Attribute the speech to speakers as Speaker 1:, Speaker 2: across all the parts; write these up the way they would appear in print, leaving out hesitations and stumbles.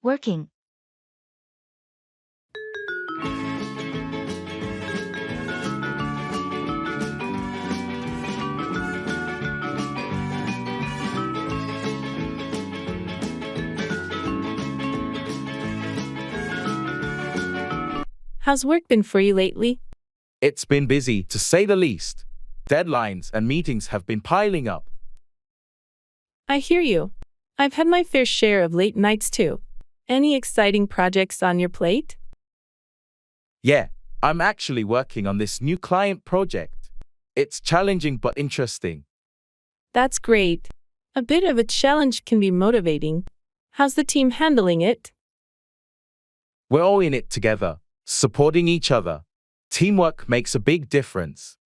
Speaker 1: Working.
Speaker 2: How's work been for you lately?
Speaker 3: It's been busy, to say the least. Deadlines and meetings have been piling up.
Speaker 2: I hear you. I've had my fair share of late nights too. Any exciting projects on your plate?
Speaker 3: Yeah, I'm actually working on this new client project. It's challenging but interesting.
Speaker 2: That's great. A bit of a challenge can be motivating. How's the team handling it?
Speaker 3: We're all in it together, supporting each other. Teamwork makes a big difference.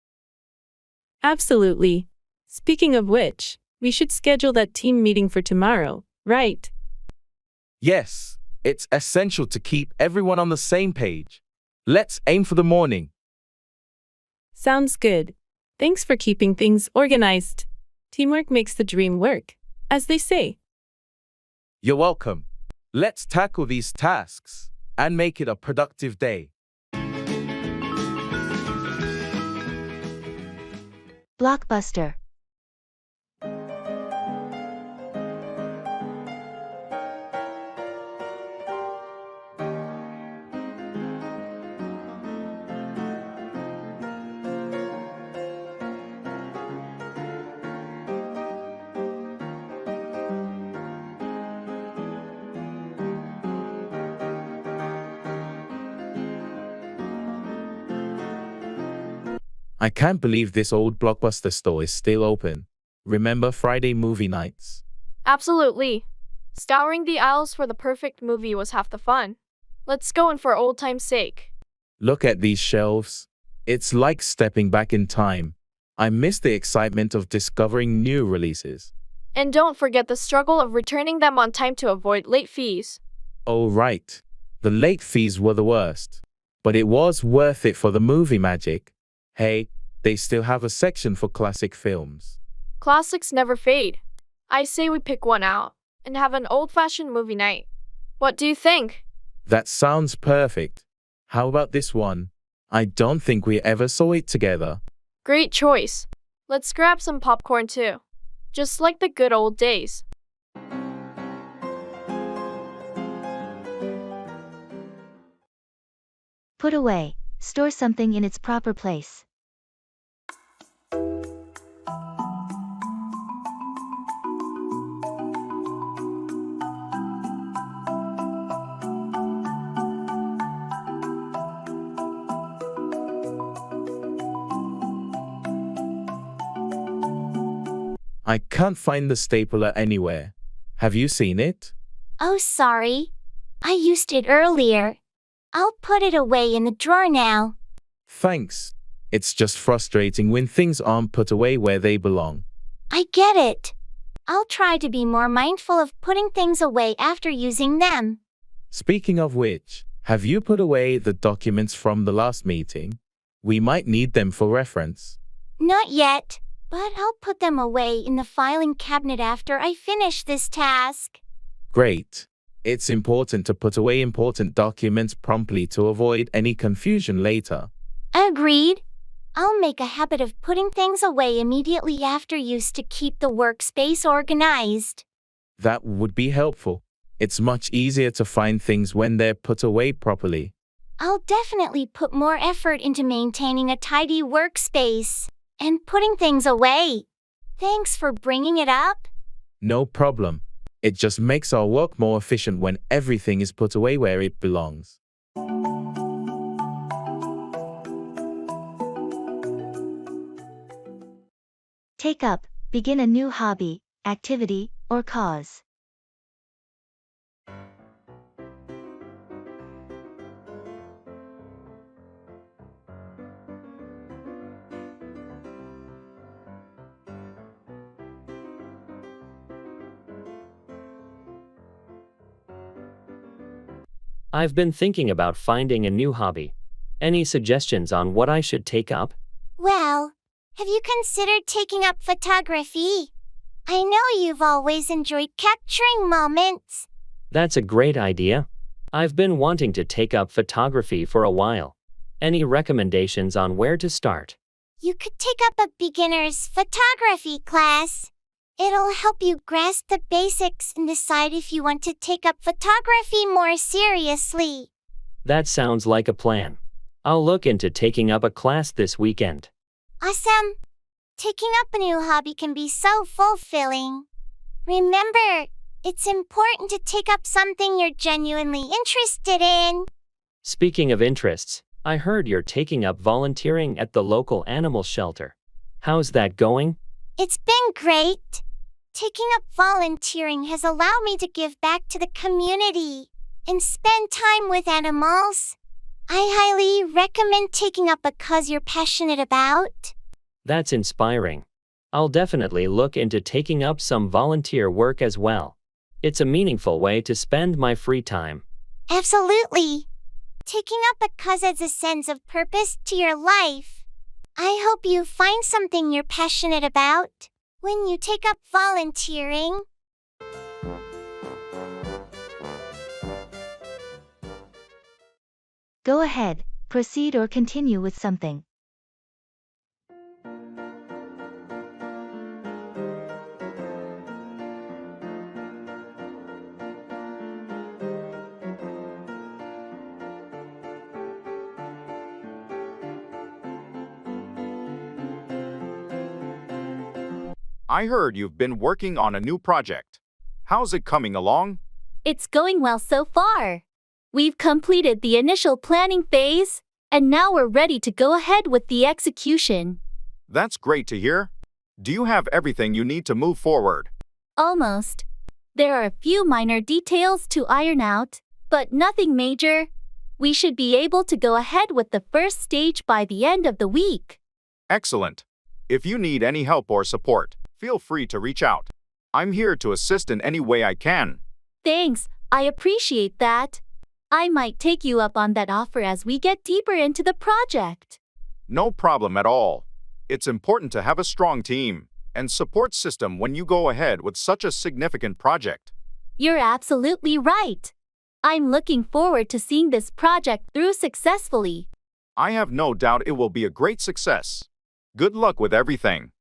Speaker 2: Absolutely. Speaking of which, we should schedule that team meeting for tomorrow, right?
Speaker 3: Yes, it's essential to keep everyone on the same page. Let's aim for the morning.
Speaker 2: Sounds good. Thanks for keeping things organized. Teamwork makes the dream work, as they say.
Speaker 3: You're welcome. Let's tackle these tasks and make it a productive day.
Speaker 1: Blockbuster.
Speaker 3: I can't believe this old Blockbuster store is still open. Remember Friday movie nights?
Speaker 4: Absolutely. Scouring the aisles for the perfect movie was half the fun. Let's go in for old time's sake.
Speaker 3: Look at these shelves. It's like stepping back in time. I miss the excitement of discovering new releases.
Speaker 4: And don't forget the struggle of returning them on time to avoid late fees.
Speaker 3: Oh, right. The late fees were the worst. But it was worth it for the movie magic. Hey, they still have a section for classic films.
Speaker 4: Classics never fade. I say we pick one out and have an old-fashioned movie night. What do you think?
Speaker 3: That sounds perfect. How about this one? I don't think we ever saw it together.
Speaker 4: Great choice. Let's grab some popcorn too. Just like the good old days.
Speaker 1: Put away. Store something in its proper place.
Speaker 3: I can't find the stapler anywhere. Have you seen it?
Speaker 5: Oh, sorry. I used it earlier. I'll put it away in the drawer now.
Speaker 3: Thanks. It's just frustrating when things aren't put away where they belong.
Speaker 5: I get it. I'll try to be more mindful of putting things away after using them.
Speaker 3: Speaking of which, have you put away the documents from the last meeting? We might need them for reference.
Speaker 5: Not yet, but I'll put them away in the filing cabinet after I finish this task.
Speaker 3: Great. It's important to put away important documents promptly to avoid any confusion later.
Speaker 5: Agreed. I'll make a habit of putting things away immediately after use to keep the workspace organized.
Speaker 3: That would be helpful. It's much easier to find things when they're put away properly.
Speaker 5: I'll definitely put more effort into maintaining a tidy workspace and putting things away. Thanks for bringing it up.
Speaker 3: No problem. It just makes our work more efficient when everything is put away where it belongs.
Speaker 1: Take up. Begin a new hobby, activity, or cause.
Speaker 6: I've been thinking about finding a new hobby. Any suggestions on what I should take up?
Speaker 5: Well, have you considered taking up photography? I know you've always enjoyed capturing moments.
Speaker 6: That's a great idea. I've been wanting to take up photography for a while. Any recommendations on where to start?
Speaker 5: You could take up a beginner's photography class. It'll help you grasp the basics and decide if you want to take up photography more seriously.
Speaker 6: That sounds like a plan. I'll look into taking up a class this weekend.
Speaker 5: Awesome! Taking up a new hobby can be so fulfilling. Remember, it's important to take up something you're genuinely interested in.
Speaker 6: Speaking of interests, I heard you're taking up volunteering at the local animal shelter. How's that going?
Speaker 5: It's been great. Taking up volunteering has allowed me to give back to the community and spend time with animals. I highly recommend taking up a cause you're passionate about.
Speaker 6: That's inspiring. I'll definitely look into taking up some volunteer work as well. It's a meaningful way to spend my free time.
Speaker 5: Absolutely. Taking up a cause adds a sense of purpose to your life. I hope you find something you're passionate about when you take up volunteering.
Speaker 1: Go ahead, proceed or continue with something.
Speaker 7: I heard you've been working on a new project. How's it coming along?
Speaker 8: It's going well so far. We've completed the initial planning phase, and now we're ready to go ahead with the execution.
Speaker 7: That's great to hear. Do you have everything you need to move forward?
Speaker 8: Almost. There are a few minor details to iron out, but nothing major. We should be able to go ahead with the first stage by the end of the week.
Speaker 7: Excellent. If you need any help or support, feel free to reach out. I'm here to assist in any way I can.
Speaker 8: Thanks, I appreciate that. I might take you up on that offer as we get deeper into the project.
Speaker 7: No problem at all. It's important to have a strong team and support system when you go ahead with such a significant project.
Speaker 8: You're absolutely right. I'm looking forward to seeing this project through successfully.
Speaker 7: I have no doubt it will be a great success. Good luck with everything.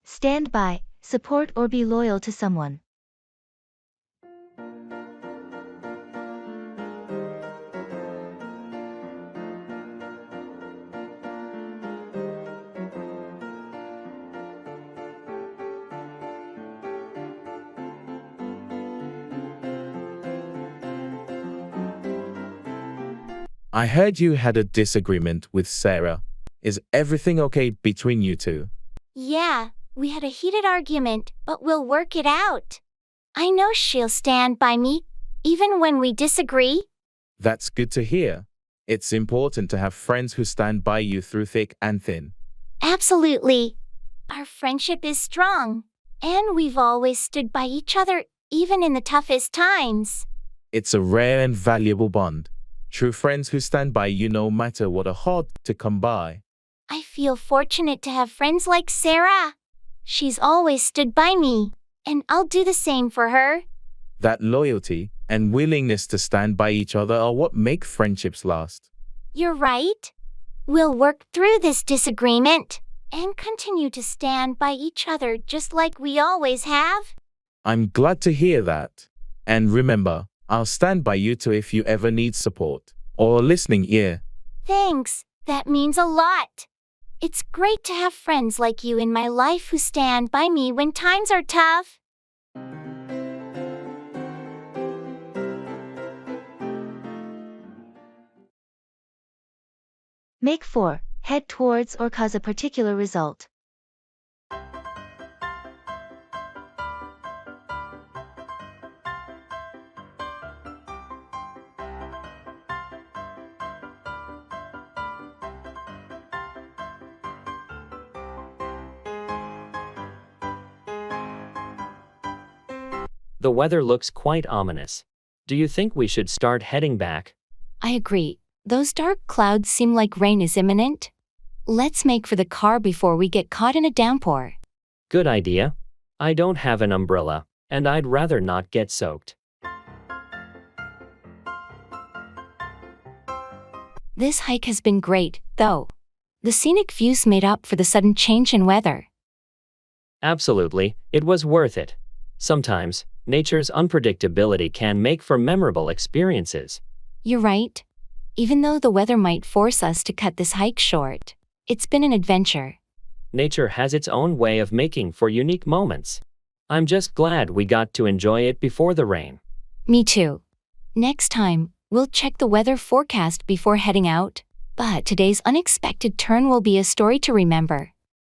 Speaker 1: Stand by, support or be loyal to someone.
Speaker 3: I heard you had a disagreement with Sarah. Is everything okay between you two?
Speaker 5: Yeah, we had a heated argument, but we'll work it out. I know she'll stand by me, even when we disagree.
Speaker 3: That's good to hear. It's important to have friends who stand by you through thick and thin.
Speaker 5: Absolutely. Our friendship is strong, and we've always stood by each other, even in the toughest times.
Speaker 3: It's a rare and valuable bond. True friends who stand by you no matter what are hard to come by.
Speaker 5: I feel fortunate to have friends like Sarah. She's always stood by me, and I'll do the same for her.
Speaker 3: That loyalty and willingness to stand by each other are what make friendships last.
Speaker 5: You're right. We'll work through this disagreement and continue to stand by each other just like we always have.
Speaker 3: I'm glad to hear that. And remember, I'll stand by you too if you ever need support or a listening ear.
Speaker 5: Thanks, that means a lot. It's great to have friends like you in my life who stand by me when times are tough.
Speaker 1: Make 4. Head towards or cause a particular result.
Speaker 6: The weather looks quite ominous. Do you think we should start heading back?
Speaker 9: I agree. Those dark clouds seem like rain is imminent. Let's make for the car before we get caught in a downpour.
Speaker 6: Good idea. I don't have an umbrella, and I'd rather not get soaked.
Speaker 9: This hike has been great, though. The scenic views made up for the sudden change in weather.
Speaker 6: Absolutely, it was worth it. Sometimes, nature's unpredictability can make for memorable experiences.
Speaker 9: You're right. Even though the weather might force us to cut this hike short, it's been an adventure.
Speaker 6: Nature has its own way of making for unique moments. I'm just glad we got to enjoy it before the rain.
Speaker 9: Me too. Next time, we'll check the weather forecast before heading out, but today's unexpected turn will be a story to remember.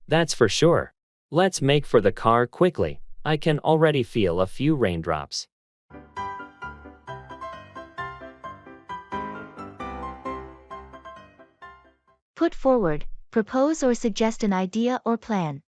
Speaker 6: That's for sure. Let's make for the car quickly. I can already feel a few raindrops.
Speaker 1: Put forward, propose or suggest an idea or plan.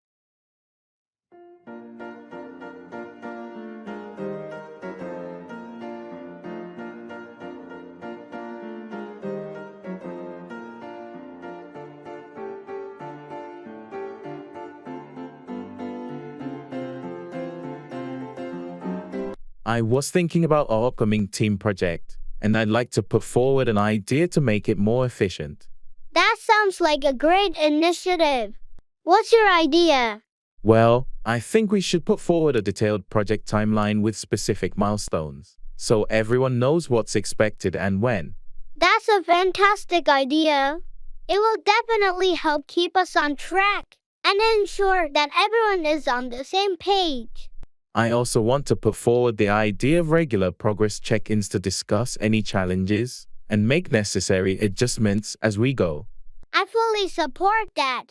Speaker 3: I was thinking about our upcoming team project, and I'd like to put forward an idea to make it more efficient.
Speaker 5: That sounds like a great initiative. What's your idea?
Speaker 3: Well, I think we should put forward a detailed project timeline with specific milestones, so everyone knows what's expected and when.
Speaker 5: That's a fantastic idea. It will definitely help keep us on track and ensure that everyone is on the same page.
Speaker 3: I also want to put forward the idea of regular progress check-ins to discuss any challenges and make necessary adjustments as we go.
Speaker 5: I fully support that.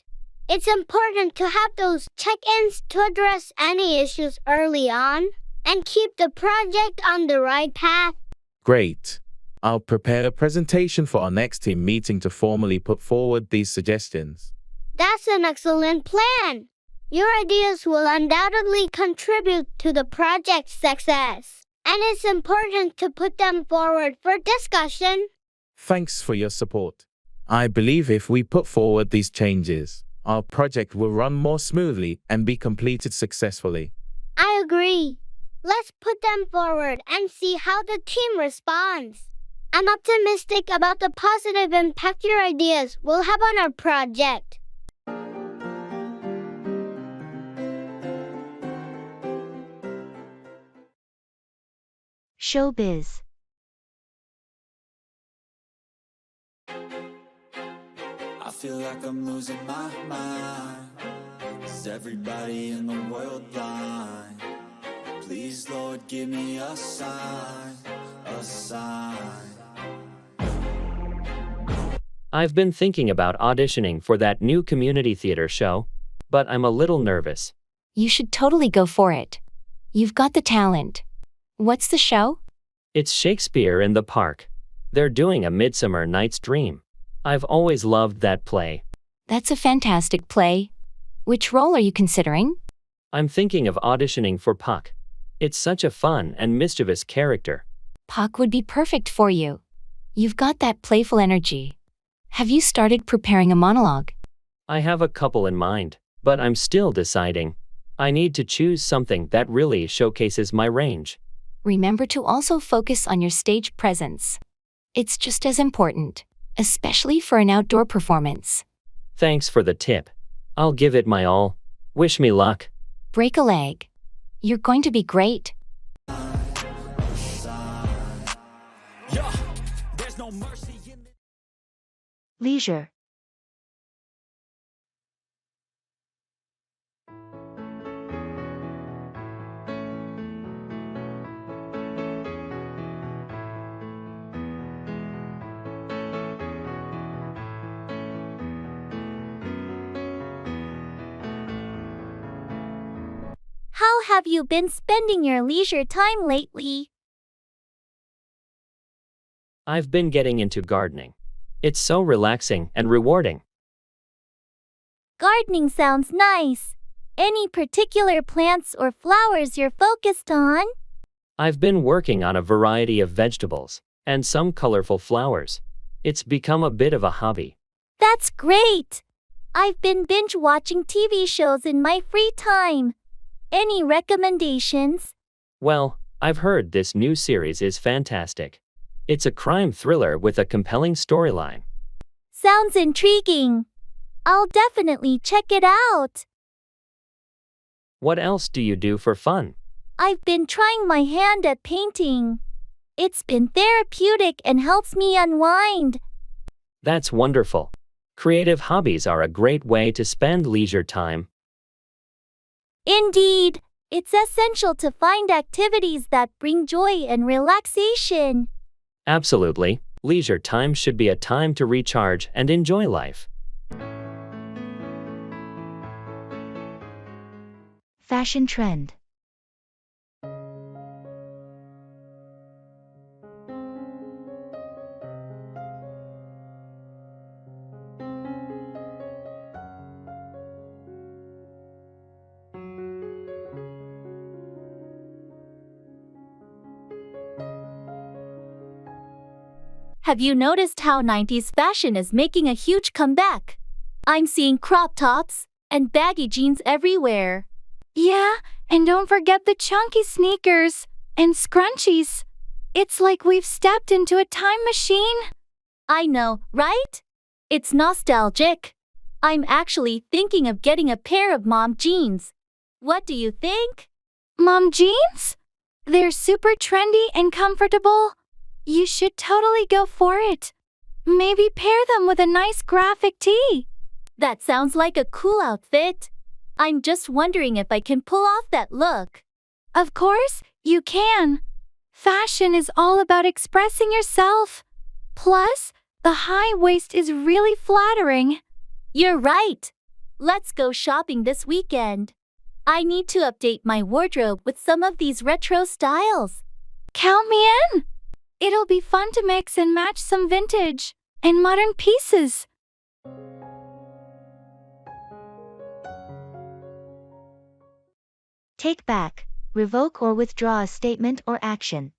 Speaker 5: It's important to have those check-ins to address any issues early on and keep the project on the right path.
Speaker 3: Great. I'll prepare a presentation for our next team meeting to formally put forward these suggestions.
Speaker 5: That's an excellent plan. Your ideas will undoubtedly contribute to the project's success, and it's important to put them forward for discussion.
Speaker 3: Thanks for your support. I believe if we put forward these changes, our project will run more smoothly and be completed successfully.
Speaker 5: I agree. Let's put them forward and see how the team responds. I'm optimistic about the positive impact your ideas will have on our project.
Speaker 1: Showbiz.
Speaker 10: I feel like I'm losing my mind. Is everybody in the world blind? Please, Lord, give me a sign, a sign.
Speaker 6: I've been thinking about auditioning for that new community theater show, but I'm a little nervous.
Speaker 9: You should totally go for it. You've got the talent. What's the show?
Speaker 6: It's Shakespeare in the Park. They're doing A Midsummer Night's Dream. I've always loved that play.
Speaker 9: That's a fantastic play. Which role are you considering?
Speaker 6: I'm thinking of auditioning for Puck. It's such a fun and mischievous character.
Speaker 9: Puck would be perfect for you. You've got that playful energy. Have you started preparing a monologue?
Speaker 6: I have a couple in mind, but I'm still deciding. I need to choose something that really showcases my range.
Speaker 9: Remember to also focus on your stage presence. It's just as important, especially for an outdoor performance.
Speaker 6: Thanks for the tip. I'll give it my all. Wish me luck.
Speaker 9: Break a leg. You're going to be great.
Speaker 1: Leisure.
Speaker 8: How have you been spending your leisure time lately?
Speaker 6: I've been getting into gardening. It's so relaxing and rewarding.
Speaker 8: Gardening sounds nice. Any particular plants or flowers you're focused on?
Speaker 6: I've been working on a variety of vegetables and some colorful flowers. It's become a bit of a hobby.
Speaker 8: That's great. I've been binge watching TV shows in my free time. Any recommendations?
Speaker 6: Well, I've heard this new series is fantastic. It's a crime thriller with a compelling storyline.
Speaker 8: Sounds intriguing. I'll definitely check it out.
Speaker 6: What else do you do for fun?
Speaker 8: I've been trying my hand at painting. It's been therapeutic and helps me unwind.
Speaker 6: That's wonderful. Creative hobbies are a great way to spend leisure time.
Speaker 8: Indeed, it's essential to find activities that bring joy and relaxation.
Speaker 6: Absolutely. Leisure time should be a time to recharge and enjoy life.
Speaker 1: Fashion trend.
Speaker 8: Have you noticed how 90s fashion is making a huge comeback? I'm seeing crop tops and baggy jeans everywhere.
Speaker 11: Yeah, and don't forget the chunky sneakers and scrunchies. It's like we've stepped into a time machine.
Speaker 8: I know, right? It's nostalgic. I'm actually thinking of getting a pair of mom jeans. What do you think?
Speaker 11: Mom jeans? They're super trendy and comfortable. You should totally go for it. Maybe pair them with a nice graphic tee.
Speaker 8: That sounds like a cool outfit. I'm just wondering if I can pull off that look.
Speaker 11: Of course, you can. Fashion is all about expressing yourself. Plus, the high waist is really flattering.
Speaker 8: You're right. Let's go shopping this weekend. I need to update my wardrobe with some of these retro styles.
Speaker 11: Count me in. It'll be fun to mix and match some vintage and modern pieces.
Speaker 1: Take back, revoke or withdraw a statement or action.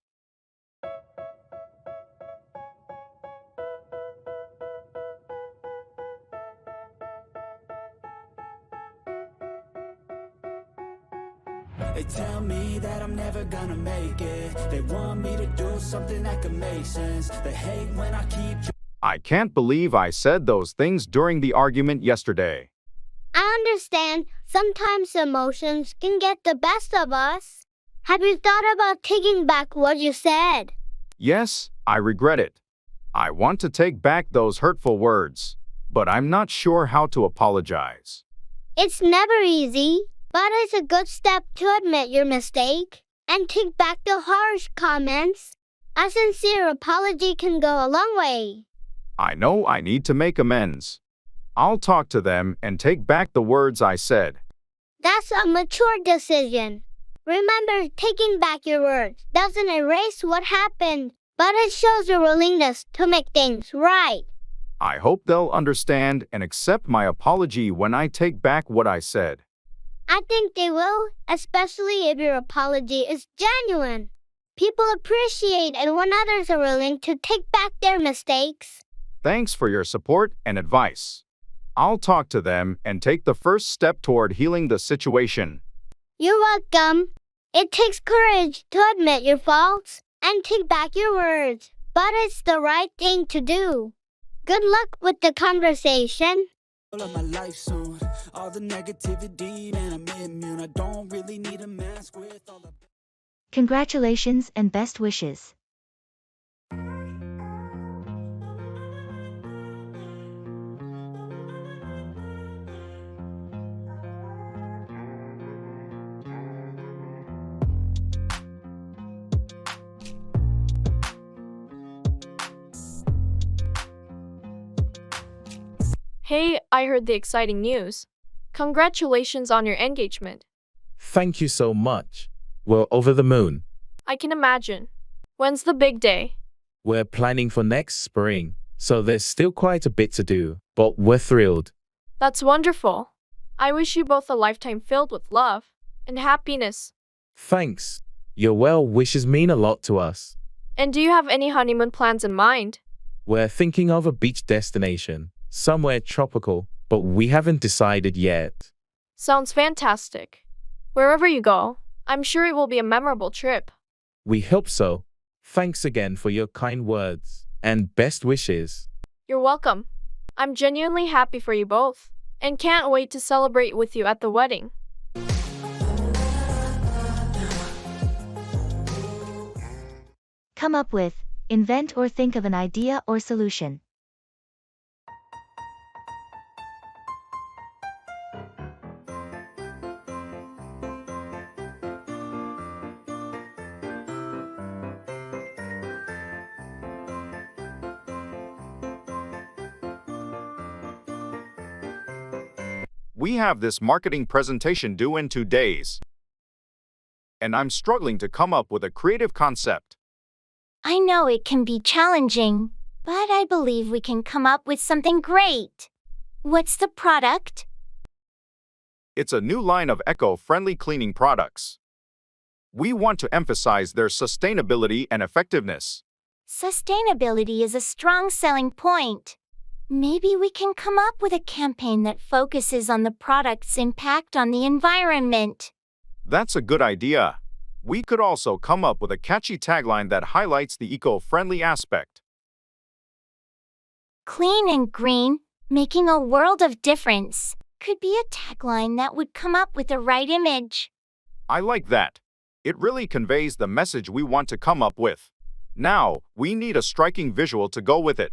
Speaker 10: They tell me that I'm never gonna make it. They want me to do something that could make sense. They hate when I keep...
Speaker 7: I can't believe I said those things during the argument yesterday.
Speaker 5: I understand sometimes emotions can get the best of us. Have you thought about taking back what you said?
Speaker 7: Yes, I regret it. I want to take back those hurtful words, but I'm not sure how to apologize.
Speaker 5: It's never easy, but it's a good step to admit your mistake and take back the harsh comments. A sincere apology can go a long way.
Speaker 7: I know I need to make amends. I'll talk to them and take back the words I said.
Speaker 5: That's a mature decision. Remember, taking back your words doesn't erase what happened, but it shows your willingness to make things right.
Speaker 7: I hope they'll understand and accept my apology when I take back what I said.
Speaker 5: I think they will, especially if your apology is genuine. People appreciate it when others are willing to take back their mistakes.
Speaker 7: Thanks for your support and advice. I'll talk to them and take the first step toward healing the situation.
Speaker 5: You're welcome. It takes courage to admit your faults and take back your words, but it's the right thing to do. Good luck with the conversation.
Speaker 10: Of my life soon. All the negativity, man, I'm immune. I don't really need a mask with all the...
Speaker 1: Congratulations and best wishes.
Speaker 4: Hey, I heard the exciting news. Congratulations on your engagement.
Speaker 3: Thank you so much. We're over the moon.
Speaker 4: I can imagine. When's the big day?
Speaker 3: We're planning for next spring, so there's still quite a bit to do, but we're thrilled.
Speaker 4: That's wonderful. I wish you both a lifetime filled with love and happiness.
Speaker 3: Thanks. Your well wishes mean a lot to us.
Speaker 4: And do you have any honeymoon plans in mind?
Speaker 3: We're thinking of a beach destination, somewhere tropical, but we haven't decided yet.
Speaker 4: Sounds fantastic. Wherever you go, I'm sure it will be a memorable trip.
Speaker 3: We hope so. Thanks again for your kind words and best wishes.
Speaker 4: You're welcome. I'm genuinely happy for you both and can't wait to celebrate with you at the wedding.
Speaker 1: Come up with, invent or think of an idea or solution.
Speaker 7: We have this marketing presentation due in 2 days, and I'm struggling to come up with a creative concept.
Speaker 5: I know it can be challenging, but I believe we can come up with something great. What's the product?
Speaker 7: It's a new line of eco-friendly cleaning products. We want to emphasize their sustainability and effectiveness.
Speaker 5: Sustainability is a strong selling point. Maybe we can come up with a campaign that focuses on the product's impact on the environment.
Speaker 7: That's a good idea. We could also come up with a catchy tagline that highlights the eco-friendly aspect.
Speaker 5: Clean and green, making a world of difference, could be a tagline that would come up with the right image.
Speaker 7: I like that. It really conveys the message we want to come up with. Now, we need a striking visual to go with it.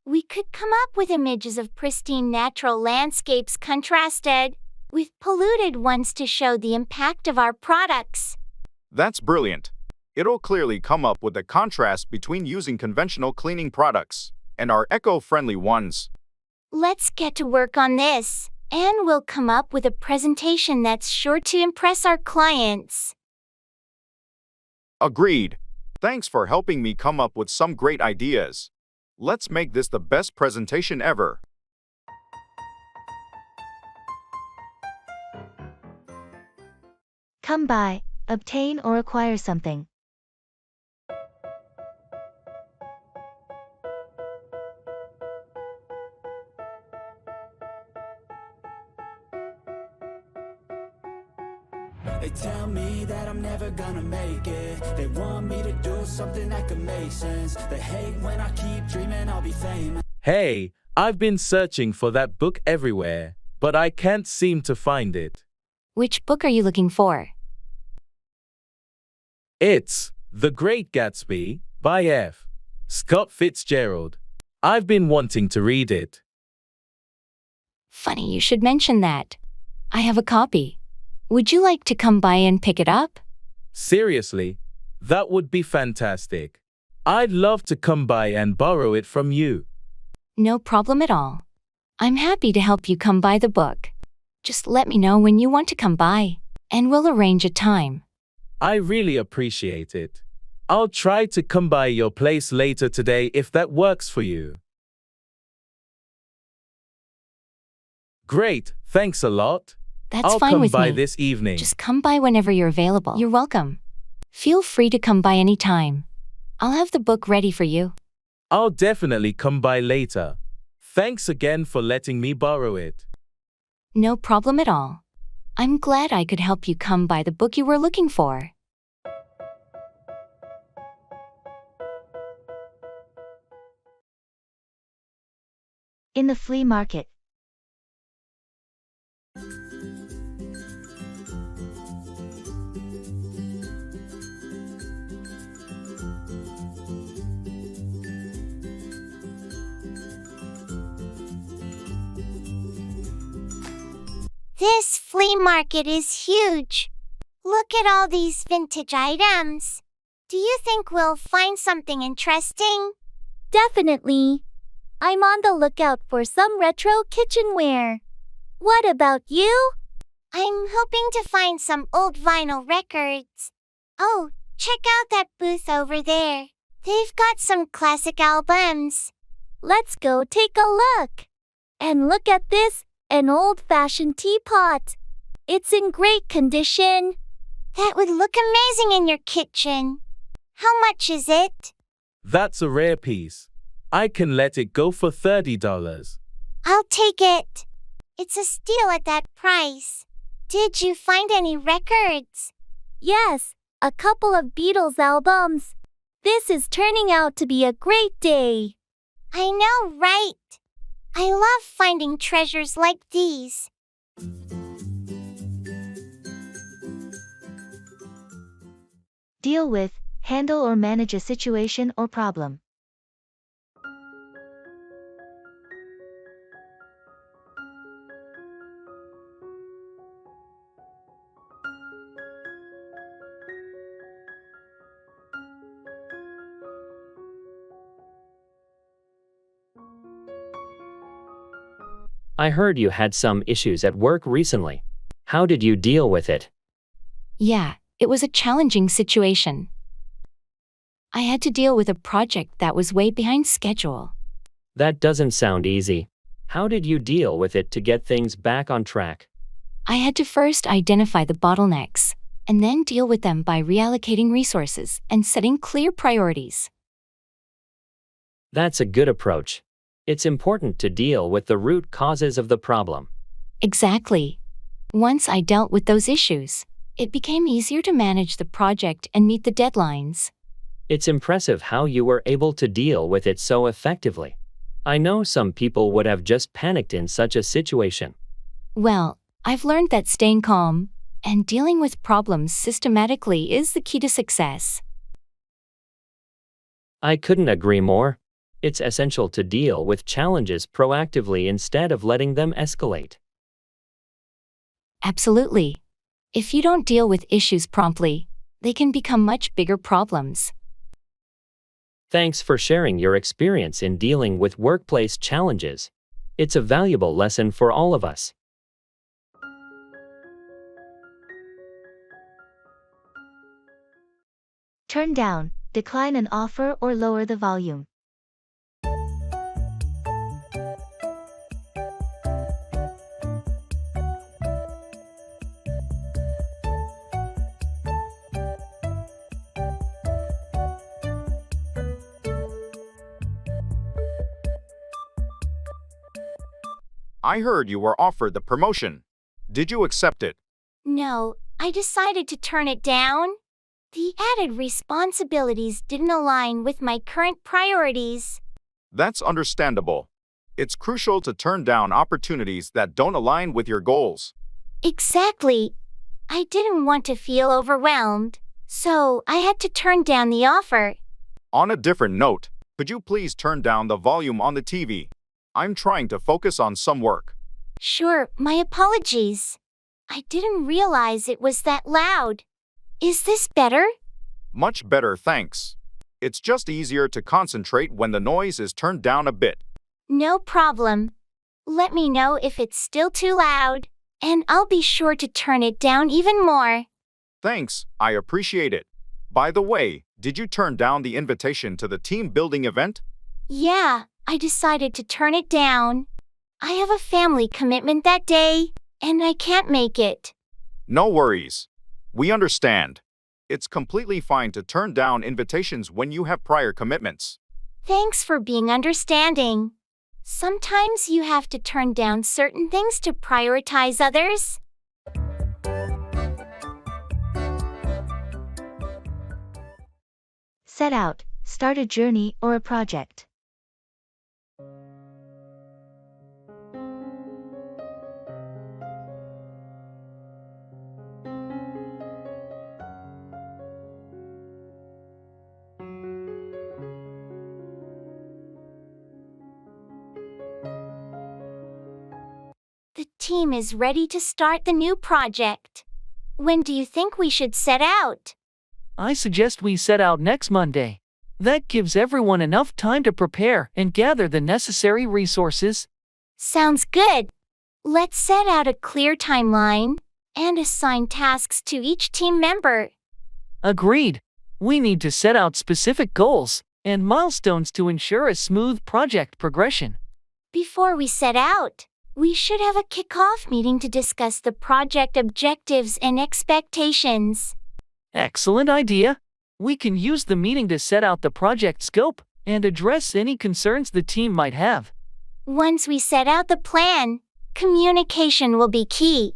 Speaker 5: We could come up with images of pristine natural landscapes contrasted with polluted ones to show the impact of our products.
Speaker 7: That's brilliant. It'll clearly come up with the contrast between using conventional cleaning products and our eco-friendly ones.
Speaker 5: Let's get to work on this, and we'll come up with a presentation that's sure to impress our clients.
Speaker 7: Agreed. Thanks for helping me come up with some great ideas. Let's make this the best presentation ever.
Speaker 1: Come by, obtain or acquire something.
Speaker 10: They tell me that I'm never gonna make it. They want me to do something that could make sense. They hate when I keep dreaming I'll be famous.
Speaker 3: Hey, I've been searching for that book everywhere, but I can't seem to find it.
Speaker 9: Which book are you looking for?
Speaker 3: It's The Great Gatsby by F. Scott Fitzgerald. I've been wanting to read it.
Speaker 9: Funny you should mention that. I have a copy. Would you like to come by and pick it up?
Speaker 3: Seriously, that would be fantastic. I'd love to come by and borrow it from you.
Speaker 9: No problem at all. I'm happy to help you come by the book. Just let me know when you want to come by, and we'll arrange a time.
Speaker 3: I really appreciate it. I'll try to come by your place later today if that works for you. Great, thanks a lot.
Speaker 9: That's
Speaker 3: I'll
Speaker 9: fine
Speaker 3: come
Speaker 9: with
Speaker 3: by
Speaker 9: me.
Speaker 3: this evening.
Speaker 9: Just come by whenever you're available. You're welcome. Feel free to come by anytime. I'll have the book ready for you.
Speaker 3: I'll definitely come by later. Thanks again for letting me borrow it.
Speaker 9: No problem at all. I'm glad I could help you come by the book you were looking for.
Speaker 1: In the flea market.
Speaker 5: This flea market is huge. Look at all these vintage items. Do you think we'll find something interesting?
Speaker 8: Definitely. I'm on the lookout for some retro kitchenware. What about you?
Speaker 5: I'm hoping to find some old vinyl records. Oh, check out that booth over there. They've got some classic albums.
Speaker 8: Let's go take a look. And look at this, an old-fashioned teapot. It's in great condition.
Speaker 5: That would look amazing in your kitchen. How much is it?
Speaker 3: That's a rare piece. I can let it go for $30.
Speaker 5: I'll take it. It's a steal at that price. Did you find any records?
Speaker 8: Yes, a couple of Beatles albums. This is turning out to be a great day.
Speaker 5: I know, right? I love finding treasures like these.
Speaker 1: Deal with, handle or manage a situation or problem.
Speaker 6: I heard you had some issues at work recently. How did you deal with it?
Speaker 9: Yeah, it was a challenging situation. I had to deal with a project that was way behind schedule.
Speaker 6: That doesn't sound easy. How did you deal with it to get things back on track?
Speaker 9: I had to first identify the bottlenecks, and then deal with them by reallocating resources and setting clear priorities.
Speaker 6: That's a good approach. It's important to deal with the root causes of the problem.
Speaker 9: Exactly. Once I dealt with those issues, it became easier to manage the project and meet the deadlines.
Speaker 6: It's impressive how you were able to deal with it so effectively. I know some people would have just panicked in such a situation.
Speaker 9: Well, I've learned that staying calm and dealing with problems systematically is the key to success.
Speaker 6: I couldn't agree more. It's essential to deal with challenges proactively instead of letting them escalate.
Speaker 9: Absolutely. If you don't deal with issues promptly, they can become much bigger problems.
Speaker 6: Thanks for sharing your experience in dealing with workplace challenges. It's a valuable lesson for all of us.
Speaker 1: Turn down, decline an offer or lower the volume.
Speaker 7: I heard you were offered the promotion. Did you accept it?
Speaker 5: No, I decided to turn it down. The added responsibilities didn't align with my current priorities.
Speaker 7: That's understandable. It's crucial to turn down opportunities that don't align with your goals.
Speaker 5: Exactly. I didn't want to feel overwhelmed, so I had to turn down the offer.
Speaker 7: On a different note, could you please turn down the volume on the TV? I'm trying to focus on some work.
Speaker 5: Sure, my apologies. I didn't realize it was that loud. Is this better?
Speaker 7: Much better, thanks. It's just easier to concentrate when the noise is turned down a bit.
Speaker 5: No problem. Let me know if it's still too loud, and I'll be sure to turn it down even more.
Speaker 7: Thanks, I appreciate it. By the way, did you turn down the invitation to the team building event?
Speaker 5: Yeah, I decided to turn it down. I have a family commitment that day, and I can't make it.
Speaker 7: No worries. We understand. It's completely fine to turn down invitations when you have prior commitments.
Speaker 5: Thanks for being understanding. Sometimes you have to turn down certain things to prioritize others.
Speaker 1: Set out, start a journey or a project.
Speaker 5: The team is ready to start the new project. When do you think we should set out?
Speaker 12: I suggest we set out next Monday. That gives everyone enough time to prepare and gather the necessary resources.
Speaker 5: Sounds good. Let's set out a clear timeline and assign tasks to each team member.
Speaker 12: Agreed. We need to set out specific goals and milestones to ensure a smooth project progression.
Speaker 5: Before we set out, we should have a kickoff meeting to discuss the project objectives and expectations.
Speaker 12: Excellent idea. We can use the meeting to set out the project scope and address any concerns the team might have.
Speaker 5: Once we set out the plan, Communication will be key.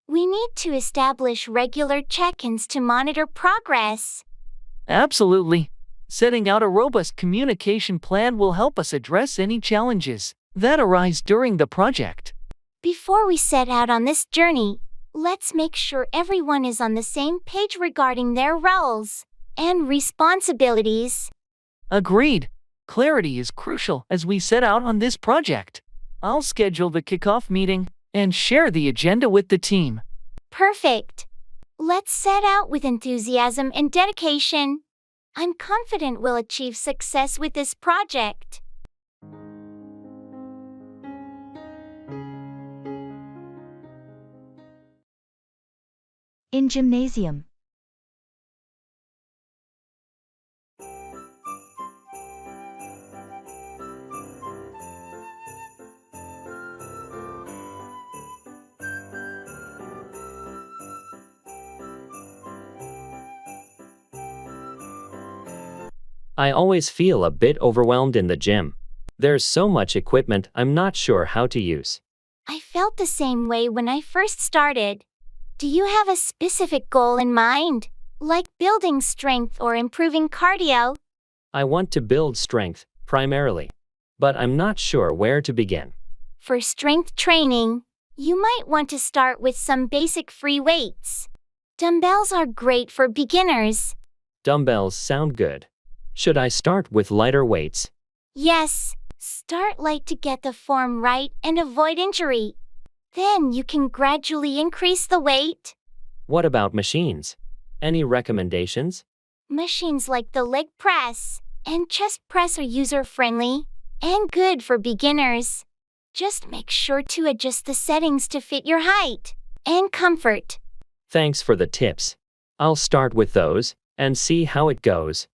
Speaker 5: We need to establish regular check-ins to monitor progress.
Speaker 12: Absolutely. Setting out a robust communication plan will help us address any challenges that arise during the project.
Speaker 5: Before we set out on this journey, let's make sure everyone is on the same page regarding their roles and responsibilities.
Speaker 12: Agreed. Clarity is crucial as we set out on this project. I'll schedule the kickoff meeting and share the agenda with the team.
Speaker 5: Perfect. Let's set out with enthusiasm and dedication. I'm confident we'll achieve success with this project.
Speaker 1: In gymnasium.
Speaker 6: I always feel a bit overwhelmed in the gym. There's so much equipment I'm not sure how to use.
Speaker 5: I felt the same way when I first started. Do you have a specific goal in mind, like building strength or improving cardio?
Speaker 6: I want to build strength, primarily. But I'm not sure where to begin.
Speaker 5: For strength training, you might want to start with some basic free weights. Dumbbells are great for beginners.
Speaker 6: Dumbbells sound good. Should I start with lighter weights?
Speaker 5: Yes, start light to get the form right and avoid injury. Then you can gradually increase the weight.
Speaker 6: What about machines? Any recommendations?
Speaker 5: Machines like the leg press and chest press are user-friendly and good for beginners. Just make sure to adjust the settings to fit your height and comfort.
Speaker 6: Thanks for the tips. I'll start with those and see how it goes.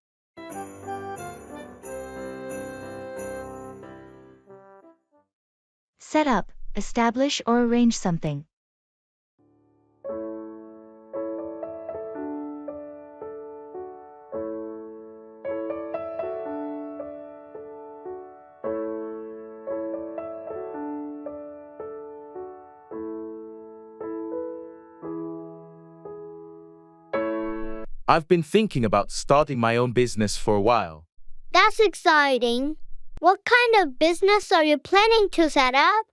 Speaker 1: Set up, establish or arrange something.
Speaker 3: I've been thinking about starting my own business for a while.
Speaker 13: That's exciting. What kind of business are you planning to set up?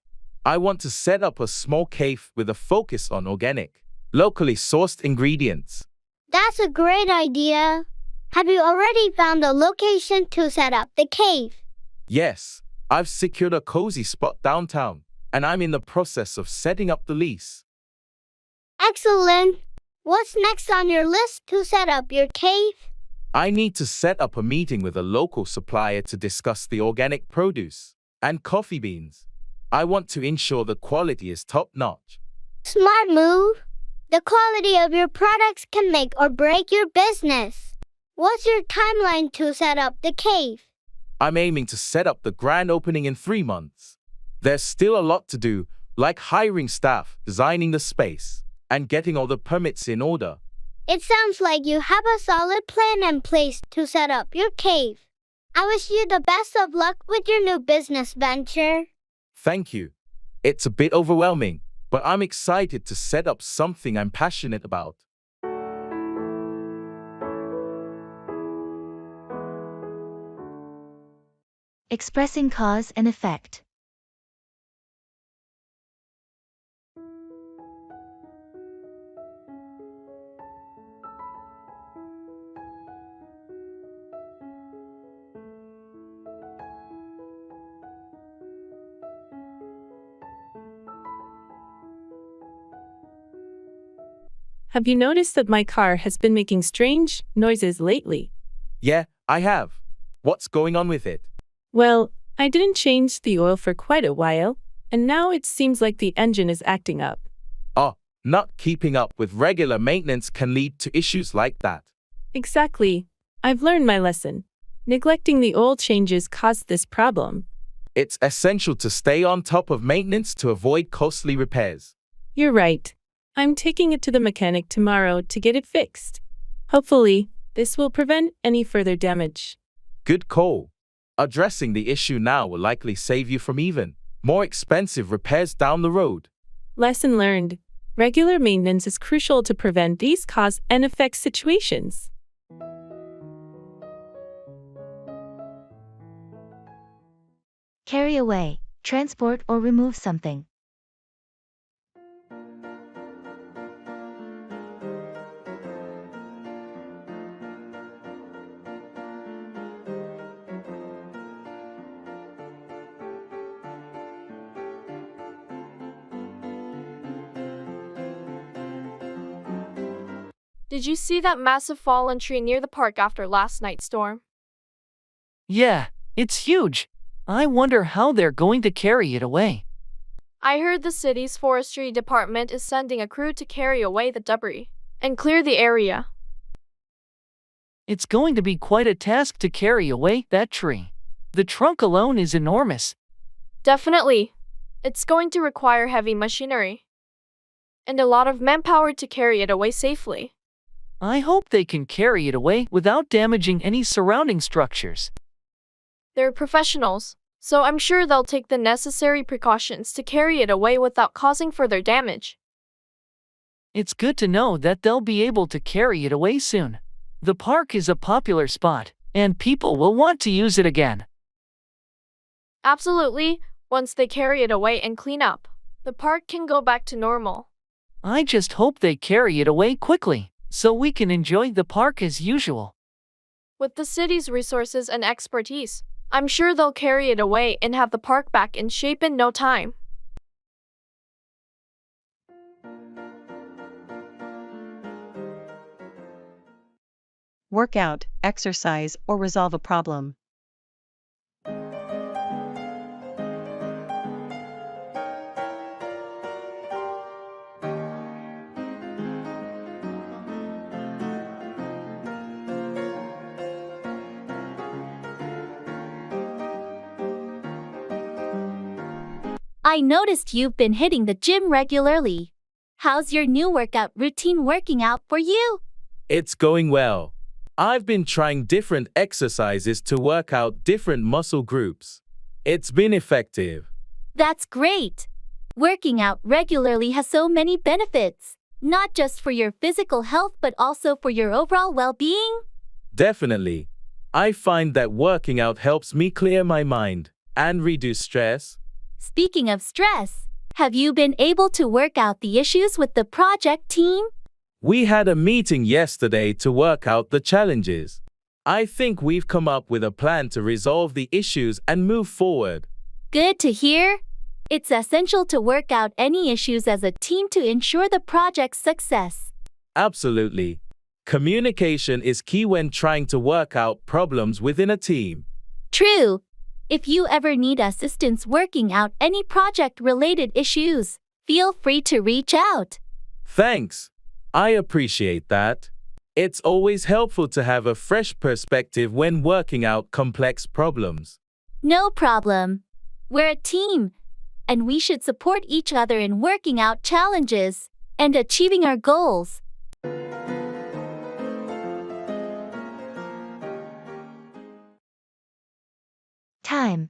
Speaker 3: I want to set up a small cave with a focus on organic, locally sourced ingredients.
Speaker 13: That's a great idea. Have you already found a location to set up the cave?
Speaker 3: Yes, I've secured a cozy spot downtown, and I'm in the process of setting up the lease.
Speaker 13: Excellent. What's next on your list to set up your cave?
Speaker 3: I need to set up a meeting with a local supplier to discuss the organic produce and coffee beans. I want to ensure the quality is top-notch.
Speaker 13: Smart move. The quality of your products can make or break your business. What's your timeline to set up the cave?
Speaker 3: I'm aiming to set up the grand opening in 3 months. There's still a lot to do, like hiring staff, designing the space, and getting all the permits in order.
Speaker 13: It sounds like you have a solid plan in place to set up your cave. I wish you the best of luck with your new business venture.
Speaker 3: Thank you. It's a bit overwhelming, but I'm excited to set up something I'm passionate about.
Speaker 1: Expressing cause and effect.
Speaker 2: Have you noticed that my car has been making strange noises lately?
Speaker 3: Yeah, I have. What's going on with it?
Speaker 2: Well, I didn't change the oil for quite a while, and now it seems like the engine is acting up.
Speaker 3: Oh, not keeping up with regular maintenance can lead to issues like that.
Speaker 2: Exactly. I've learned my lesson. Neglecting the oil changes caused this problem.
Speaker 3: It's essential to stay on top of maintenance to avoid costly repairs.
Speaker 2: You're right. I'm taking it to the mechanic tomorrow to get it fixed. Hopefully, this will prevent any further damage.
Speaker 3: Good call. Addressing the issue now will likely save you from even more expensive repairs down the road.
Speaker 2: Lesson learned. Regular maintenance is crucial to prevent these cause and effect situations.
Speaker 1: Carry away, transport or remove something.
Speaker 4: Did you see that massive fallen tree near the park after last night's storm?
Speaker 12: Yeah, it's huge. I wonder how they're going to carry it away.
Speaker 4: I heard the city's forestry department is sending a crew to carry away the debris and clear the area.
Speaker 12: It's going to be quite a task to carry away that tree. The trunk alone is enormous.
Speaker 4: Definitely. It's going to require heavy machinery and a lot of manpower to carry it away safely.
Speaker 12: I hope they can carry it away without damaging any surrounding structures.
Speaker 4: They're professionals, so I'm sure they'll take the necessary precautions to carry it away without causing further damage.
Speaker 12: It's good to know that they'll be able to carry it away soon. The park is a popular spot, and people will want to use it again.
Speaker 4: Absolutely. Once they carry it away and clean up, the park can go back to normal.
Speaker 12: I just hope they carry it away quickly, so we can enjoy the park as usual.
Speaker 4: With the city's resources and expertise, I'm sure they'll carry it away and have the park back in shape in no time.
Speaker 14: Work out, exercise, or resolve a problem.
Speaker 8: I noticed you've been hitting the gym regularly. How's your new workout routine working out for you?
Speaker 3: It's going well. I've been trying different exercises to work out different muscle groups. It's been effective.
Speaker 8: That's great. Working out regularly has so many benefits, not just for your physical health but also for your overall well-being.
Speaker 3: Definitely. I find that working out helps me clear my mind and reduce stress.
Speaker 8: Speaking of stress, have you been able to work out the issues with the project team?
Speaker 3: We had a meeting yesterday to work out the challenges. I think we've come up with a plan to resolve the issues and move forward.
Speaker 8: Good to hear. It's essential to work out any issues as a team to ensure the project's success.
Speaker 3: Absolutely. Communication is key when trying to work out problems within a team.
Speaker 8: True. If you ever need assistance working out any project-related issues, feel free to reach out.
Speaker 3: Thanks. I appreciate that. It's always helpful to have a fresh perspective when working out complex problems.
Speaker 8: No problem. We're a team, and we should support each other in working out challenges and achieving our goals.
Speaker 1: Time.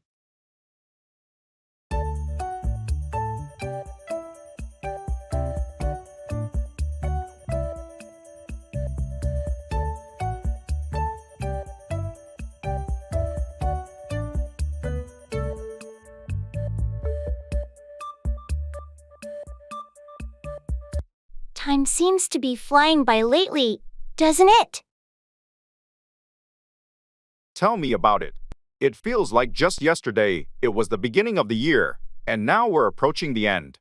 Speaker 5: Time seems to be flying by lately, doesn't it?
Speaker 7: Tell me about it. It feels like just yesterday it was the beginning of the year, and now we're approaching the end.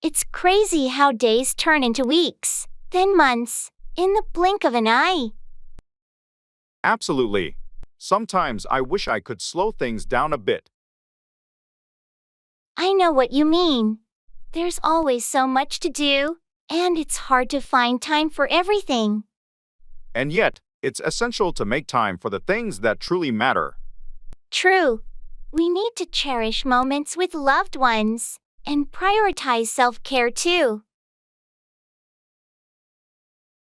Speaker 5: It's crazy how days turn into weeks, then months, in the blink of an eye.
Speaker 7: Absolutely. Sometimes I wish I could slow things down a bit.
Speaker 5: I know what you mean. There's always so much to do, and it's hard to find time for everything.
Speaker 7: And yet, it's essential to make time for the things that truly matter.
Speaker 5: True. We need to cherish moments with loved ones and prioritize self-care too.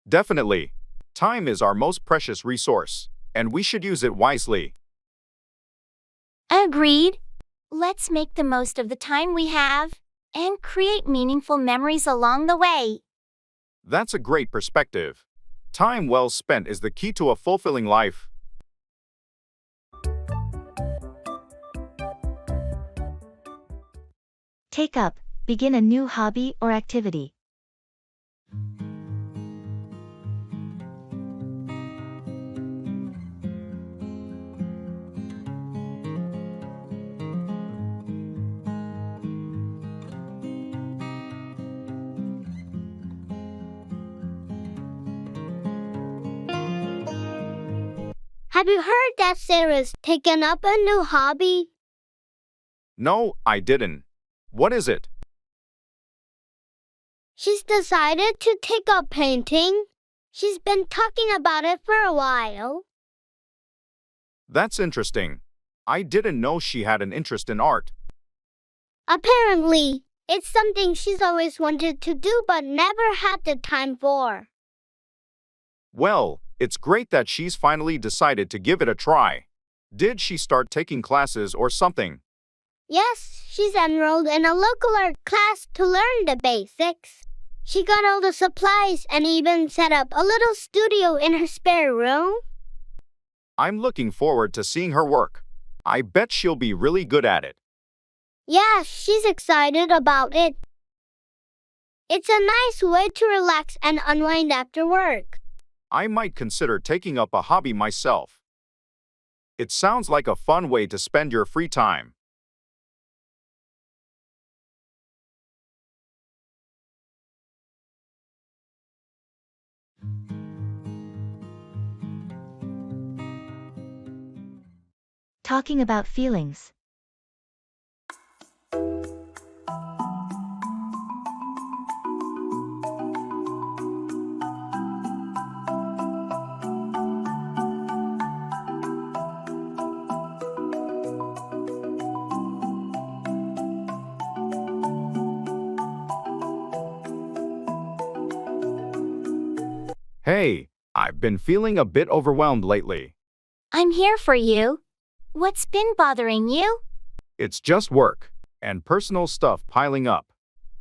Speaker 7: Definitely. Time is our most precious resource, and we should use it wisely.
Speaker 5: Agreed. Let's make the most of the time we have and create meaningful memories along the way.
Speaker 7: That's a great perspective. Time well spent is the key to a fulfilling life.
Speaker 1: Take up, begin a new hobby or activity.
Speaker 13: Have you heard that Sarah's taken up a new hobby?
Speaker 7: No, I didn't. What is it?
Speaker 13: She's decided to take up painting. She's been talking about it for a while.
Speaker 7: That's interesting. I didn't know she had an interest in art.
Speaker 13: Apparently, it's something she's always wanted to do but never had the time for.
Speaker 7: Well, it's great that she's finally decided to give it a try. Did she start taking classes or something?
Speaker 13: Yes, she's enrolled in a local art class to learn the basics. She got all the supplies and even set up a little studio in her spare room.
Speaker 7: I'm looking forward to seeing her work. I bet she'll be really good at it.
Speaker 13: Yeah, she's excited about it. It's a nice way to relax and unwind after work.
Speaker 7: I might consider taking up a hobby myself. It sounds like a fun way to spend your free time.
Speaker 1: Talking about feelings.
Speaker 7: Hey, I've been feeling a bit overwhelmed lately.
Speaker 5: I'm here for you. What's been bothering you?
Speaker 7: It's just work and personal stuff piling up.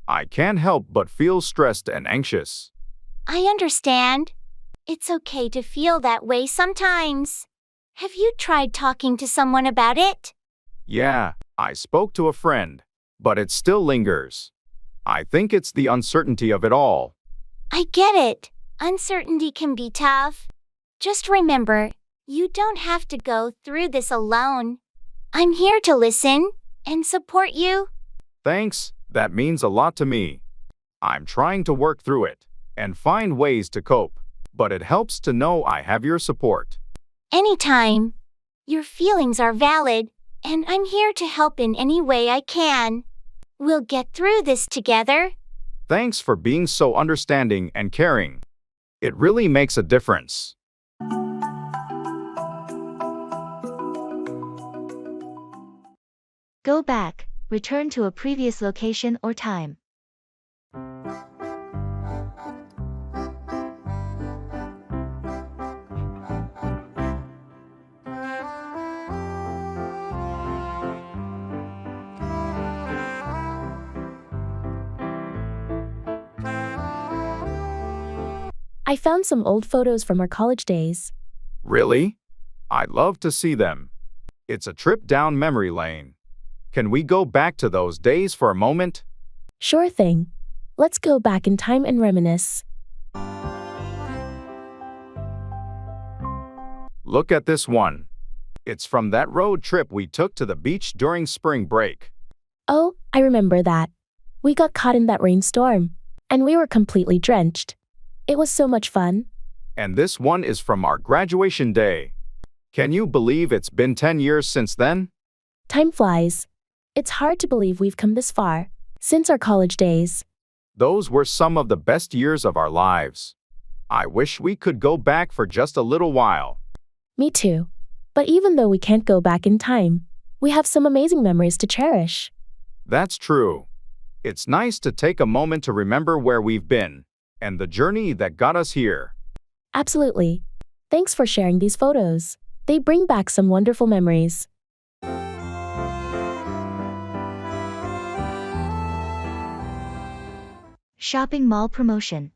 Speaker 7: I can't help but feel stressed and anxious.
Speaker 5: I understand. It's okay to feel that way sometimes. Have you tried talking to someone about it?
Speaker 7: Yeah, I spoke to a friend, but it still lingers. I think it's the uncertainty of it all.
Speaker 5: I get it. Uncertainty can be tough. Just remember, you don't have to go through this alone. I'm here to listen and support you.
Speaker 7: Thanks, that means a lot to me. I'm trying to work through it and find ways to cope, but it helps to know I have your support.
Speaker 5: Anytime. Your feelings are valid, and I'm here to help in any way I can. We'll get through this together.
Speaker 7: Thanks for being so understanding and caring. It really makes a difference.
Speaker 1: Go back, return to a previous location or time.
Speaker 15: I found some old photos from our college days.
Speaker 7: Really? I'd love to see them. It's a trip down memory lane. Can we go back to those days for a moment?
Speaker 15: Sure thing. Let's go back in time and reminisce.
Speaker 7: Look at this one. It's from that road trip we took to the beach during spring break.
Speaker 15: Oh, I remember that. We got caught in that rainstorm, and we were completely drenched. It was so much fun.
Speaker 7: And this one is from our graduation day. Can you believe it's been 10 years since then?
Speaker 15: Time flies. It's hard to believe we've come this far since our college days.
Speaker 7: Those were some of the best years of our lives. I wish we could go back for just a little while.
Speaker 15: Me too. But even though we can't go back in time, we have some amazing memories to cherish.
Speaker 7: That's true. It's nice to take a moment to remember where we've been and the journey that got us here.
Speaker 15: Absolutely. Thanks for sharing these photos. They bring back some wonderful memories.
Speaker 1: Shopping mall promotion.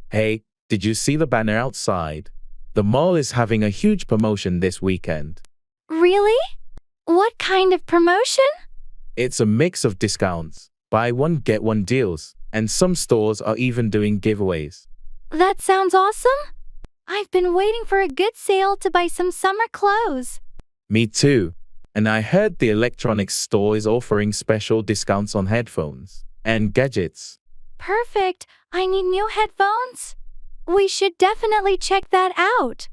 Speaker 3: Hey, did you see the banner outside? The mall is having a huge promotion this weekend.
Speaker 11: Really? What kind of promotion?
Speaker 3: It's a mix of discounts, buy one get one deals, and some stores are even doing giveaways.
Speaker 11: That sounds awesome. I've been waiting for a good sale to buy some summer clothes.
Speaker 3: Me too. And I heard the electronics store is offering special discounts on headphones and gadgets.
Speaker 11: Perfect. I need new headphones. We should definitely check that out.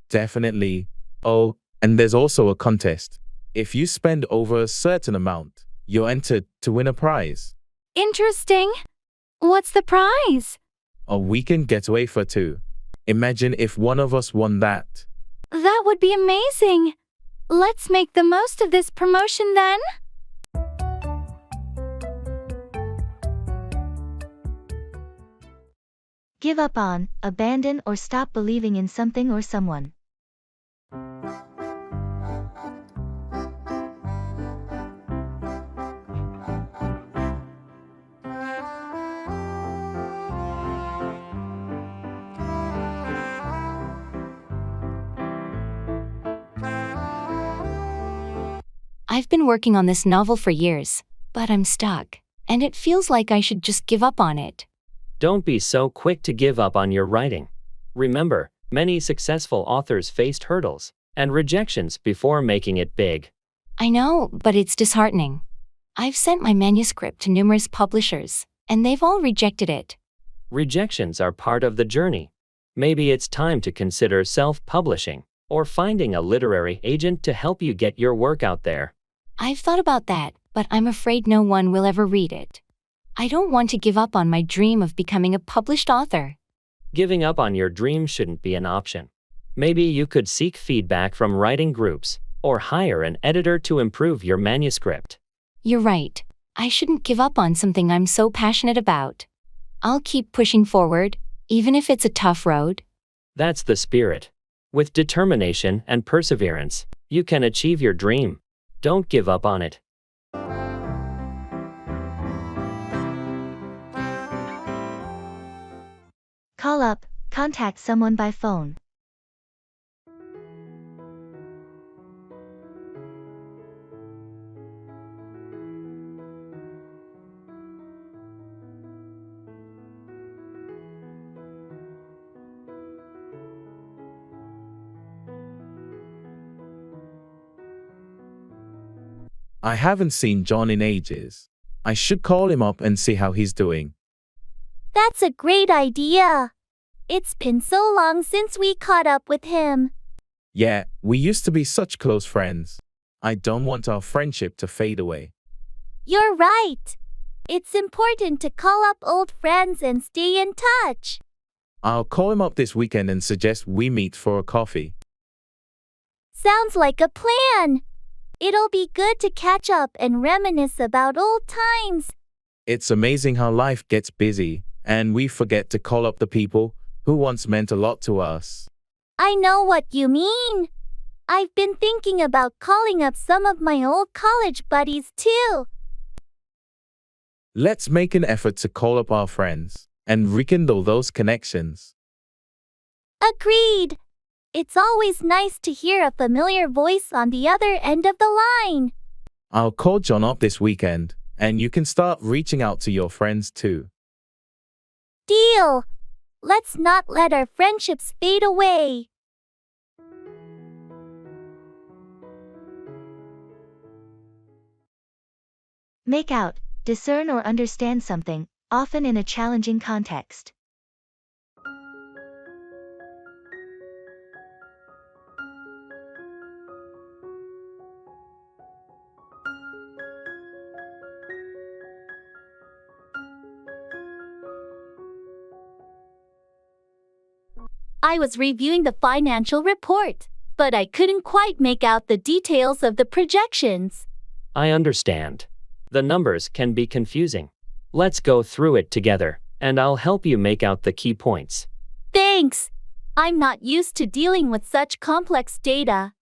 Speaker 3: Definitely. Oh, and there's also a contest. If you spend over a certain amount, you're entered to win a prize.
Speaker 11: Interesting. What's the prize?
Speaker 3: A weekend getaway for two. Imagine if one of us won that.
Speaker 11: That would be amazing. Let's make the most of this promotion then.
Speaker 1: Give up on, abandon or stop believing in something or someone.
Speaker 9: I've been working on this novel for years, but I'm stuck, and it feels like I should just give up on it.
Speaker 6: Don't be so quick to give up on your writing. Remember, many successful authors faced hurdles and rejections before making it big.
Speaker 9: I know, but it's disheartening. I've sent my manuscript to numerous publishers, and they've all rejected it.
Speaker 6: Rejections are part of the journey. Maybe it's time to consider self-publishing or finding a literary agent to help you get your work out there.
Speaker 9: I've thought about that, but I'm afraid no one will ever read it. I don't want to give up on my dream of becoming a published author.
Speaker 6: Giving up on your dream shouldn't be an option. Maybe you could seek feedback from writing groups or hire an editor to improve your manuscript.
Speaker 9: You're right. I shouldn't give up on something I'm so passionate about. I'll keep pushing forward, even if it's a tough road.
Speaker 6: That's the spirit. With determination and perseverance, you can achieve your dream. Don't give up on it.
Speaker 1: Call up, contact someone by phone.
Speaker 3: I haven't seen John in ages. I should call him up and see how he's doing.
Speaker 8: That's a great idea. It's been so long since we caught up with him.
Speaker 3: Yeah, we used to be such close friends. I don't want our friendship to fade away.
Speaker 8: You're right. It's important to call up old friends and stay in touch.
Speaker 3: I'll call him up this weekend and suggest we meet for a coffee.
Speaker 8: Sounds like a plan. It'll be good to catch up and reminisce about old times.
Speaker 3: It's amazing how life gets busy, and we forget to call up the people who once meant a lot to us.
Speaker 8: I know what you mean. I've been thinking about calling up some of my old college buddies too.
Speaker 3: Let's make an effort to call up our friends and rekindle those connections.
Speaker 8: Agreed. It's always nice to hear a familiar voice on the other end of the line.
Speaker 3: I'll call John up this weekend, and you can start reaching out to your friends too.
Speaker 8: Deal. Let's not let our friendships fade away.
Speaker 1: Make out, discern or understand something, often in a challenging context.
Speaker 8: I was reviewing the financial report. but I couldn't quite make out the details of the projections.
Speaker 6: I understand. The numbers can be confusing. Let's go through it together, and I'll help you make out the key points.
Speaker 8: Thanks. I'm not used to dealing with such complex data.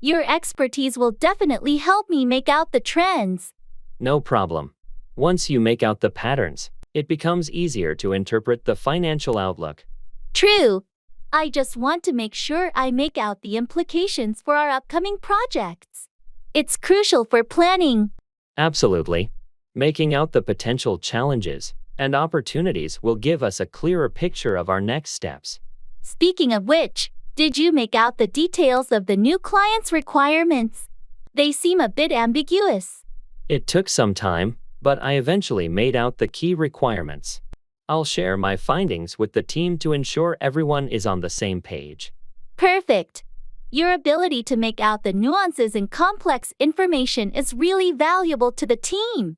Speaker 8: Your expertise will definitely help me make out the trends.
Speaker 6: No problem. Once you make out the patterns, it becomes easier to interpret the financial outlook.
Speaker 8: True. I just want to make sure I make out the implications for our upcoming projects. It's crucial for planning.
Speaker 6: Absolutely. Making out the potential challenges and opportunities will give us a clearer picture of our next steps.
Speaker 8: Speaking of which, did you make out the details of the new client's requirements? They seem a bit ambiguous.
Speaker 6: It took some time, but I eventually made out the key requirements. I'll share my findings with the team to ensure everyone is on the same page.
Speaker 8: Perfect. Your ability to make out the nuances in complex information is really valuable to the team.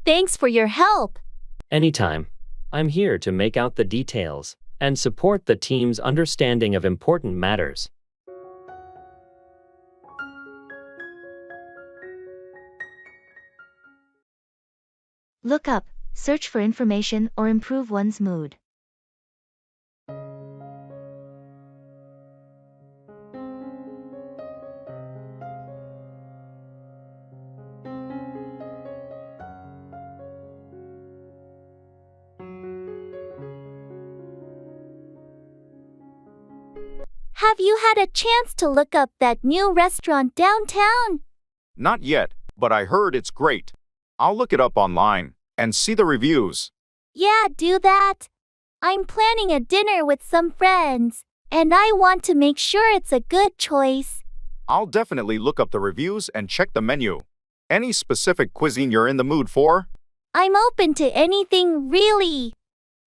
Speaker 8: Thanks for your help.
Speaker 6: Anytime. I'm here to make out the details and support the team's understanding of important matters.
Speaker 1: Look up, search for information, or improve one's mood.
Speaker 8: Have you had a chance to look up that new restaurant downtown?
Speaker 7: Not yet, but I heard it's great. I'll look it up online and see the reviews.
Speaker 8: Yeah, do that. I'm planning a dinner with some friends, and I want to make sure it's a good choice.
Speaker 7: I'll definitely look up the reviews and check the menu. Any specific cuisine you're in the mood for?
Speaker 8: I'm open to anything, really.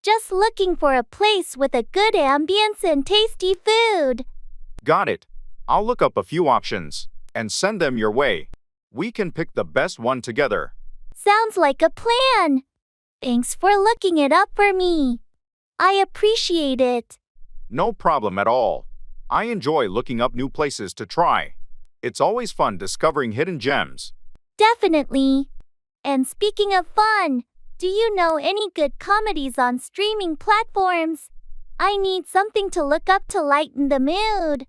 Speaker 8: Just looking for a place with a good ambience and tasty food.
Speaker 7: Got it. I'll look up a few options and send them your way. We can pick the best one together.
Speaker 8: Sounds like a plan. Thanks for looking it up for me. I appreciate it.
Speaker 7: No problem at all. I enjoy looking up new places to try. It's always fun discovering hidden gems.
Speaker 8: Definitely. And speaking of fun, do you know any good comedies on streaming platforms? I need something to look up to lighten the mood.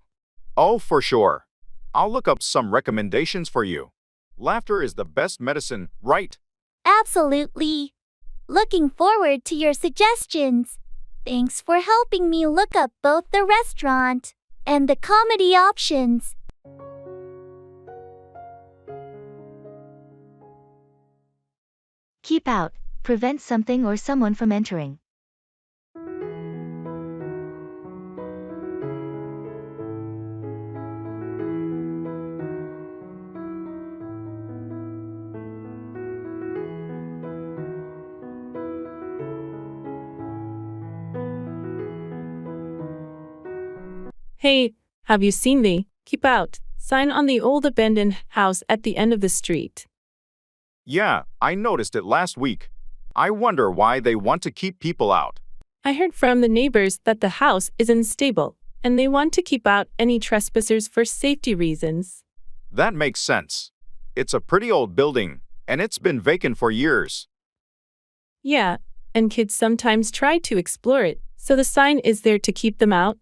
Speaker 7: Oh, for sure. I'll look up some recommendations for you. Laughter is the best medicine, right?
Speaker 8: Absolutely. Looking forward to your suggestions. Thanks for helping me look up both the restaurant and the comedy options.
Speaker 1: Keep out, prevent something or someone from entering.
Speaker 2: Hey, have you seen the "Keep Out" sign on the old abandoned house at the end of the street?
Speaker 7: Yeah, I noticed it last week. I wonder why they want to keep people out.
Speaker 2: I heard from the neighbors that the house is unstable, and they want to keep out any trespassers for safety reasons.
Speaker 7: That makes sense. It's a pretty old building, and it's been vacant for years.
Speaker 2: Yeah, and kids sometimes try to explore it, so the sign is there to keep them out.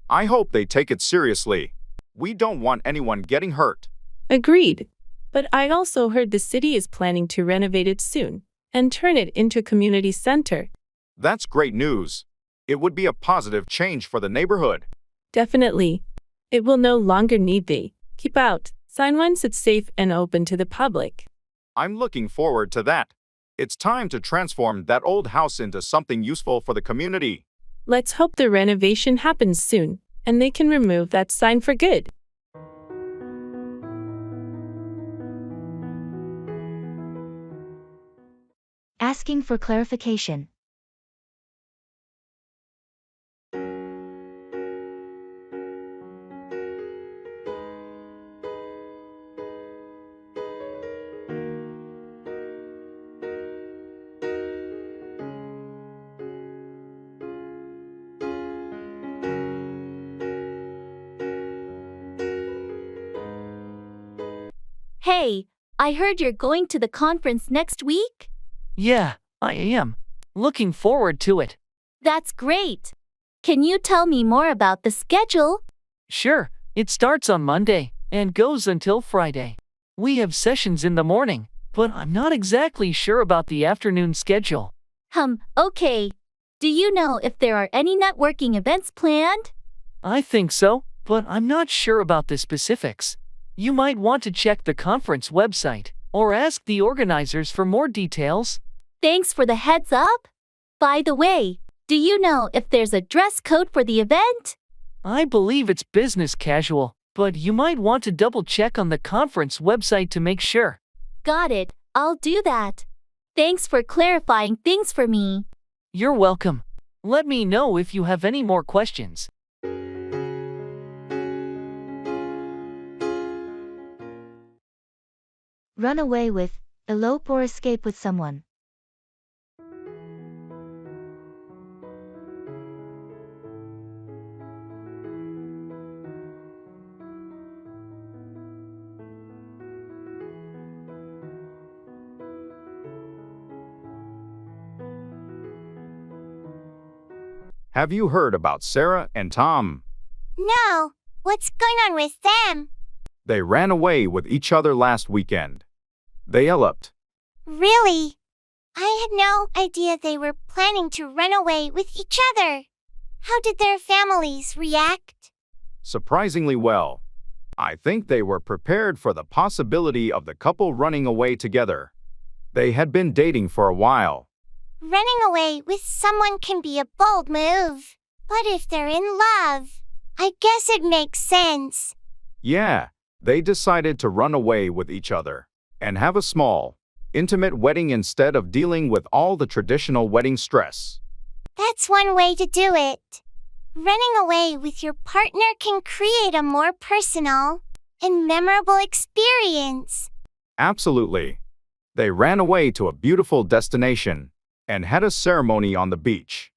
Speaker 7: I hope they take it seriously. We don't want anyone getting hurt.
Speaker 2: Agreed. But I also heard the city is planning to renovate it soon and turn it into a community center.
Speaker 7: That's great news. It would be a positive change for the neighborhood.
Speaker 2: Definitely. It will no longer need the "Keep Out" sign once it's safe and open to the public.
Speaker 7: I'm looking forward to that. It's time to transform that old house into something useful for the community.
Speaker 2: Let's hope the renovation happens soon, and they can remove that sign for good.
Speaker 1: Asking for clarification.
Speaker 8: Hey, I heard you're going to the conference next week?
Speaker 12: Yeah, I am. Looking forward to it.
Speaker 8: That's great. Can you tell me more about the schedule?
Speaker 12: Sure, it starts on Monday and goes until Friday. We have sessions in the morning, but I'm not exactly sure about the afternoon schedule.
Speaker 8: Okay. Do you know if there are any networking events planned?
Speaker 12: I think so, but I'm not sure about the specifics. You might want to check the conference website or ask the organizers for more details.
Speaker 8: Thanks for the heads up. By the way, do you know if there's a dress code for the event?
Speaker 12: I believe it's business casual, but you might want to double check on the conference website to make sure.
Speaker 8: Got it. I'll do that. Thanks for clarifying things for me.
Speaker 12: You're welcome. Let me know if you have any more questions.
Speaker 1: Run away with, elope or escape with someone.
Speaker 7: Have you heard about Sarah and Tom?
Speaker 5: No, what's going on with them?
Speaker 7: They ran away with each other last weekend. They eloped.
Speaker 5: Really? I had no idea they were planning to run away with each other. How did their families react?
Speaker 7: Surprisingly well. I think they were prepared for the possibility of the couple running away together. They had been dating for a while.
Speaker 5: Running away with someone can be a bold move, but if they're in love, I guess it makes sense.
Speaker 7: Yeah, they decided to run away with each other and have a small, intimate wedding instead of dealing with all the traditional wedding stress.
Speaker 5: That's one way to do it. Running away with your partner can create a more personal and memorable experience.
Speaker 7: Absolutely. They ran away to a beautiful destination and had a ceremony on the beach.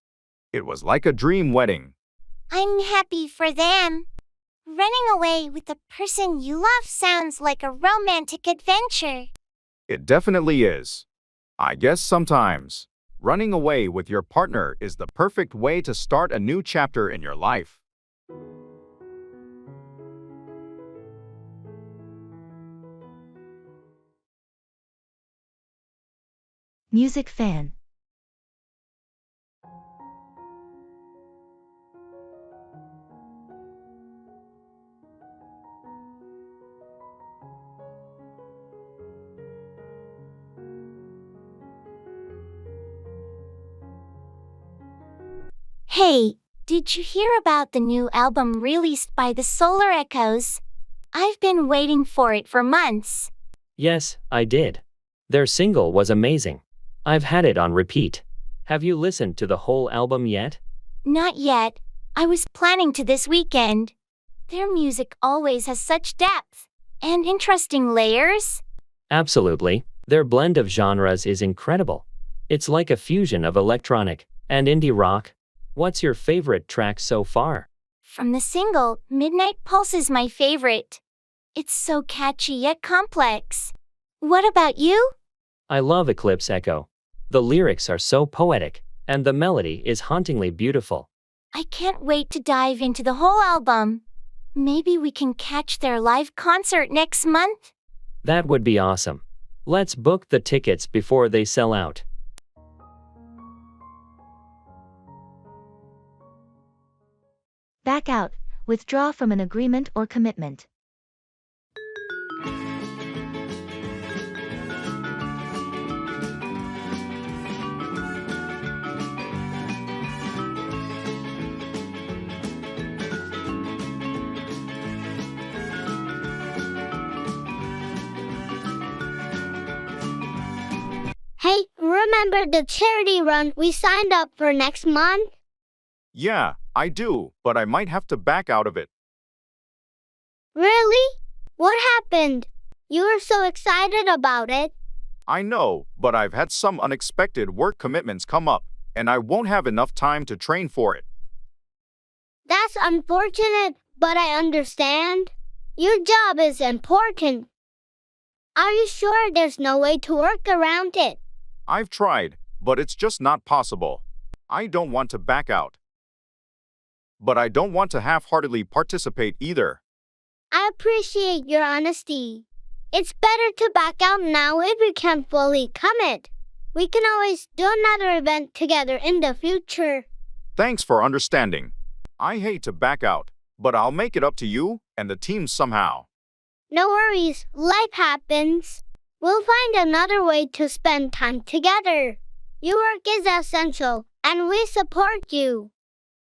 Speaker 7: It was like a dream wedding.
Speaker 5: I'm happy for them. Running away with the person you love sounds like a romantic adventure.
Speaker 7: It definitely is. I guess sometimes running away with your partner is the perfect way to start a new chapter in your life.
Speaker 1: Music fan.
Speaker 5: Hey, did you hear about the new album released by the Solar Echoes? I've been waiting for it for months.
Speaker 6: Yes, I did. Their single was amazing. I've had it on repeat. Have you listened to the whole album yet?
Speaker 5: Not yet. I was planning to this weekend. Their music always has such depth and interesting layers.
Speaker 6: Absolutely. Their blend of genres is incredible. It's like a fusion of electronic and indie rock. What's your favorite track so far?
Speaker 5: From the single, Midnight Pulse is my favorite. It's so catchy yet complex. What about you?
Speaker 6: I love Eclipse Echo. The lyrics are so poetic, and the melody is hauntingly beautiful.
Speaker 5: I can't wait to dive into the whole album. Maybe we can catch their live concert next month?
Speaker 6: That would be awesome. Let's book the tickets before they sell out.
Speaker 1: Back out, withdraw from an agreement or commitment.
Speaker 13: Hey, remember the charity run we signed up for next month?
Speaker 7: Yeah, I do, but I might have to back out of it.
Speaker 13: Really? What happened? You were so excited about it.
Speaker 7: I know, but I've had some unexpected work commitments come up, and I won't have enough time to train for it.
Speaker 13: That's unfortunate, but I understand. Your job is important. Are you sure there's no way to work around it?
Speaker 7: I've tried, but it's just not possible. I don't want to back out. But I don't want to half-heartedly participate either.
Speaker 13: I appreciate your honesty. It's better to back out now if we can't fully commit. We can always do another event together in the future.
Speaker 7: Thanks for understanding. I hate to back out, but I'll make it up to you and the team somehow.
Speaker 13: No worries, life happens. We'll find another way to spend time together. Your work is essential, and we support you.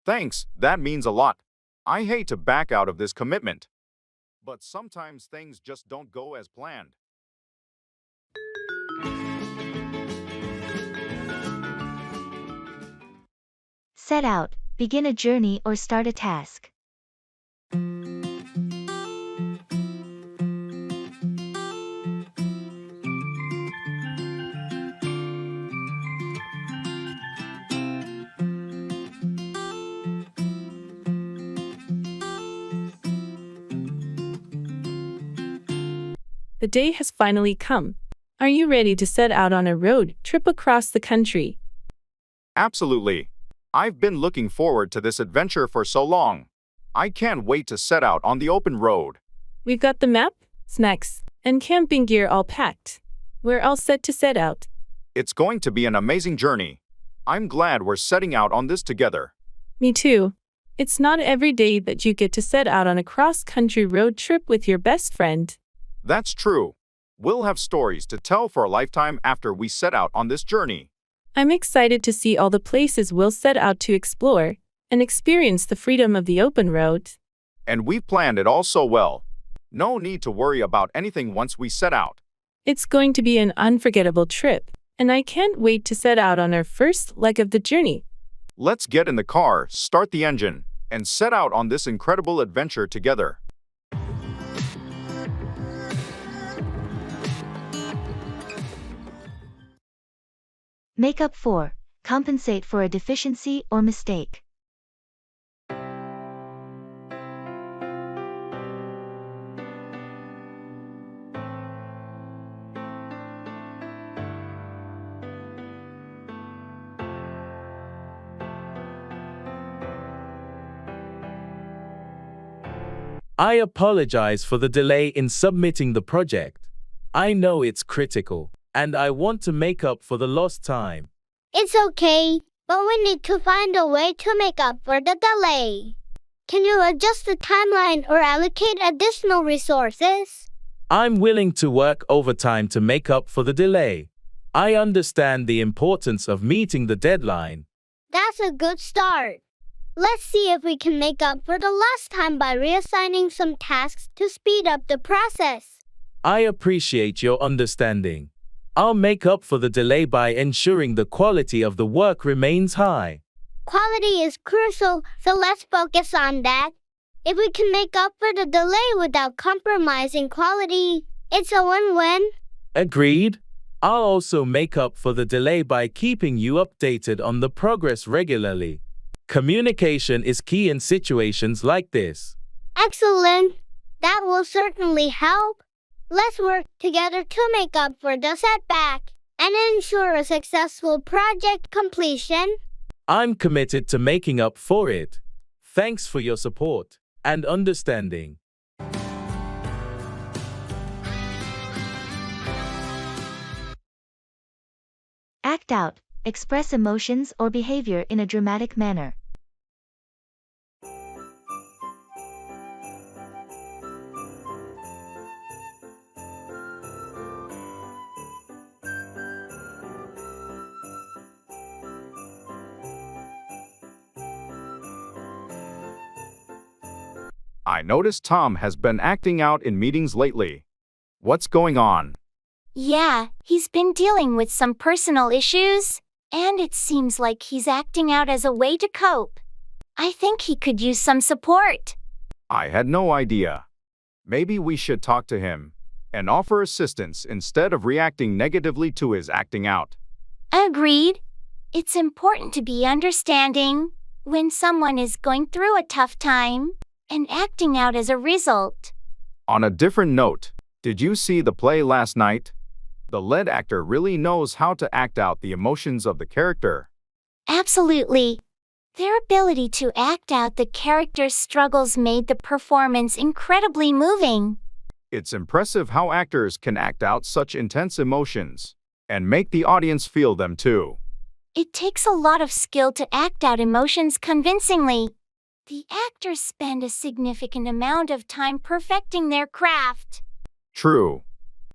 Speaker 7: Thanks, that means a lot. I hate to back out of this commitment. But sometimes things just don't go as planned.
Speaker 1: Set out, begin a journey or start a task.
Speaker 2: The day has finally come. Are you ready to set out on a road trip across the country?
Speaker 7: Absolutely. I've been looking forward to this adventure for so long. I can't wait to set out on the open road.
Speaker 2: We've got the map, snacks, and camping gear all packed. We're all set to set out.
Speaker 7: It's going to be an amazing journey. I'm glad we're setting out on this together.
Speaker 2: Me too. It's not every day that you get to set out on a cross-country road trip with your best friend.
Speaker 7: That's true. We'll have stories to tell for a lifetime after we set out on this journey.
Speaker 2: I'm excited to see all the places we'll set out to explore and experience the freedom of the open road.
Speaker 7: And we've planned it all so well. No need to worry about anything once we set out.
Speaker 2: It's going to be an unforgettable trip, and I can't wait to set out on our first leg of the journey.
Speaker 7: Let's get in the car, start the engine, and set out on this incredible adventure together.
Speaker 1: Make up for, compensate for a deficiency or mistake.
Speaker 3: I apologize for the delay in submitting the project. I know it's critical, and I want to make up for the lost time.
Speaker 13: It's okay, but we need to find a way to make up for the delay. Can you adjust the timeline or allocate additional resources?
Speaker 3: I'm willing to work overtime to make up for the delay. I understand the importance of meeting the deadline.
Speaker 13: That's a good start. Let's see if we can make up for the lost time by reassigning some tasks to speed up the process.
Speaker 3: I appreciate your understanding. I'll make up for the delay by ensuring the quality of the work remains high.
Speaker 13: Quality is crucial, so let's focus on that. If we can make up for the delay without compromising quality, it's a win-win.
Speaker 3: Agreed. I'll also make up for the delay by keeping you updated on the progress regularly. Communication is key in situations like this.
Speaker 13: Excellent. That will certainly help. Let's work together to make up for the setback and ensure a successful project completion.
Speaker 3: I'm committed to making up for it. Thanks for your support and understanding.
Speaker 1: Act out, express emotions or behavior in a dramatic manner.
Speaker 7: I noticed Tom has been acting out in meetings lately. What's going on?
Speaker 5: Yeah, he's been dealing with some personal issues, and it seems like he's acting out as a way to cope. I think he could use some support.
Speaker 7: I had no idea. Maybe we should talk to him and offer assistance instead of reacting negatively to his acting out.
Speaker 5: Agreed. It's important to be understanding when someone is going through a tough time and acting out as a result.
Speaker 7: On a different note, Did you see the play last night? The lead actor really knows how to act out the emotions of the character.
Speaker 5: Absolutely. Their ability to act out the character's struggles made the performance incredibly moving.
Speaker 7: It's impressive how actors can act out such intense emotions and make the audience feel them too.
Speaker 5: It takes a lot of skill to act out emotions convincingly. The actors spend a significant amount of time perfecting their craft.
Speaker 7: True.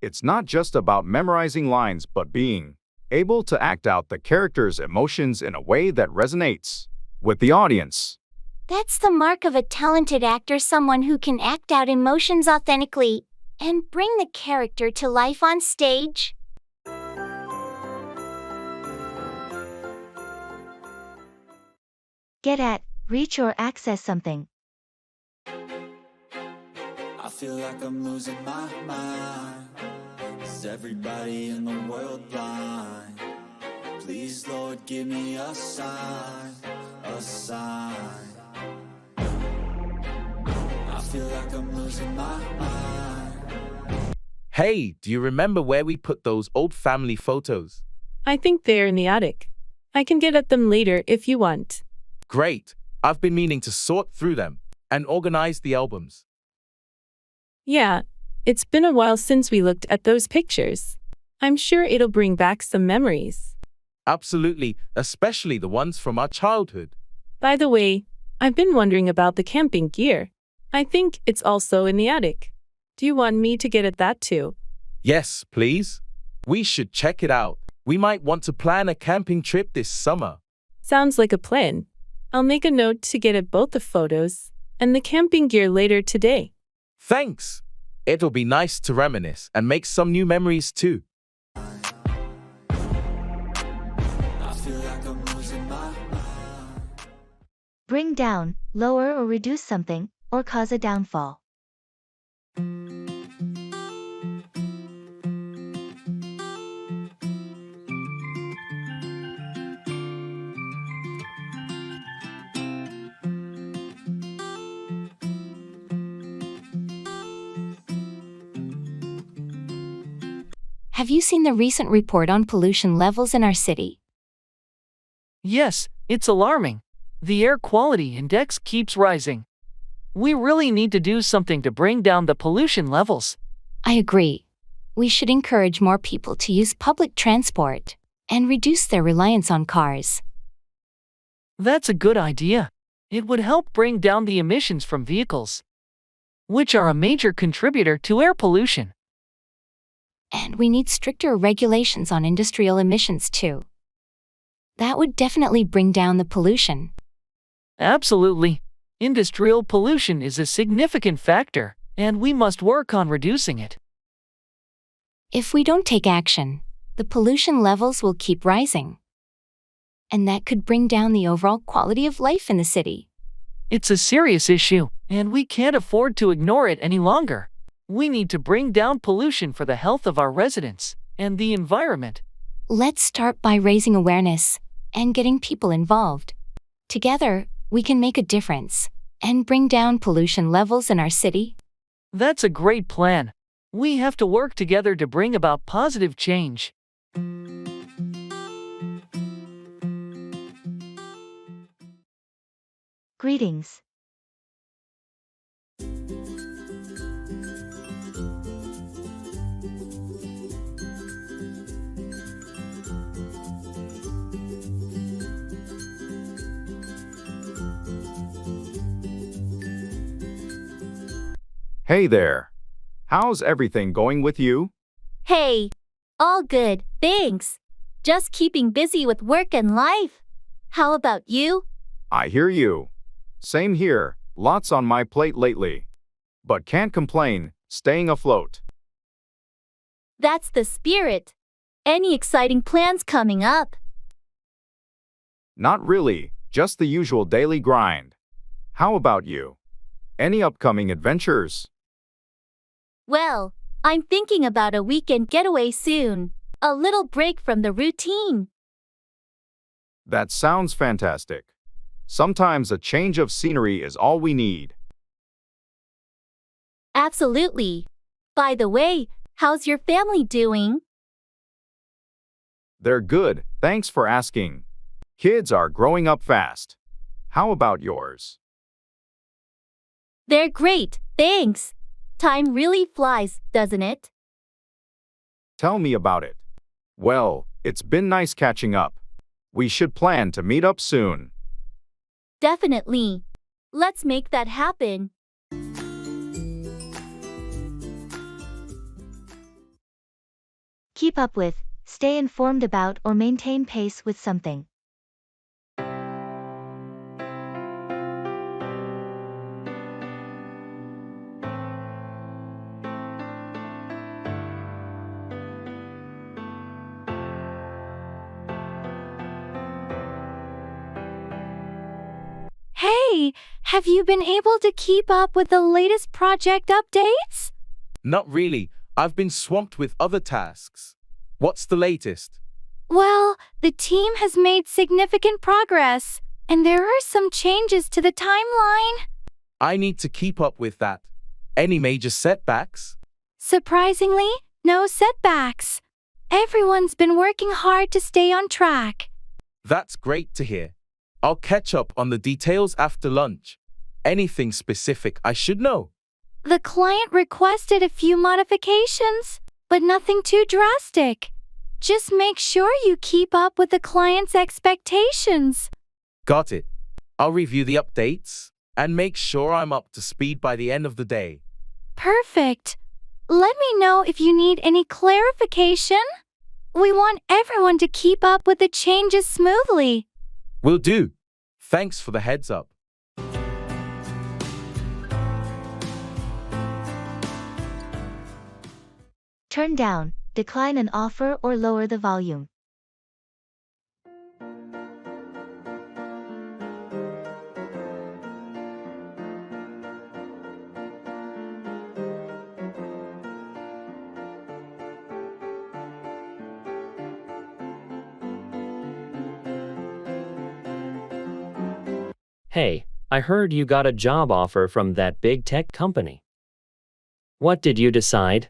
Speaker 7: It's not just about memorizing lines but being able to act out the character's emotions in a way that resonates with the audience.
Speaker 5: That's the mark of a talented actor, someone who can act out emotions authentically and bring the character to life on stage.
Speaker 1: Get at, reach or access something.
Speaker 10: I feel like I'm losing my mind. Is everybody in the world blind? Please, Lord, give me a sign, a sign. I feel like I'm losing my mind.
Speaker 3: Hey, do you remember where we put those old family photos?
Speaker 2: I think they're in the attic. I can get at them later if you want.
Speaker 3: Great. I've been meaning to sort through them and organize the albums.
Speaker 2: Yeah, it's been a while since we looked at those pictures. I'm sure it'll bring back some memories.
Speaker 3: Absolutely, especially the ones from our childhood.
Speaker 2: By the way, I've been wondering about the camping gear. I think it's also in the attic. Do you want me to get at that too?
Speaker 3: Yes, please. We should check it out. We might want to plan a camping trip this summer.
Speaker 2: Sounds like a plan. I'll make a note to get at both the photos and the camping gear later today.
Speaker 3: Thanks. It'll be nice to reminisce and make some new memories too.
Speaker 10: I feel like I'm losing my mind.
Speaker 1: Bring down, lower or reduce something, or cause a downfall.
Speaker 9: Have you seen the recent report on pollution levels in our city?
Speaker 12: Yes, it's alarming. The air quality index keeps rising. We really need to do something to bring down the pollution levels.
Speaker 9: I agree. We should encourage more people to use public transport and reduce their reliance on cars.
Speaker 12: That's a good idea. It would help bring down the emissions from vehicles, which are a major contributor to air pollution.
Speaker 9: And we need stricter regulations on industrial emissions too. That would definitely bring down the pollution.
Speaker 12: Absolutely. Industrial pollution is a significant factor, and we must work on reducing it.
Speaker 9: If we don't take action, the pollution levels will keep rising. And that could bring down the overall quality of life in the city.
Speaker 12: It's a serious issue, and we can't afford to ignore it any longer. We need to bring down pollution for the health of our residents and the environment.
Speaker 9: Let's start by raising awareness and getting people involved. Together, we can make a difference and bring down pollution levels in our city.
Speaker 12: That's a great plan. We have to work together to bring about positive change.
Speaker 1: Greetings.
Speaker 7: Hey there. How's everything going with you?
Speaker 8: Hey, all good, thanks. Just keeping busy with work and life. How about you?
Speaker 7: I hear you. Same here, lots on my plate lately. But can't complain, staying afloat.
Speaker 8: That's the spirit. Any exciting plans coming up?
Speaker 7: Not really, just the usual daily grind. How about you? Any upcoming adventures?
Speaker 8: Well, I'm thinking about a weekend getaway soon. A little break from the routine.
Speaker 7: That sounds fantastic. Sometimes a change of scenery is all we need.
Speaker 8: Absolutely. By the way, how's your family doing?
Speaker 7: They're good, thanks for asking. Kids are growing up fast. How about yours?
Speaker 8: They're great, thanks. Time really flies, doesn't it?
Speaker 7: Tell me about it. Well, it's been nice catching up. We should plan to meet up soon.
Speaker 8: Definitely. Let's make that happen.
Speaker 1: Keep up with, stay informed about or maintain pace with something.
Speaker 11: Hey, have you been able to keep up with the latest project updates?
Speaker 3: Not really. I've been swamped with other tasks. What's the latest?
Speaker 11: Well, the team has made significant progress, and there are some changes to the timeline.
Speaker 3: I need to keep up with that. Any major setbacks?
Speaker 11: Surprisingly, no setbacks. Everyone's been working hard to stay on track.
Speaker 3: That's great to hear. I'll catch up on the details after lunch. Anything specific I should know?
Speaker 11: The client requested a few modifications, but nothing too drastic. Just make sure you keep up with the client's expectations.
Speaker 3: Got it. I'll review the updates and make sure I'm up to speed by the end of the day.
Speaker 11: Perfect. Let me know if you need any clarification. We want everyone to keep up with the changes smoothly.
Speaker 3: Will do. Thanks for the heads up.
Speaker 1: Turn down, decline an offer or lower the volume.
Speaker 6: Hey, I heard you got a job offer from that big tech company. What did you decide?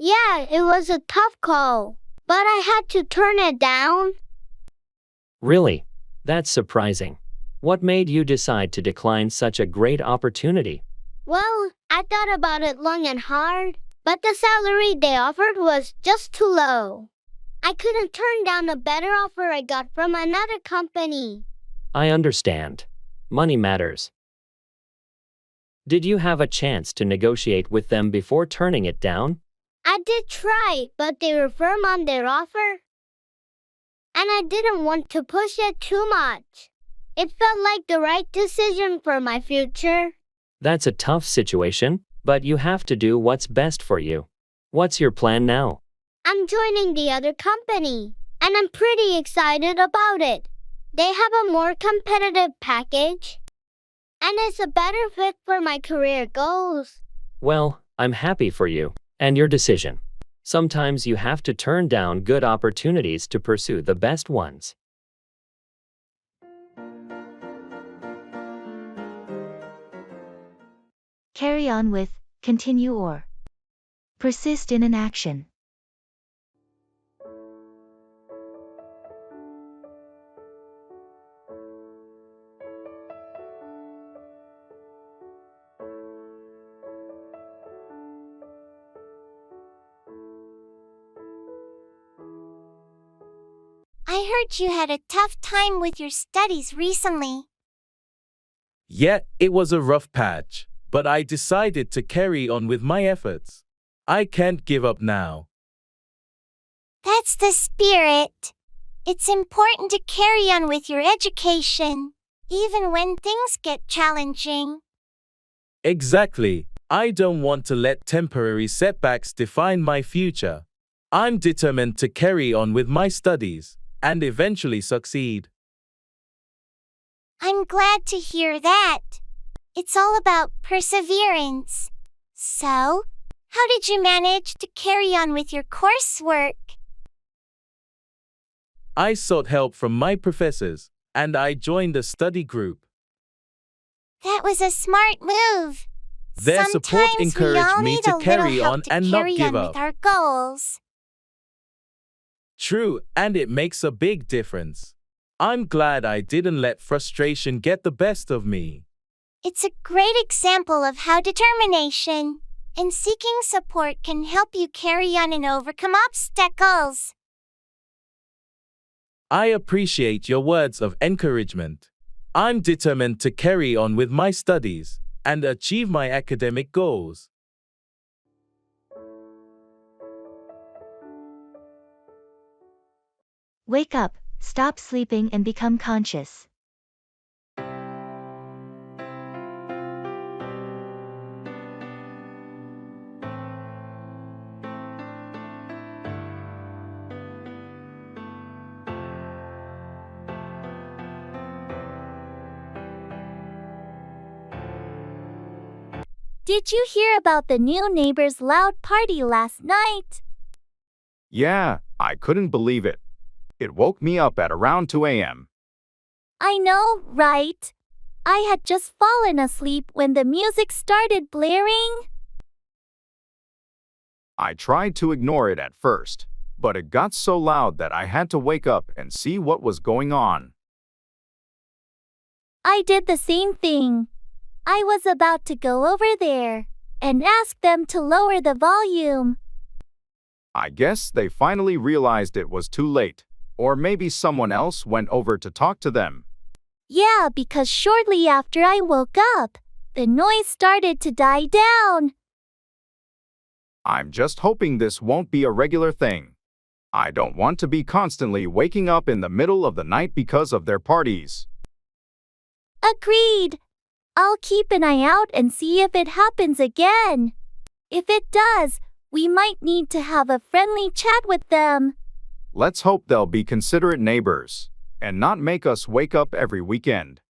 Speaker 13: Yeah, it was a tough call, but I had to turn it down.
Speaker 6: Really? That's surprising. What made you decide to decline such a great opportunity?
Speaker 13: Well, I thought about it long and hard, but the salary they offered was just too low. I couldn't turn down a better offer I got from another company.
Speaker 6: I understand. Money matters. Did you have a chance to negotiate with them before turning it down?
Speaker 13: I did try, but they were firm on their offer. And I didn't want to push it too much. It felt like the right decision for my future.
Speaker 6: That's a tough situation, but you have to do what's best for you. What's your plan now?
Speaker 13: I'm joining the other company, and I'm pretty excited about it. They have a more competitive package, and it's a better fit for my career goals.
Speaker 6: Well, I'm happy for you and your decision. Sometimes you have to turn down good opportunities to pursue the best ones.
Speaker 1: Carry on with, continue or persist in an action.
Speaker 5: I heard you had a tough time with your studies recently.
Speaker 3: Yeah, it was a rough patch, but I decided to carry on with my efforts. I can't give up now.
Speaker 5: That's the spirit. It's important to carry on with your education, even when things get challenging.
Speaker 3: Exactly. I don't want to let temporary setbacks define my future. I'm determined to carry on with my studies and eventually succeed.
Speaker 5: I'm glad to hear that. It's all about perseverance. So, how did you manage to carry on with your coursework?
Speaker 3: I sought help from my professors, and I joined a study group.
Speaker 5: That was a smart move.
Speaker 3: Their support
Speaker 5: Sometimes we
Speaker 3: encouraged
Speaker 5: all
Speaker 3: me
Speaker 5: need
Speaker 3: to
Speaker 5: a
Speaker 3: carry
Speaker 5: little help
Speaker 3: on
Speaker 5: to
Speaker 3: and not
Speaker 5: carry
Speaker 3: give
Speaker 5: on
Speaker 3: up.
Speaker 5: with our goals.
Speaker 3: True, and it makes a big difference. I'm glad I didn't let frustration get the best of me.
Speaker 5: It's a great example of how determination and seeking support can help you carry on and overcome obstacles.
Speaker 3: I appreciate your words of encouragement. I'm determined to carry on with my studies and achieve my academic goals.
Speaker 1: Wake up, stop sleeping and become conscious.
Speaker 8: Did you hear about the new neighbor's loud party last night?
Speaker 7: Yeah, I couldn't believe it. It woke me up at around 2 a.m.
Speaker 8: I know, right? I had just fallen asleep when the music started blaring.
Speaker 7: I tried to ignore it at first, but it got so loud that I had to wake up and see what was going on.
Speaker 8: I did the same thing. I was about to go over there and ask them to lower the volume.
Speaker 7: I guess they finally realized it was too late, or maybe someone else went over to talk to them.
Speaker 8: Yeah, because shortly after I woke up, the noise started to die down.
Speaker 7: I'm just hoping this won't be a regular thing. I don't want to be constantly waking up in the middle of the night because of their parties.
Speaker 8: Agreed. I'll keep an eye out and see if it happens again. If it does, we might need to have a friendly chat with them.
Speaker 7: Let's hope they'll be considerate neighbors and not make us wake up every weekend.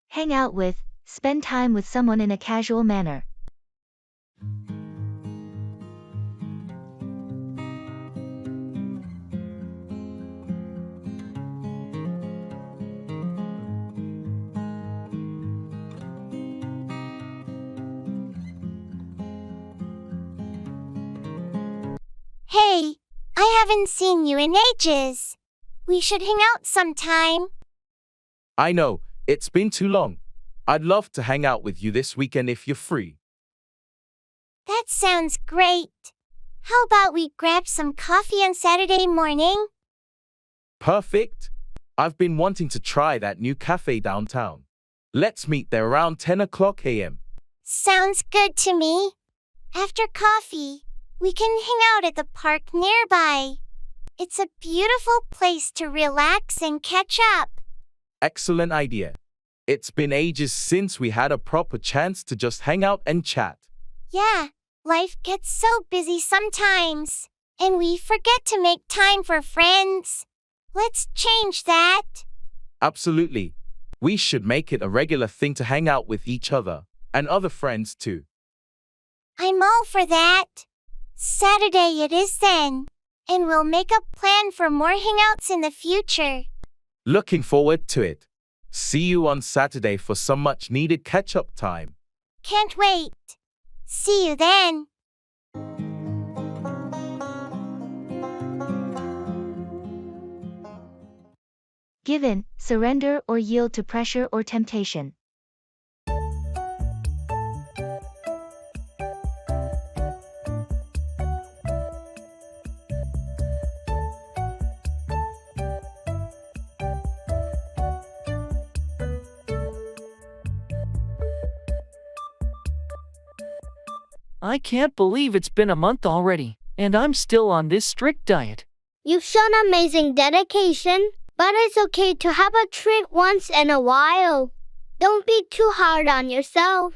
Speaker 1: Hang out with, spend time with someone in a casual manner.
Speaker 5: Hey, I haven't seen you in ages. We should hang out sometime.
Speaker 3: I know, it's been too long. I'd love to hang out with you this weekend if you're free.
Speaker 5: That sounds great. How about we grab some coffee on Saturday morning?
Speaker 3: Perfect. I've been wanting to try that new cafe downtown. Let's meet there around 10 o'clock a.m.
Speaker 5: Sounds good to me. After coffee, we can hang out at the park nearby. It's a beautiful place to relax and catch up.
Speaker 3: Excellent idea. It's been ages since we had a proper chance to just hang out and chat.
Speaker 5: Yeah, life gets so busy sometimes, and we forget to make time for friends. Let's change that.
Speaker 3: Absolutely. We should make it a regular thing to hang out with each other and other friends too.
Speaker 5: I'm all for that. Saturday it is then, and we'll make a plan for more hangouts in the future.
Speaker 3: Looking forward to it. See you on Saturday for some much needed catch-up time.
Speaker 5: Can't wait. See you then.
Speaker 1: Give in, surrender or yield to pressure or temptation.
Speaker 12: I can't believe it's been a month already, and I'm still on this strict diet.
Speaker 13: You've shown amazing dedication, but it's okay to have a treat once in a while. Don't be too hard on yourself.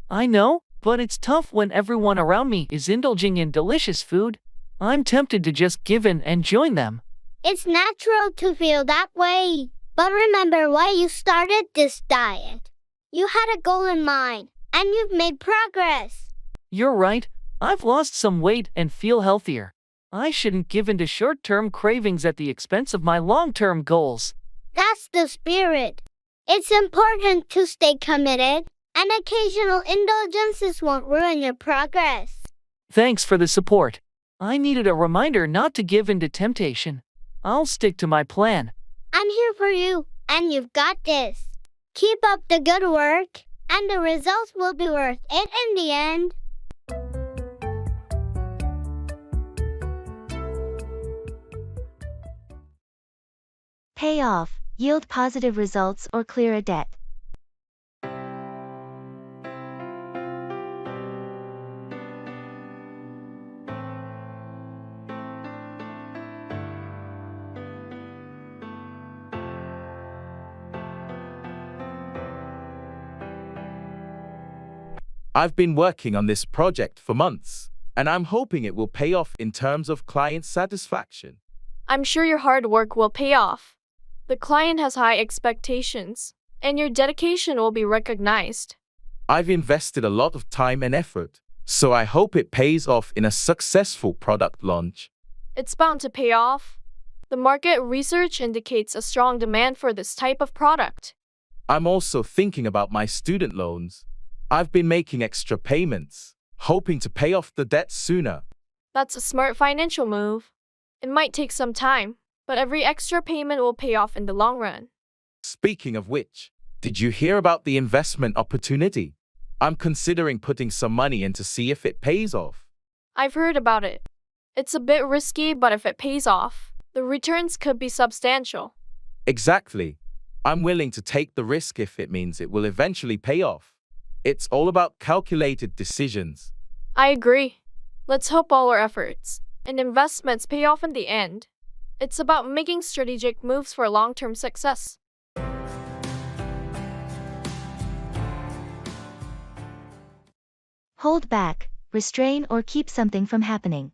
Speaker 12: I know, but it's tough when everyone around me is indulging in delicious food. I'm tempted to just give in and join them.
Speaker 13: It's natural to feel that way, but remember why you started this diet. You had a goal in mind, and you've made progress.
Speaker 12: You're right, I've lost some weight and feel healthier. I shouldn't give in to short-term cravings at the expense of my long-term goals.
Speaker 13: That's the spirit. It's important to stay committed, and occasional indulgences won't ruin your progress.
Speaker 12: Thanks for the support. I needed a reminder not to give in to temptation. I'll stick to my plan.
Speaker 13: I'm here for you, and you've got this. Keep up the good work, and the results will be worth it in the end.
Speaker 1: Pay off, yield positive results or clear a debt.
Speaker 3: I've been working on this project for months, and I'm hoping it will pay off in terms of client satisfaction.
Speaker 4: I'm sure your hard work will pay off. The client has high expectations, and your dedication will be recognized.
Speaker 3: I've invested a lot of time and effort, so I hope it pays off in a successful product launch.
Speaker 4: It's bound to pay off. The market research indicates a strong demand for this type of product.
Speaker 3: I'm also thinking about my student loans. I've been making extra payments, hoping to pay off the debt sooner.
Speaker 4: That's a smart financial move. It might take some time, but every extra payment will pay off in the long run.
Speaker 3: Speaking of which, did you hear about the investment opportunity? I'm considering putting some money in to see if it pays off.
Speaker 4: I've heard about it. It's a bit risky, but if it pays off, the returns could be substantial.
Speaker 3: Exactly. I'm willing to take the risk if it means it will eventually pay off. It's all about calculated decisions.
Speaker 4: I agree. Let's hope all our efforts and investments pay off in the end. It's about making strategic moves for long-term success.
Speaker 1: Hold back, restrain or keep something from happening.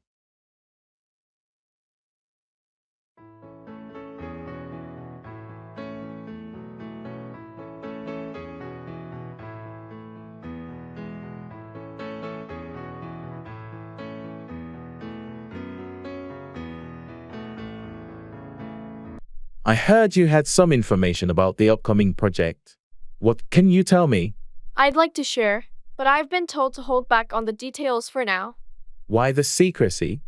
Speaker 3: I heard you had some information about the upcoming project. What can you tell me?
Speaker 4: I'd like to share, but I've been told to hold back on the details for now.
Speaker 3: Why the secrecy?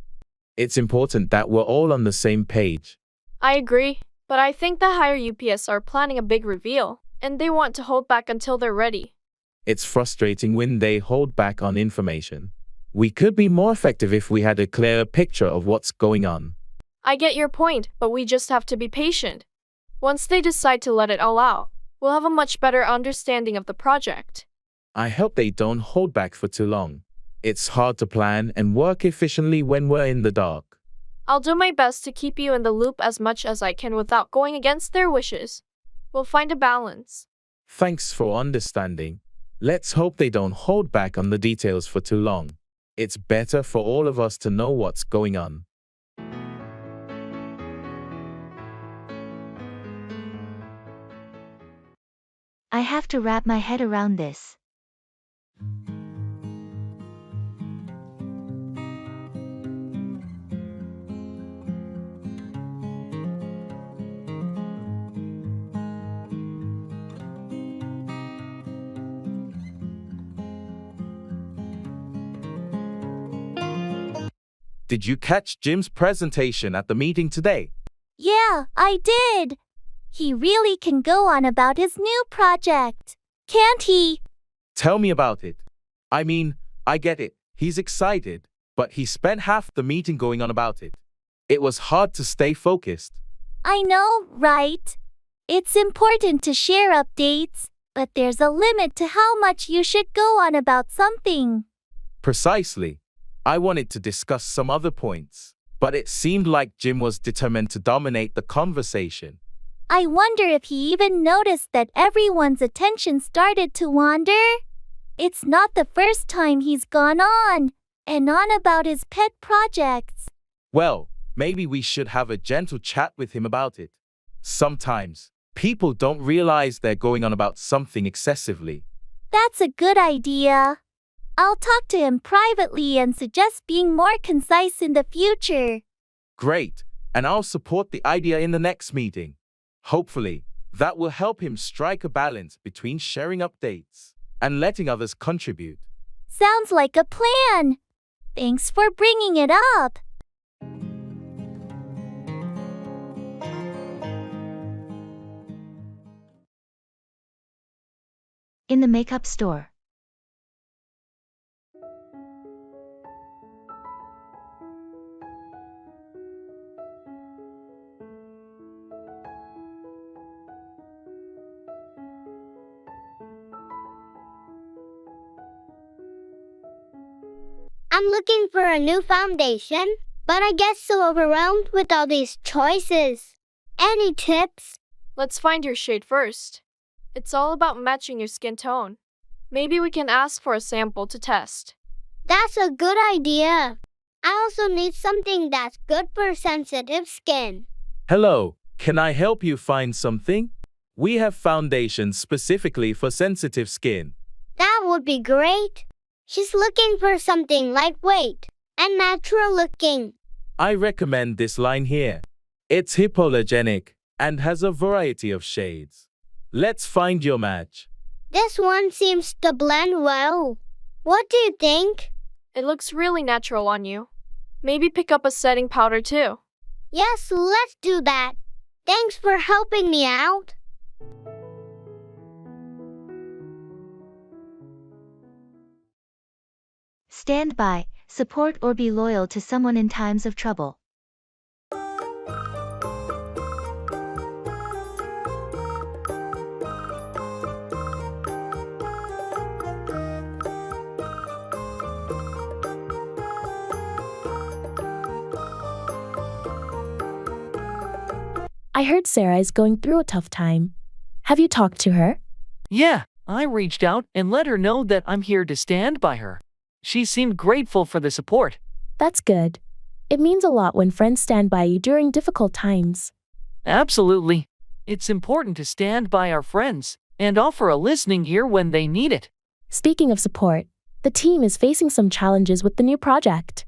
Speaker 3: It's important that we're all on the same page.
Speaker 4: I agree, but I think the higher UPS are planning a big reveal, and they want to hold back until they're ready.
Speaker 3: It's frustrating when they hold back on information. We could be more effective if we had a clearer picture of what's going on.
Speaker 4: I get your point, but we just have to be patient. Once they decide to let it all out, we'll have a much better understanding of the project.
Speaker 3: I hope they don't hold back for too long. It's hard to plan and work efficiently when we're in the dark.
Speaker 4: I'll do my best to keep you in the loop as much as I can without going against their wishes. We'll find a balance.
Speaker 3: Thanks for understanding. Let's hope they don't hold back on the details for too long. It's better for all of us to know what's going on.
Speaker 1: I have to wrap my head around this.
Speaker 3: Did you catch Jim's presentation at the meeting today?
Speaker 8: Yeah, I did. He really can go on about his new project, can't he?
Speaker 3: Tell me about it. I mean, I get it. He's excited, but he spent half the meeting going on about it. It was hard to stay focused.
Speaker 8: I know, right? It's important to share updates, but there's a limit to how much you should go on about something.
Speaker 3: Precisely. I wanted to discuss some other points, but it seemed like Jim was determined to dominate the conversation.
Speaker 8: I wonder if he even noticed that everyone's attention started to wander. It's not the first time he's gone on and on about his pet projects.
Speaker 3: Well, maybe we should have a gentle chat with him about it. Sometimes, people don't realize they're going on about something excessively.
Speaker 8: That's a good idea. I'll talk to him privately and suggest being more concise in the future.
Speaker 3: Great, and I'll support the idea in the next meeting. Hopefully, that will help him strike a balance between sharing updates and letting others contribute.
Speaker 8: Sounds like a plan. Thanks for bringing it up.
Speaker 1: In the makeup store.
Speaker 13: I'm looking for a new foundation, but I get so overwhelmed with all these choices. Any tips?
Speaker 4: Let's find your shade first. It's all about matching your skin tone. Maybe we can ask for a sample to test.
Speaker 13: That's a good idea. I also need something that's good for sensitive skin.
Speaker 3: Hello, can I help you find something? We have foundations specifically for sensitive skin.
Speaker 13: That would be great. She's looking for something lightweight and natural looking.
Speaker 3: I recommend this line here. It's hypoallergenic and has a variety of shades. Let's find your match.
Speaker 13: This one seems to blend well. What do you think?
Speaker 4: It looks really natural on you. Maybe pick up a setting powder too.
Speaker 13: Yes, let's do that. Thanks for helping me out.
Speaker 1: Stand by, support or be loyal to someone in times of trouble.
Speaker 15: I heard Sarah is going through a tough time. Have you talked to her?
Speaker 12: Yeah, I reached out and let her know that I'm here to stand by her. She seemed grateful for the support.
Speaker 15: That's good. It means a lot when friends stand by you during difficult times.
Speaker 12: Absolutely. It's important to stand by our friends and offer a listening ear when they need it.
Speaker 15: Speaking of support, the team is facing some challenges with the new project.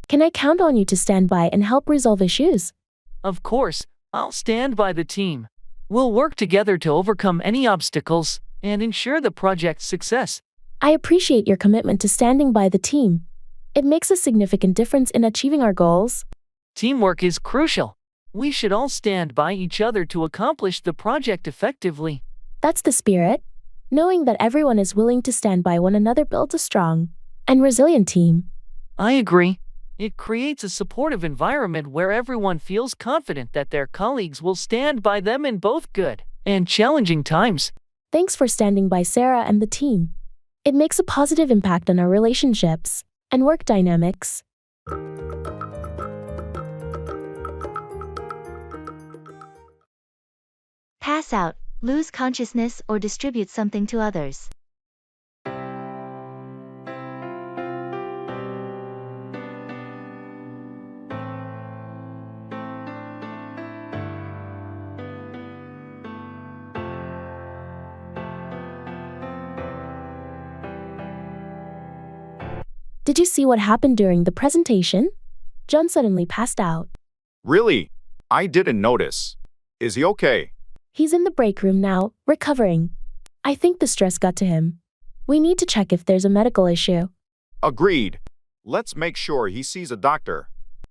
Speaker 15: Can I count on you to stand by and help resolve issues?
Speaker 12: Of course, I'll stand by the team. We'll work together to overcome any obstacles and ensure the project's success.
Speaker 15: I appreciate your commitment to standing by the team. It makes a significant difference in achieving our goals.
Speaker 12: Teamwork is crucial. We should all stand by each other to accomplish the project effectively.
Speaker 15: That's the spirit. Knowing that everyone is willing to stand by one another builds a strong and resilient team.
Speaker 12: I agree. It creates a supportive environment where everyone feels confident that their colleagues will stand by them in both good and challenging times.
Speaker 15: Thanks for standing by Sarah and the team. It makes a positive impact on our relationships and work dynamics.
Speaker 1: Pass out, lose consciousness or distribute something to others.
Speaker 15: Did you see what happened during the presentation? John suddenly passed out.
Speaker 7: Really? I didn't notice. Is he okay?
Speaker 15: He's in the break room now, recovering. I think the stress got to him. We need to check if there's a medical issue.
Speaker 7: Agreed. Let's make sure he sees a doctor.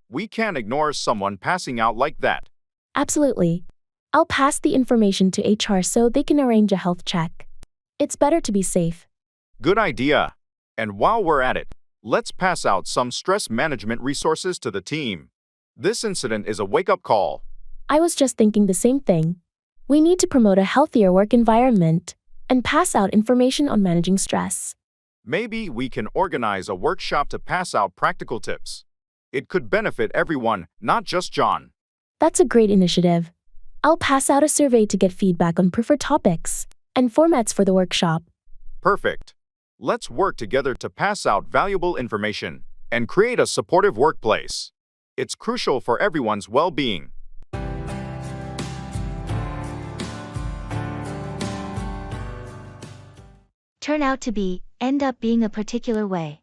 Speaker 7: We can't ignore someone passing out like that.
Speaker 15: Absolutely. I'll pass the information to HR so they can arrange a health check. It's better to be safe.
Speaker 7: Good idea. And while we're at it, let's pass out some stress management resources to the team. This incident is a wake-up call.
Speaker 15: I was just thinking the same thing. We need to promote a healthier work environment and pass out information on managing stress.
Speaker 7: Maybe we can organize a workshop to pass out practical tips. It could benefit everyone, not just John.
Speaker 15: That's a great initiative. I'll pass out a survey to get feedback on preferred topics and formats for the workshop.
Speaker 7: Perfect. Let's work together to pass out valuable information and create a supportive workplace. It's crucial for everyone's well-being.
Speaker 1: Turn out to be, end up being a particular way.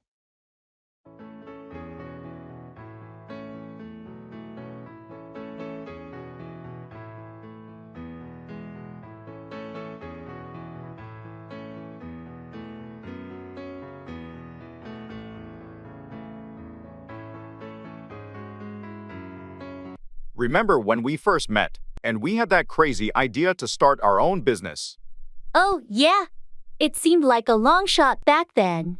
Speaker 7: Remember when we first met, and we had that crazy idea to start our own business?
Speaker 8: Oh, yeah. It seemed like a long shot back then.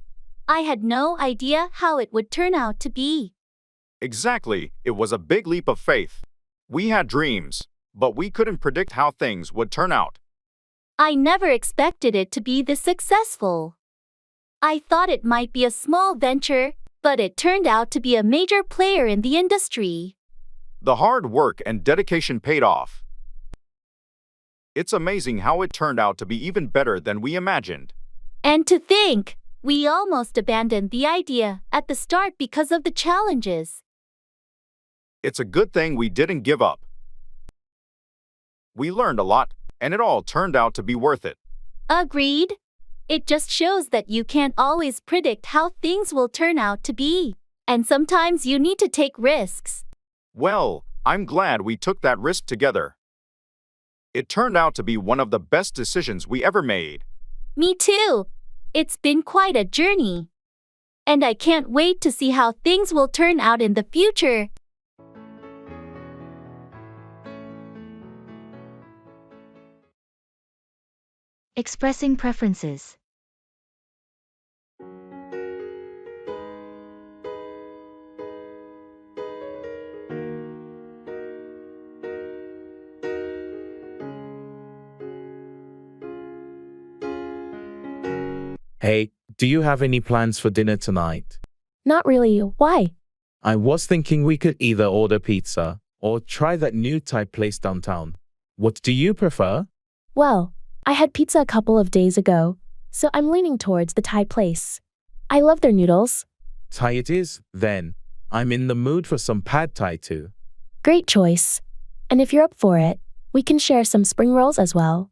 Speaker 8: I had no idea how it would turn out to be.
Speaker 7: Exactly, it was a big leap of faith. We had dreams, but we couldn't predict how things would turn out.
Speaker 8: I never expected it to be this successful. I thought it might be a small venture, but it turned out to be a major player in the industry.
Speaker 7: The hard work and dedication paid off. It's amazing how it turned out to be even better than we imagined.
Speaker 8: And to think, we almost abandoned the idea at the start because of the challenges.
Speaker 7: It's a good thing we didn't give up. We learned a lot, and it all turned out to be worth it.
Speaker 8: Agreed. It just shows that you can't always predict how things will turn out to be, and sometimes you need to take risks.
Speaker 7: Well, I'm glad we took that risk together. It turned out to be one of the best decisions we ever made.
Speaker 8: Me too. It's been quite a journey. And I can't wait to see how things will turn out in the future.
Speaker 1: Expressing preferences.
Speaker 3: Hey, do you have any plans for dinner tonight?
Speaker 15: Not really. Why?
Speaker 3: I was thinking we could either order pizza or try that new Thai place downtown. What do you prefer?
Speaker 15: Well, I had pizza a couple of days ago, so I'm leaning towards the Thai place. I love their noodles.
Speaker 3: Thai it is, then. I'm in the mood for some pad Thai too.
Speaker 15: Great choice. And if you're up for it, we can share some spring rolls as well.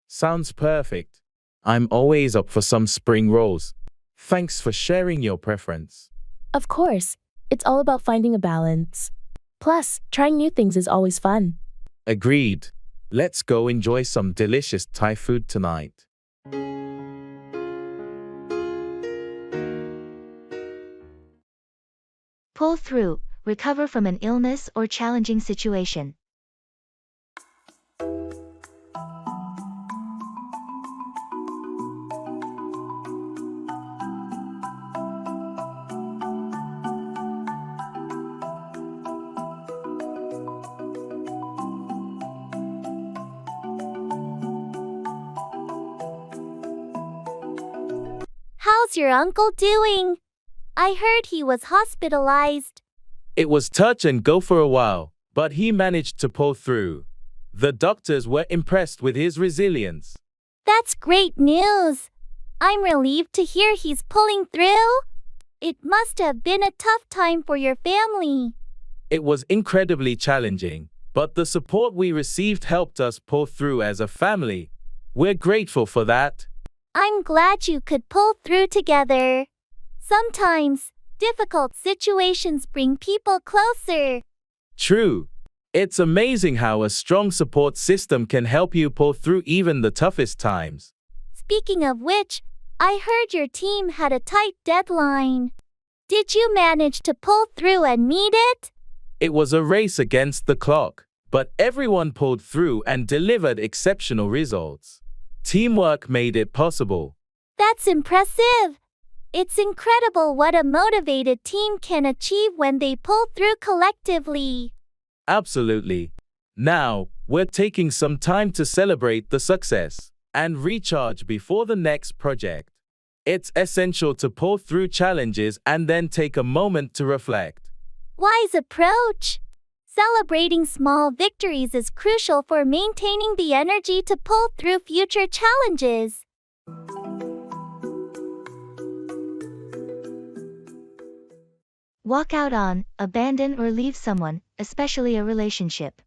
Speaker 3: Sounds perfect. I'm always up for some spring rolls. Thanks for sharing your preference.
Speaker 15: Of course, it's all about finding a balance. Plus, trying new things is always fun.
Speaker 3: Agreed. Let's go enjoy some delicious Thai food tonight.
Speaker 1: Pull through, recover from an illness or challenging situation.
Speaker 8: How's your uncle doing? I heard he was hospitalized.
Speaker 3: It was touch and go for a while, but he managed to pull through. The doctors were impressed with his resilience.
Speaker 8: That's great news. I'm relieved to hear he's pulling through. It must have been a tough time for your family.
Speaker 3: It was incredibly challenging, but the support we received helped us pull through as a family. We're grateful for that.
Speaker 8: I'm glad you could pull through together. Sometimes, difficult situations bring people closer.
Speaker 3: True. It's amazing how a strong support system can help you pull through even the toughest times.
Speaker 8: Speaking of which, I heard your team had a tight deadline. Did you manage to pull through and meet it?
Speaker 3: It was a race against the clock, but everyone pulled through and delivered exceptional results. Teamwork made it possible.
Speaker 8: That's impressive. It's incredible what a motivated team can achieve when they pull through collectively.
Speaker 3: Absolutely. Now, we're taking some time to celebrate the success and recharge before the next project. It's essential to pull through challenges and then take a moment to reflect.
Speaker 8: Wise approach. Celebrating small victories is crucial for maintaining the energy to pull through future challenges.
Speaker 1: Walk out on, abandon or leave someone, especially a relationship.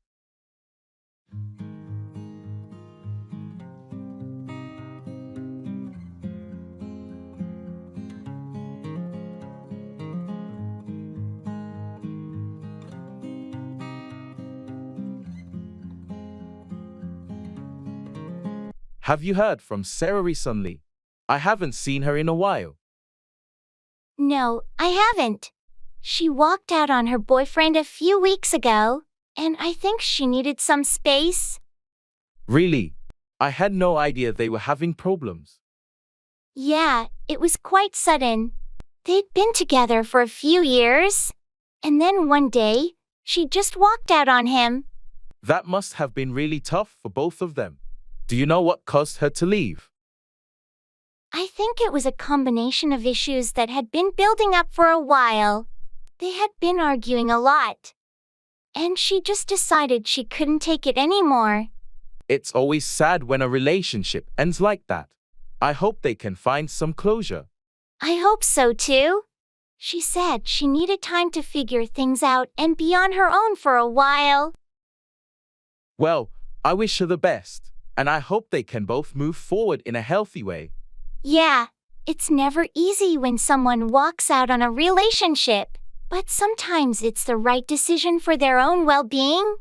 Speaker 3: Have you heard from Sarah recently? I haven't seen her in a while.
Speaker 5: No, I haven't. She walked out on her boyfriend a few weeks ago. and I think she needed some space.
Speaker 3: Really? I had no idea they were having problems.
Speaker 5: Yeah, it was quite sudden. They'd been together for a few years, and then one day, she just walked out on him.
Speaker 3: That must have been really tough for both of them. Do you know what caused her to leave?
Speaker 5: I think it was a combination of issues that had been building up for a while. They had been arguing a lot. And she just decided she couldn't take it anymore.
Speaker 3: It's always sad when a relationship ends like that. I hope they can find some closure.
Speaker 5: I hope so too. She said she needed time to figure things out and be on her own for a while.
Speaker 3: Well, I wish her the best, and I hope they can both move forward in a healthy way.
Speaker 5: Yeah, it's never easy when someone walks out on a relationship, but sometimes it's the right decision for their own well-being.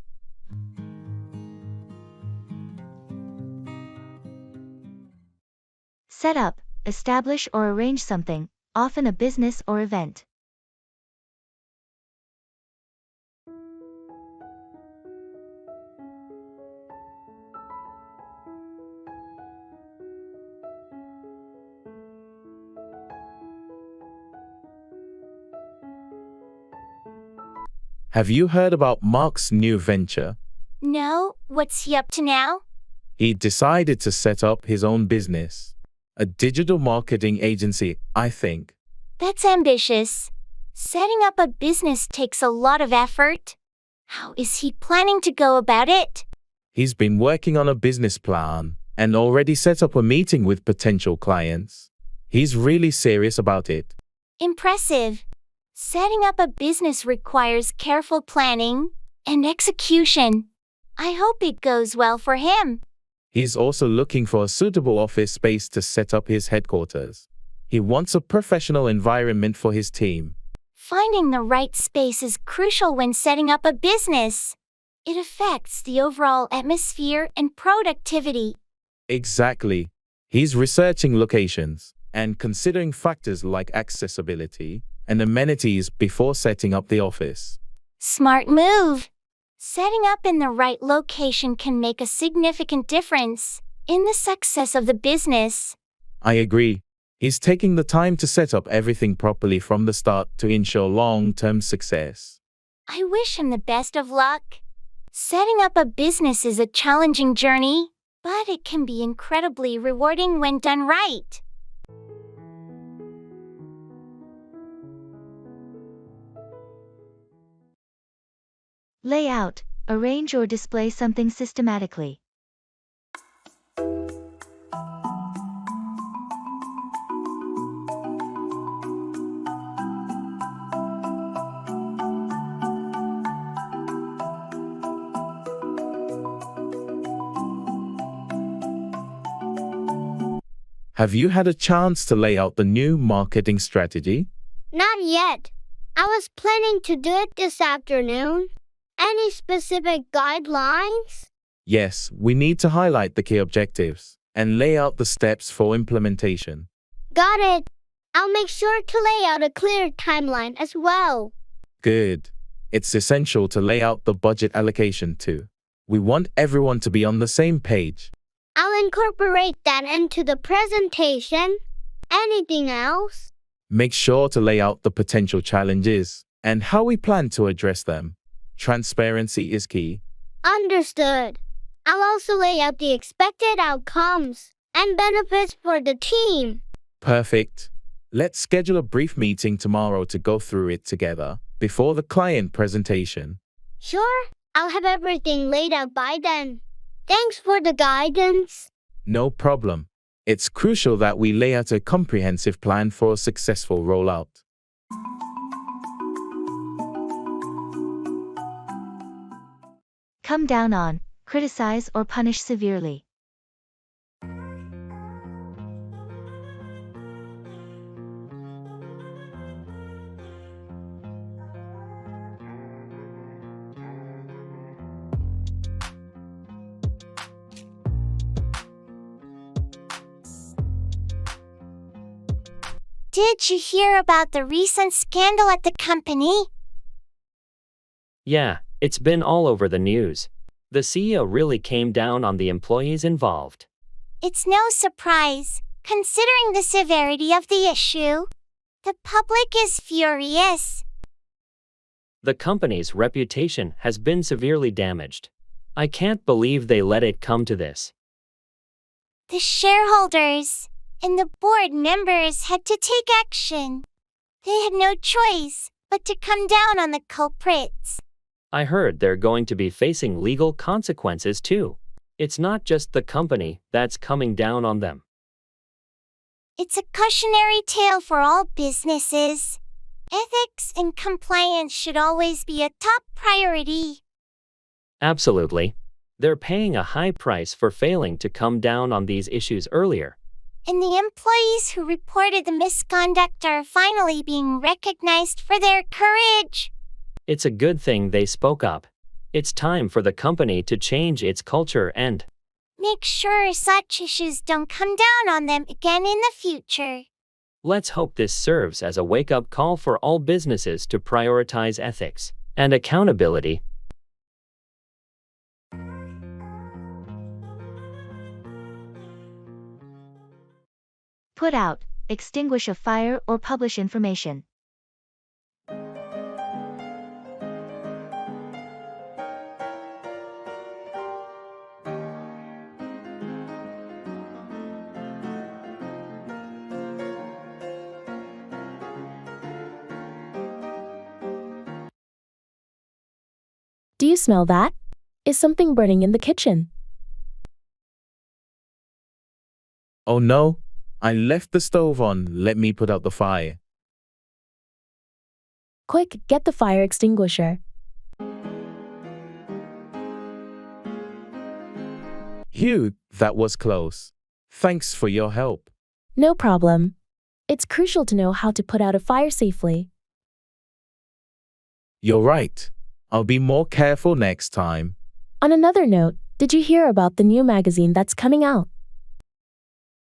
Speaker 1: Set up, establish or arrange something, often a business or event.
Speaker 3: Have you heard about Mark's new venture?
Speaker 5: No, what's he up to now?
Speaker 3: He decided to set up his own business. A digital marketing agency, I think.
Speaker 5: That's ambitious. Setting up a business takes a lot of effort. How is he planning to go about it?
Speaker 3: He's been working on a business plan and already set up a meeting with potential clients. He's really serious about it.
Speaker 5: Impressive. Setting up a business requires careful planning and execution. I hope it goes well for him.
Speaker 3: He's also looking for a suitable office space to set up his headquarters. He wants a professional environment for his team.
Speaker 5: Finding the right space is crucial when setting up a business. It affects the overall atmosphere and productivity.
Speaker 3: Exactly. He's researching locations and considering factors like accessibility and amenities before setting up the office.
Speaker 5: Smart move. Setting up in the right location can make a significant difference in the success of the business.
Speaker 3: I agree. He's taking the time to set up everything properly from the start to ensure long-term success.
Speaker 5: I wish him the best of luck. Setting up a business is a challenging journey, but it can be incredibly rewarding when done right.
Speaker 1: Lay out, arrange or display something systematically.
Speaker 3: Have you had a chance to lay out the new marketing strategy?
Speaker 13: Not yet. I was planning to do it this afternoon. Any specific guidelines?
Speaker 3: Yes, we need to highlight the key objectives and lay out the steps for implementation.
Speaker 13: Got it. I'll make sure to lay out a clear timeline as well.
Speaker 3: Good. It's essential to lay out the budget allocation too. We want everyone to be on the same page.
Speaker 13: I'll incorporate that into the presentation. Anything else?
Speaker 3: Make sure to lay out the potential challenges and how we plan to address them. Transparency is key.
Speaker 13: Understood. I'll also lay out the expected outcomes and benefits for the team.
Speaker 3: Perfect. Let's schedule a brief meeting tomorrow to go through it together before the client presentation.
Speaker 13: Sure, I'll have everything laid out by then. Thanks for the guidance.
Speaker 3: No problem. It's crucial that we lay out a comprehensive plan for a successful rollout.
Speaker 1: Come down on, criticize or punish severely.
Speaker 5: Did you hear about the recent scandal at the company?
Speaker 6: Yeah, It's been all over the news. The CEO really came down on the employees involved.
Speaker 5: It's no surprise, considering the severity of the issue. The public is furious.
Speaker 6: The company's reputation has been severely damaged. I can't believe they let it come to this.
Speaker 5: The shareholders and the board members had to take action. They had no choice but to come down on the culprits.
Speaker 6: I heard they're going to be facing legal consequences too. It's not just the company that's coming down on them.
Speaker 5: It's a cautionary tale for all businesses. Ethics and compliance should always be a top priority.
Speaker 6: Absolutely. They're paying a high price for failing to come down on these issues earlier.
Speaker 5: And the employees who reported the misconduct are finally being recognized for their courage.
Speaker 6: It's a good thing they spoke up. It's time for the company to change its culture and
Speaker 5: make sure such issues don't come down on them again in the future.
Speaker 6: let's hope this serves as a wake-up call for all businesses to prioritize ethics and accountability.
Speaker 1: Put out, extinguish a fire or publish information.
Speaker 15: Do you smell that? Is something burning in the kitchen?
Speaker 3: Oh no, I left the stove on. Let me put out the fire.
Speaker 15: Quick, get the fire extinguisher.
Speaker 3: Hugh, that was close. Thanks for your help.
Speaker 15: No problem. It's crucial to know how to put out a fire safely.
Speaker 3: You're right. I'll be more careful next time.
Speaker 15: On another note, did you hear about the new magazine that's coming out?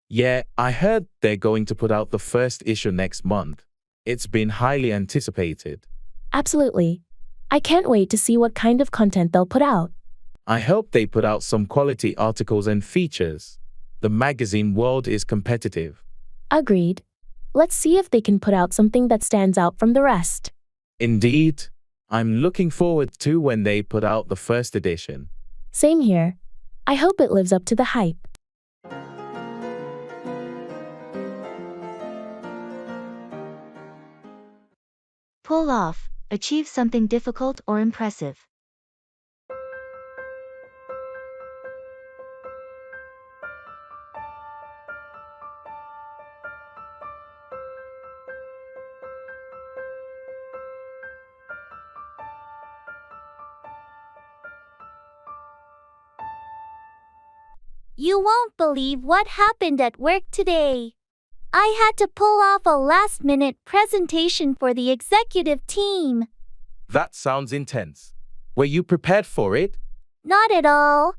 Speaker 3: Yeah, I heard they're going to put out the first issue next month. It's been highly anticipated.
Speaker 15: Absolutely. I can't wait to see what kind of content they'll put out.
Speaker 3: I hope they put out some quality articles and features. The magazine world is competitive.
Speaker 15: Agreed. Let's see if they can put out something that stands out from the rest.
Speaker 3: Indeed. I'm looking forward to when they put out the first edition.
Speaker 15: Same here. I hope it lives up to the hype.
Speaker 1: Pull off, achieve something difficult or impressive.
Speaker 8: You won't believe what happened at work today. I had to pull off a last-minute presentation for the executive team.
Speaker 3: That sounds intense. Were you prepared for it?
Speaker 8: Not at all.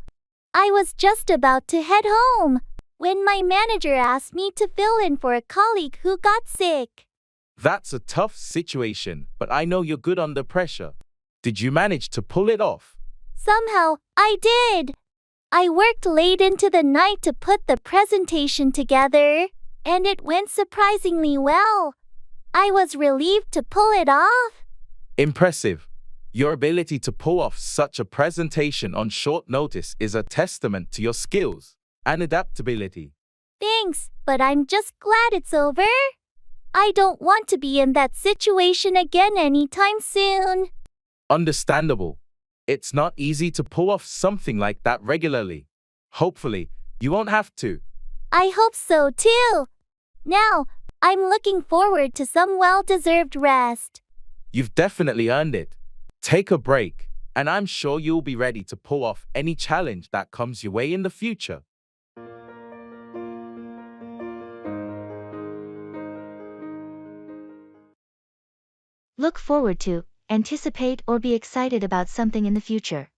Speaker 8: I was just about to head home when my manager asked me to fill in for a colleague who got sick.
Speaker 3: That's a tough situation, but I know you're good under pressure. Did you manage to pull it off?
Speaker 8: Somehow, I did. I worked late into the night to put the presentation together, and it went surprisingly well. I was relieved to pull it off.
Speaker 3: Impressive. Your ability to pull off such a presentation on short notice is a testament to your skills and adaptability.
Speaker 8: Thanks, but I'm just glad it's over. I don't want to be in that situation again anytime soon.
Speaker 3: Understandable. It's not easy to pull off something like that regularly. Hopefully, you won't have to.
Speaker 8: I hope so too. Now, I'm looking forward to some well-deserved rest.
Speaker 3: You've definitely earned it. Take a break, and I'm sure you'll be ready to pull off any challenge that comes your way in the future.
Speaker 1: Look forward to, anticipate or be excited about something in the future.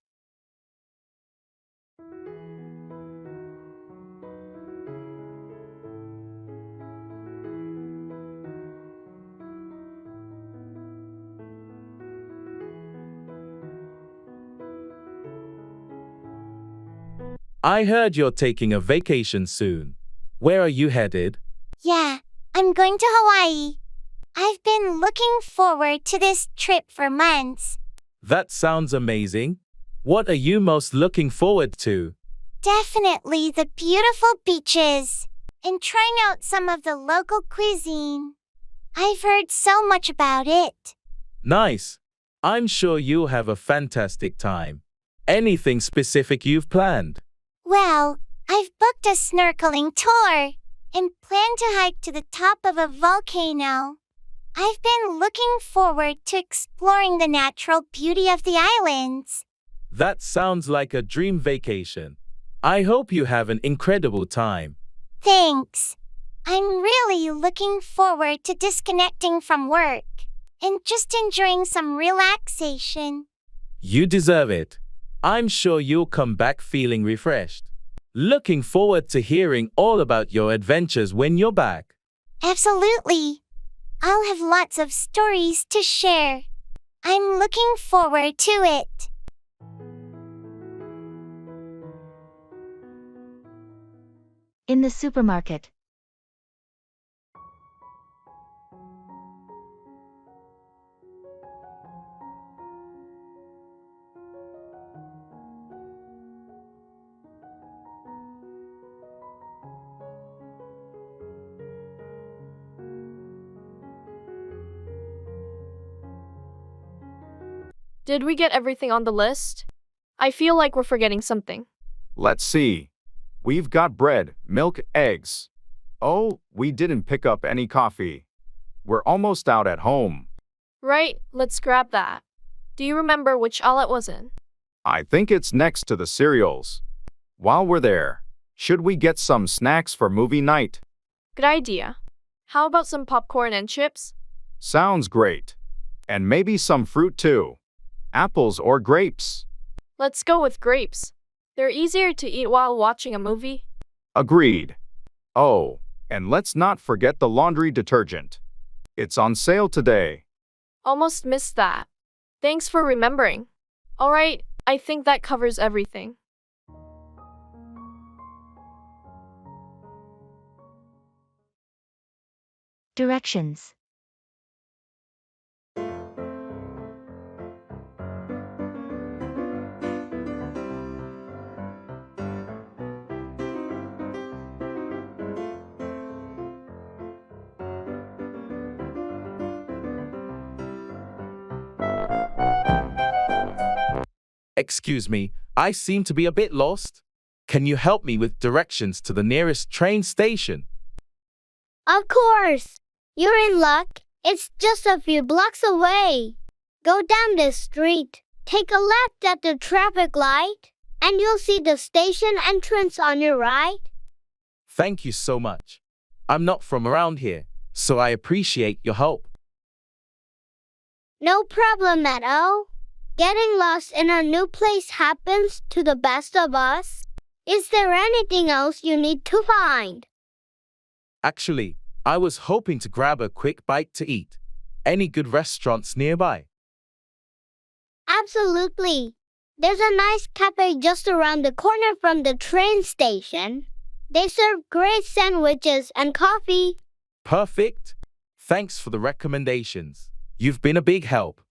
Speaker 3: I heard you're taking a vacation soon. Where are you headed?
Speaker 5: Yeah, I'm going to Hawaii. I've been looking forward to this trip for months.
Speaker 3: That sounds amazing. What are you most looking forward to?
Speaker 5: Definitely the beautiful beaches and trying out some of the local cuisine. I've heard so much about it.
Speaker 3: Nice. I'm sure you'll have a fantastic time. Anything specific you've planned?
Speaker 5: Well, I've booked a snorkeling tour and plan to hike to the top of a volcano. I've been looking forward to exploring the natural beauty of the islands.
Speaker 3: That sounds like a dream vacation. I hope you have an incredible time.
Speaker 5: Thanks. I'm really looking forward to disconnecting from work and just enjoying some relaxation.
Speaker 3: You deserve it. I'm sure you'll come back feeling refreshed. Looking forward to hearing all about your adventures when you're back.
Speaker 5: Absolutely. I'll have lots of stories to share. I'm looking forward to it.
Speaker 1: In the supermarket.
Speaker 4: Did we get everything on the list? I feel like we're forgetting something.
Speaker 7: Let's see. We've got bread, milk, eggs. Oh, we didn't pick up any coffee. We're almost out at home.
Speaker 4: Right, let's grab that. Do you remember which aisle it was in?
Speaker 7: I think it's next to the cereals. While we're there, should we get some snacks for movie night?
Speaker 4: Good idea. How about some popcorn and chips?
Speaker 7: Sounds great. And maybe some fruit too. Apples or grapes.
Speaker 4: Let's go with grapes. They're easier to eat while watching a movie.
Speaker 7: Agreed. Oh, and let's not forget the laundry detergent. It's on sale today.
Speaker 4: Almost missed that. Thanks for remembering. Alright, I think that covers everything.
Speaker 1: Directions.
Speaker 3: Excuse me, I seem to be a bit lost. Can you help me with directions to the nearest train station?
Speaker 13: Of course. You're in luck. It's just a few blocks away. Go down this street, take a left at the traffic light, and you'll see the station entrance on your right.
Speaker 3: Thank you so much. I'm not from around here, so I appreciate your help.
Speaker 13: No problem at all. Getting lost in a new place happens to the best of us. Is there anything else you need to find?
Speaker 3: Actually, I was hoping to grab a quick bite to eat. Any good restaurants nearby?
Speaker 13: Absolutely. There's a nice cafe just around the corner from the train station. They serve great sandwiches and coffee.
Speaker 3: Perfect. Thanks for the recommendations. You've been a big help.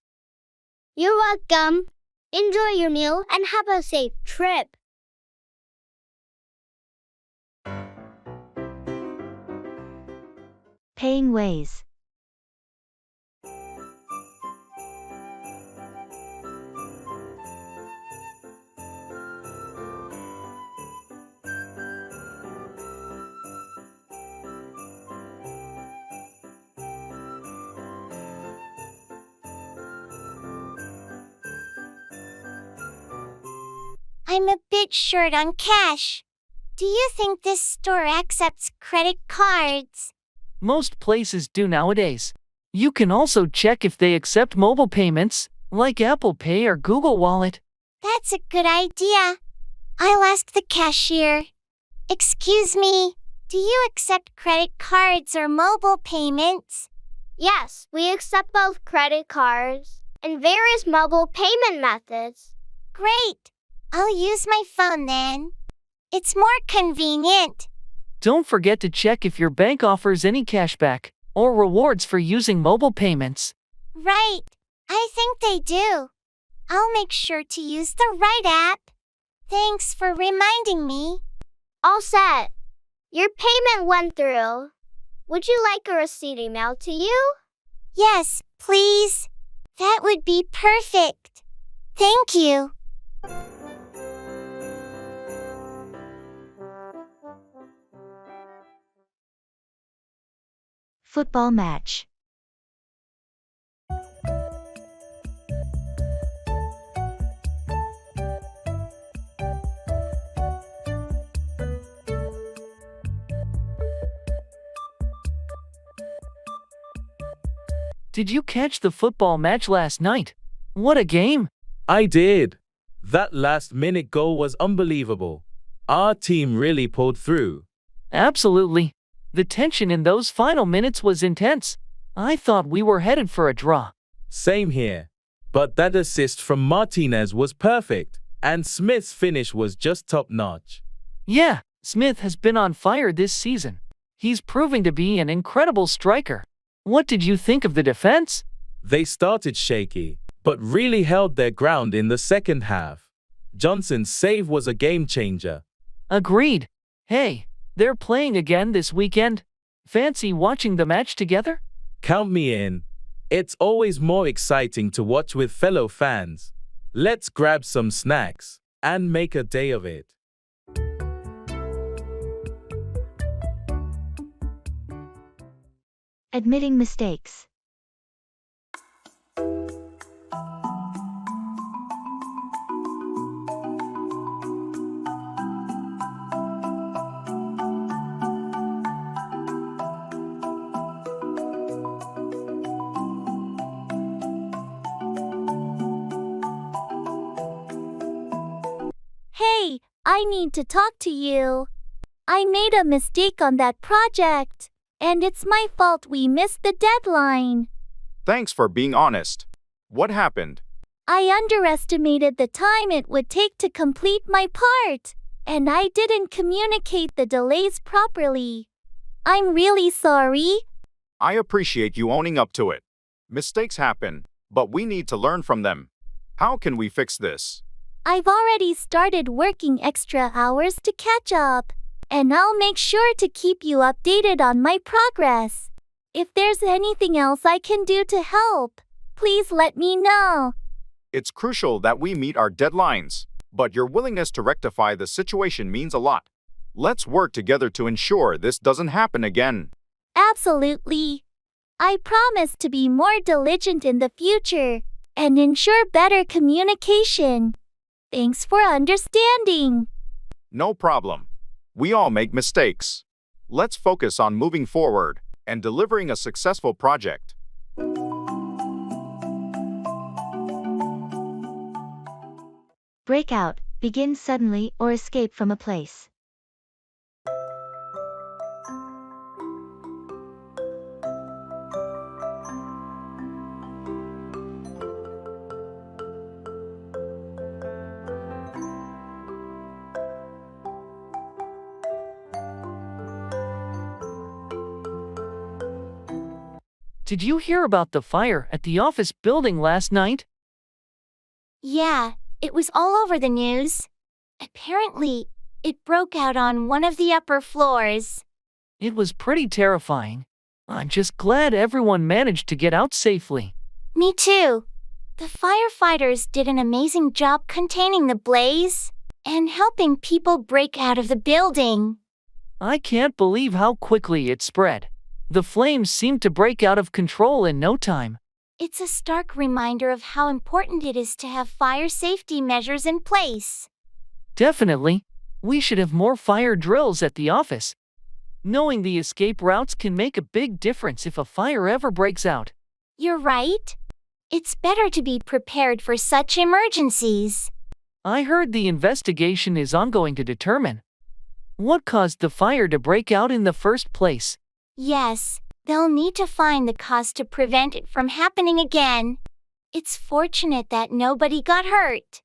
Speaker 13: You're welcome. Enjoy your meal and have a safe trip.
Speaker 1: Paying ways.
Speaker 5: I'm a bit short on cash. Do you think this store accepts credit cards?
Speaker 12: Most places do nowadays. You can also check if they accept mobile payments, like Apple Pay or Google Wallet.
Speaker 5: That's a good idea. I'll ask the cashier. Excuse me, do you accept credit cards or mobile payments?
Speaker 13: Yes, we accept both credit cards and various mobile payment methods.
Speaker 5: Great. I'll use my phone then. It's more convenient.
Speaker 12: Don't forget to check if your bank offers any cashback or rewards for using mobile payments.
Speaker 5: Right. I think they do. I'll make sure to use the right app. Thanks for reminding me.
Speaker 13: All set. Your payment went through. Would you like a receipt emailed to you?
Speaker 5: Yes, please. That would be perfect. Thank you.
Speaker 1: Football match.
Speaker 12: Did you catch the football match last night? What a game!
Speaker 3: I did. That last-minute goal was unbelievable. Our team really pulled through.
Speaker 12: Absolutely. The tension in those final minutes was intense. I thought we were headed for a draw.
Speaker 3: Same here. But that assist from Martinez was perfect, and Smith's finish was just top-notch.
Speaker 12: Yeah, Smith has been on fire this season. He's proving to be an incredible striker. What did you think of the defense?
Speaker 3: They started shaky, but really held their ground in the second half. Johnson's save was a game-changer.
Speaker 12: Agreed. Hey, they're playing again this weekend. Fancy watching the match together?
Speaker 3: Count me in. It's always more exciting to watch with fellow fans. Let's grab some snacks and make a day of it.
Speaker 1: Admitting mistakes.
Speaker 8: Hey, I need to talk to you. I made a mistake on that project, and it's my fault we missed the deadline.
Speaker 7: Thanks for being honest. What happened?
Speaker 8: I underestimated the time it would take to complete my part, and I didn't communicate the delays properly. I'm really sorry.
Speaker 7: I appreciate you owning up to it. Mistakes happen, but we need to learn from them. How can we fix this?
Speaker 8: I've already started working extra hours to catch up, and I'll make sure to keep you updated on my progress. If there's anything else I can do to help, please let me know.
Speaker 7: It's crucial that we meet our deadlines, but your willingness to rectify the situation means a lot. Let's work together to ensure this doesn't happen again.
Speaker 8: Absolutely. I promise to be more diligent in the future and ensure better communication. Thanks for understanding.
Speaker 7: No problem. We all make mistakes. Let's focus on moving forward and delivering a successful project.
Speaker 1: Breakout, begin suddenly or escape from a place.
Speaker 12: Did you hear about the fire at the office building last night?
Speaker 5: Yeah, it was all over the news. Apparently, it broke out on one of the upper floors.
Speaker 12: It was pretty terrifying. I'm just glad everyone managed to get out safely.
Speaker 5: Me too. The firefighters did an amazing job containing the blaze and helping people break out of the building.
Speaker 12: I can't believe how quickly it spread. The flames seemed to break out of control in no time.
Speaker 5: It's a stark reminder of how important it is to have fire safety measures in place.
Speaker 12: Definitely. We should have more fire drills at the office. Knowing the escape routes can make a big difference if a fire ever breaks out.
Speaker 5: You're right. It's better to be prepared for such emergencies.
Speaker 12: I heard the investigation is ongoing to determine what caused the fire to break out in the first place.
Speaker 5: Yes, they'll need to find the cause to prevent it from happening again. It's fortunate that nobody got hurt.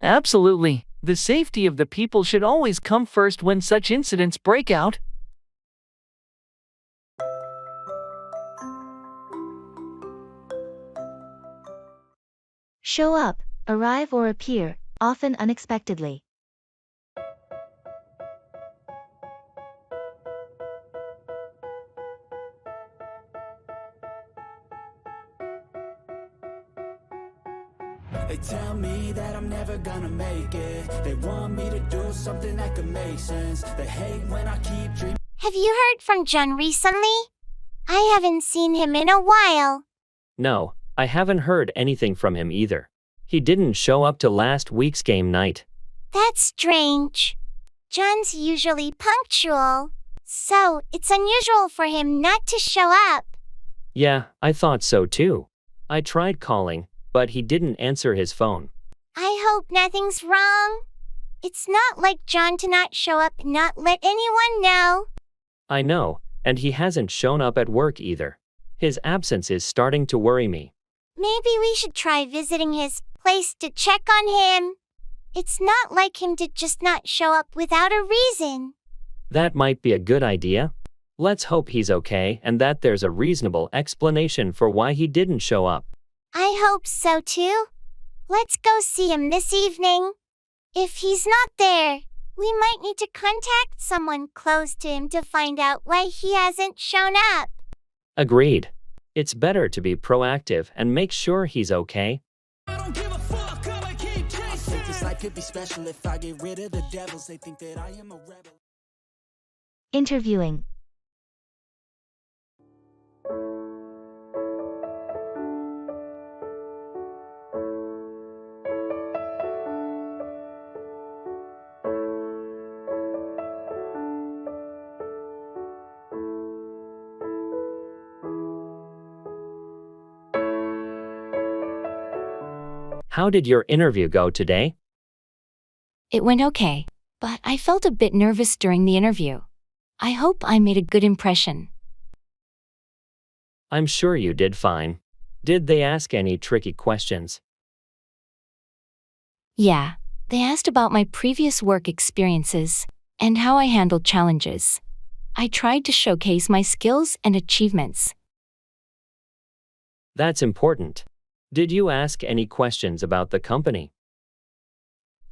Speaker 12: Absolutely. The safety of the people should always come first when such incidents break out.
Speaker 1: Show up, arrive or appear, often unexpectedly.
Speaker 10: They tell me that I'm never gonna make it. They want me to do something that could make sense. They hate when I keep dreaming.
Speaker 5: Have you heard from John recently? I haven't seen him in a while.
Speaker 6: No, I haven't heard anything from him either. He didn't show up to last week's game night.
Speaker 5: That's strange. John's usually punctual, so it's unusual for him not to show up.
Speaker 6: Yeah, I thought so too. I tried calling, but he didn't answer his phone.
Speaker 5: I hope nothing's wrong. It's not like John to not show up and not let anyone know.
Speaker 6: I know, and he hasn't shown up at work either. His absence is starting to worry me.
Speaker 5: Maybe we should try visiting his place to check on him. It's not like him to just not show up without a reason.
Speaker 6: That might be a good idea. Let's hope he's okay and that there's a reasonable explanation for why he didn't show up.
Speaker 5: I hope so too. Let's go see him this evening. If he's not there, we might need to contact someone close to him to find out why he hasn't shown up.
Speaker 6: Agreed. It's better to be proactive and make sure he's okay.
Speaker 10: I don't give a fuck, I'ma keep chasing. I think this life could be special if I get rid of the devils. They think that I am a rebel.
Speaker 1: Interviewing.
Speaker 6: How did your interview go today?
Speaker 9: It went okay, but I felt a bit nervous during the interview. I hope I made a good impression.
Speaker 6: I'm sure you did fine. Did they ask any tricky questions?
Speaker 9: Yeah, they asked about my previous work experiences and how I handled challenges. I tried to showcase my skills and achievements.
Speaker 6: That's important. Did you ask any questions about the company?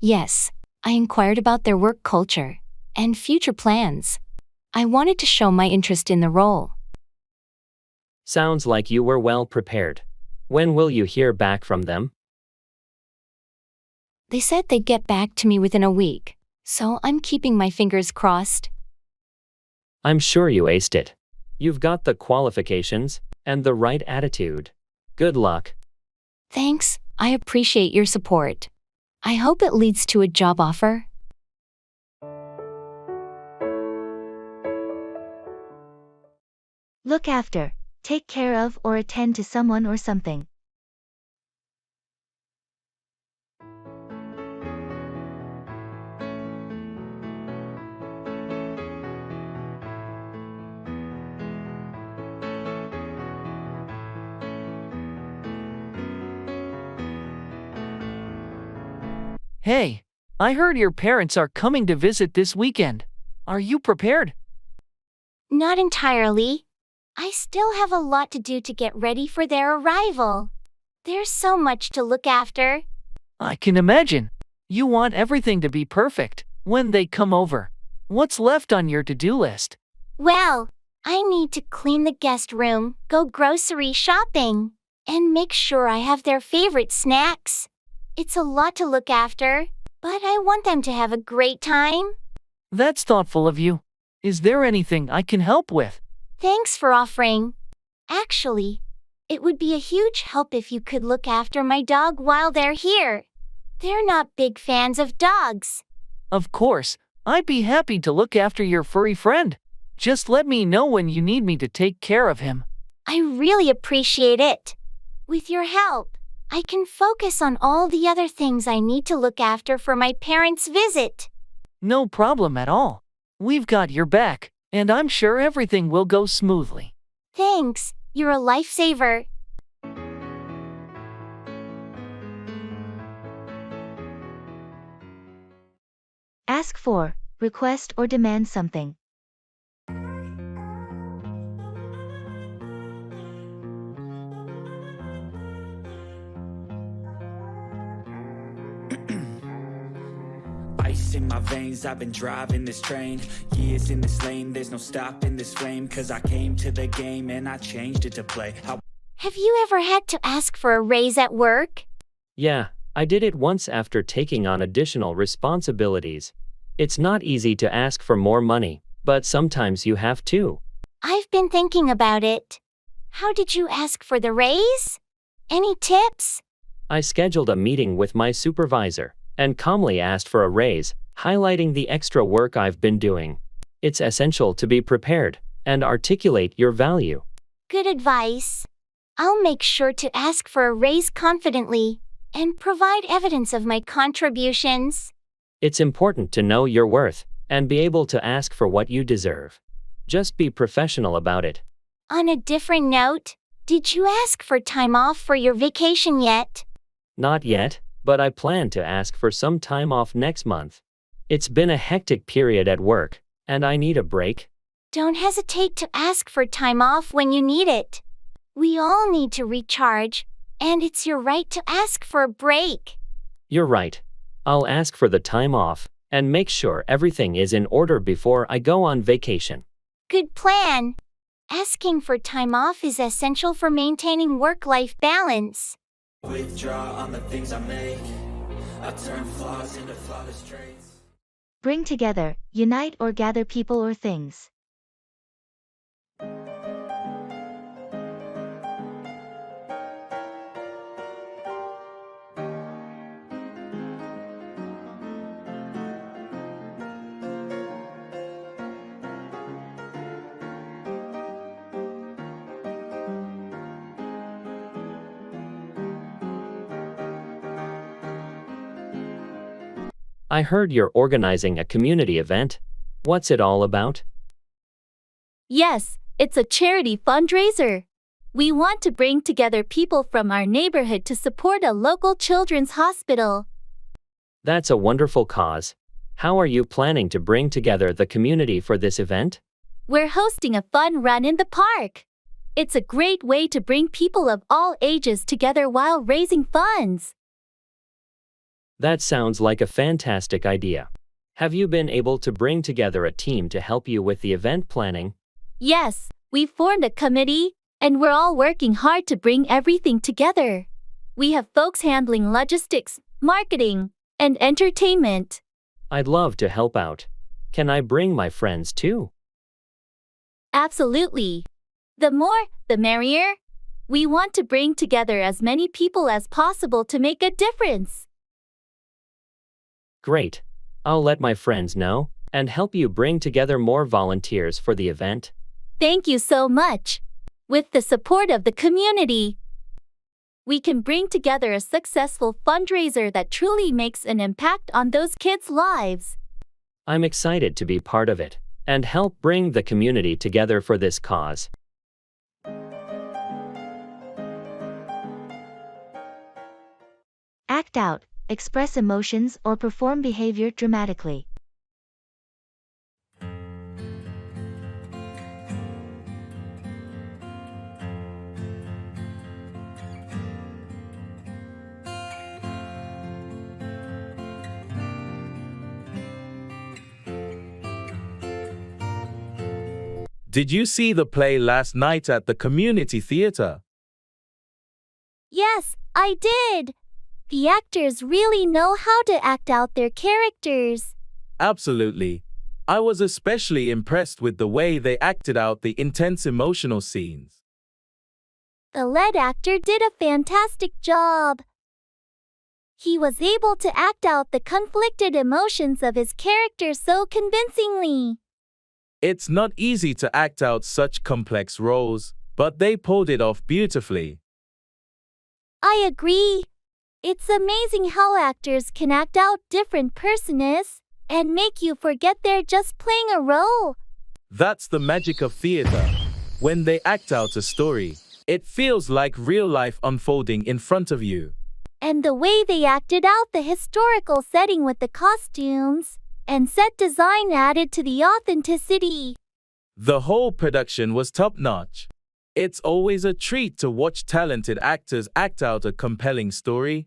Speaker 9: Yes, I inquired about their work culture and future plans. I wanted to show my interest in the role.
Speaker 6: Sounds like you were well prepared. When will you hear back from them?
Speaker 9: They said they'd get back to me within a week, so I'm keeping my fingers crossed.
Speaker 6: I'm sure you aced it. You've got the qualifications and the right attitude. Good luck.
Speaker 9: Thanks, I appreciate your support. I hope it leads to a job offer.
Speaker 1: Look after, take care of or attend to someone or something.
Speaker 12: Hey, I heard your parents are coming to visit this weekend. Are you prepared?
Speaker 5: Not entirely. I still have a lot to do to get ready for their arrival. There's so much to look after.
Speaker 12: I can imagine. You want everything to be perfect when they come over. What's left on your to-do list?
Speaker 5: Well, I need to clean the guest room, go grocery shopping, and make sure I have their favorite snacks. It's a lot to look after, but I want them to have a great time.
Speaker 12: That's thoughtful of you. Is there anything I can help with?
Speaker 5: Thanks for offering. Actually, it would be a huge help if you could look after my dog while they're here. They're not big fans of dogs.
Speaker 12: Of course, I'd be happy to look after your furry friend. Just let me know when you need me to take care of him.
Speaker 5: I really appreciate it. With your help, I can focus on all the other things I need to look after for my parents' visit.
Speaker 12: No problem at all. We've got your back, and I'm sure everything will go smoothly.
Speaker 5: Thanks, you're a lifesaver.
Speaker 1: Ask for, request or demand something.
Speaker 10: Ice in my veins, I've been driving this train. Years in this lane, there's no stopping this flame. Cause I came to the game and I changed it to play.
Speaker 5: Have you ever had to ask for a raise at work?
Speaker 6: Yeah, I did it once after taking on additional responsibilities. It's not easy to ask for more money, but sometimes you have to.
Speaker 5: I've been thinking about it. How did you ask for the raise? Any tips?
Speaker 6: I scheduled a meeting with my supervisor and calmly asked for a raise, highlighting the extra work I've been doing. It's essential to be prepared and articulate your value.
Speaker 5: Good advice. I'll make sure to ask for a raise confidently and provide evidence of my contributions.
Speaker 6: It's important to know your worth and be able to ask for what you deserve. Just be professional about it.
Speaker 5: On a different note, did you ask for time off for your vacation yet?
Speaker 6: Not yet, but I plan to ask for some time off next month. It's been a hectic period at work, and I need a break.
Speaker 5: Don't hesitate to ask for time off when you need it. We all need to recharge, and it's your right to ask for a break.
Speaker 6: You're right. I'll ask for the time off and make sure everything is in order before I go on vacation.
Speaker 5: Good plan. Asking for time off is essential for maintaining work-life balance.
Speaker 10: Withdraw on the things I make. I turn flaws into flawless traits.
Speaker 1: Bring together, unite or gather people or things.
Speaker 6: I heard you're organizing a community event. What's it all about?
Speaker 8: Yes, it's a charity fundraiser. We want to bring together people from our neighborhood to support a local children's hospital.
Speaker 6: That's a wonderful cause. How are you planning to bring together the community for this event?
Speaker 8: We're hosting a fun run in the park. It's a great way to bring people of all ages together while raising funds.
Speaker 6: That sounds like a fantastic idea. Have you been able to bring together a team to help you with the event planning?
Speaker 8: Yes, we formed a committee, and we're all working hard to bring everything together. We have folks handling logistics, marketing, and entertainment.
Speaker 6: I'd love to help out. Can I bring my friends too?
Speaker 8: Absolutely. The more, the merrier. We want to bring together as many people as possible to make a difference.
Speaker 6: Great. I'll let my friends know and help you bring together more volunteers for the event.
Speaker 8: Thank you so much. With the support of the community, we can bring together a successful fundraiser that truly makes an impact on those kids' lives.
Speaker 6: I'm excited to be part of it and help bring the community together for this cause.
Speaker 1: Act out, express emotions or perform behavior dramatically.
Speaker 3: Did you see the play last night at the community theater?
Speaker 8: Yes, I did. The actors really know how to act out their characters.
Speaker 3: Absolutely. I was especially impressed with the way they acted out the intense emotional scenes.
Speaker 8: The lead actor did a fantastic job. He was able to act out the conflicted emotions of his character so convincingly.
Speaker 3: It's not easy to act out such complex roles, but they pulled it off beautifully.
Speaker 8: I agree. It's amazing how actors can act out different personas and make you forget they're just playing a role.
Speaker 3: That's the magic of theater. When they act out a story, it feels like real life unfolding in front of you.
Speaker 8: And the way they acted out the historical setting with the costumes, and set design added to the authenticity.
Speaker 3: The whole production was top-notch. It's always a treat to watch talented actors act out a compelling story.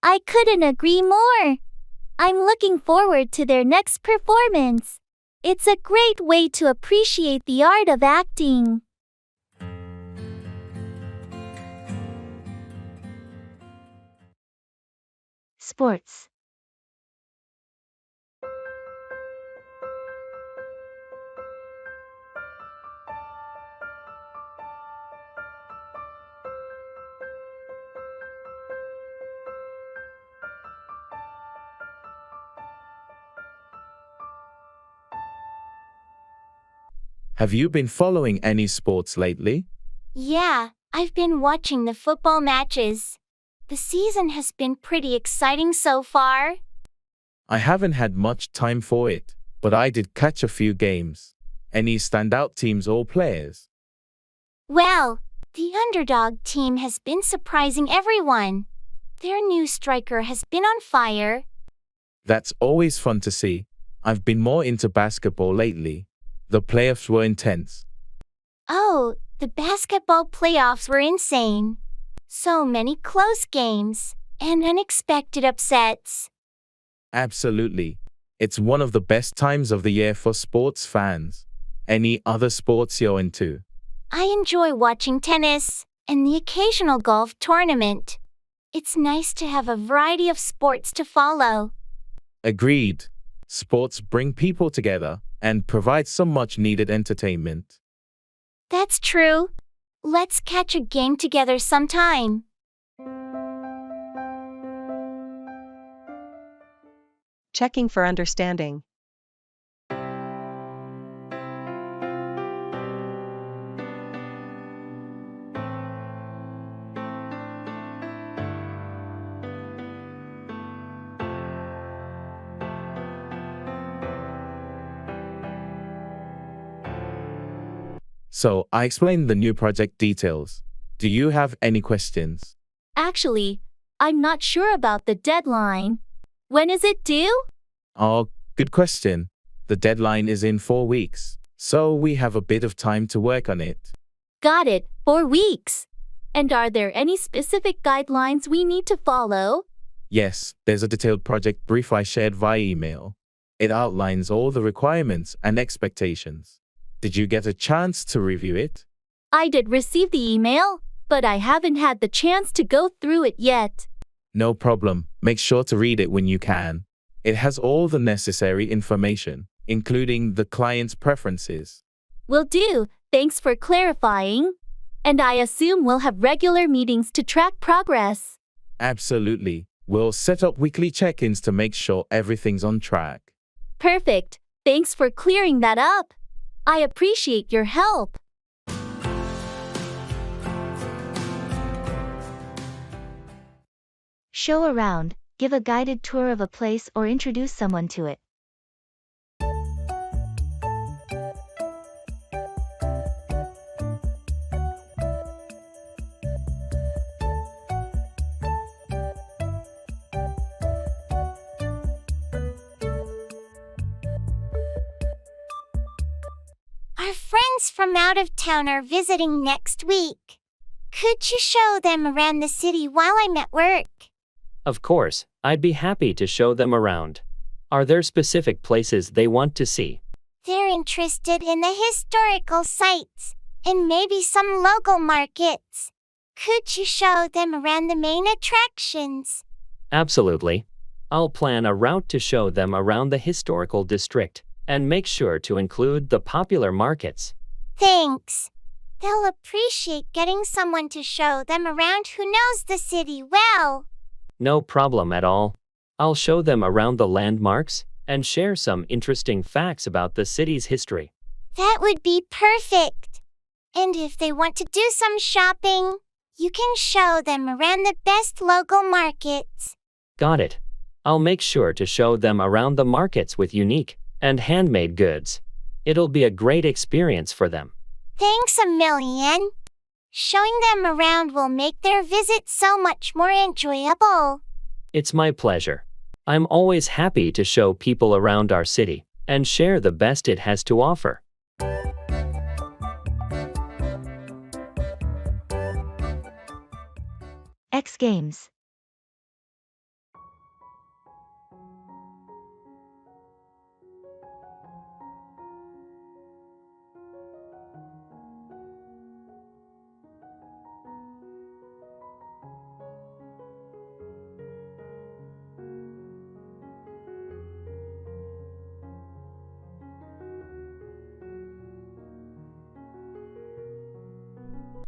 Speaker 8: I couldn't agree more. I'm looking forward to their next performance. It's a great way to appreciate the art of acting.
Speaker 1: Sports.
Speaker 3: Have you been following any sports lately?
Speaker 5: Yeah, I've been watching the football matches. The season has been pretty exciting so far.
Speaker 3: I haven't had much time for it, but I did catch a few games. Any standout teams or players?
Speaker 5: Well, the underdog team has been surprising everyone. Their new striker has been on fire.
Speaker 3: That's always fun to see. I've been more into basketball lately. The playoffs were intense.
Speaker 5: Oh, the basketball playoffs were insane. So many close games and unexpected upsets.
Speaker 3: Absolutely. It's one of the best times of the year for sports fans. Any other sports you're into?
Speaker 5: I enjoy watching tennis and the occasional golf tournament. It's nice to have a variety of sports to follow.
Speaker 3: Agreed. Sports bring people together and provide some much-needed entertainment.
Speaker 5: That's true. Let's catch a game together sometime.
Speaker 14: Checking for understanding.
Speaker 3: So, I explained the new project details. Do you have any questions?
Speaker 8: Actually, I'm not sure about the deadline. When is it due?
Speaker 3: Oh, good question. The deadline is in 4 weeks, so we have a bit of time to work on it.
Speaker 8: Got it, 4 weeks. And are there any specific guidelines we need to follow?
Speaker 3: Yes, there's a detailed project brief I shared via email. It outlines all the requirements and expectations. Did you get a chance to review it?
Speaker 8: I did receive the email, but I haven't had the chance to go through it yet.
Speaker 3: No problem. Make sure to read it when you can. It has all the necessary information, including the client's preferences.
Speaker 8: Will do. Thanks for clarifying. And I assume we'll have regular meetings to track progress.
Speaker 3: Absolutely. We'll set up weekly check-ins to make sure everything's on track.
Speaker 8: Perfect. Thanks for clearing that up. I appreciate your help.
Speaker 1: Show around, give a guided tour of a place or introduce someone to it.
Speaker 5: Our friends from out of town are visiting next week. Could you show them around the city while I'm at work?
Speaker 6: Of course, I'd be happy to show them around. Are there specific places they want to see?
Speaker 5: They're interested in the historical sites and maybe some local markets. Could you show them around the main attractions?
Speaker 6: Absolutely. I'll plan a route to show them around the historical district and make sure to include the popular markets.
Speaker 5: Thanks. They'll appreciate getting someone to show them around who knows the city well.
Speaker 6: No problem at all. I'll show them around the landmarks and share some interesting facts about the city's history.
Speaker 5: That would be perfect. And if they want to do some shopping, you can show them around the best local markets.
Speaker 6: Got it. I'll make sure to show them around the markets with unique and handmade goods. It'll be a great experience for them.
Speaker 5: Thanks a million. Showing them around will make their visit so much more enjoyable.
Speaker 6: It's my pleasure. I'm always happy to show people around our city and share the best it has to offer.
Speaker 1: X Games.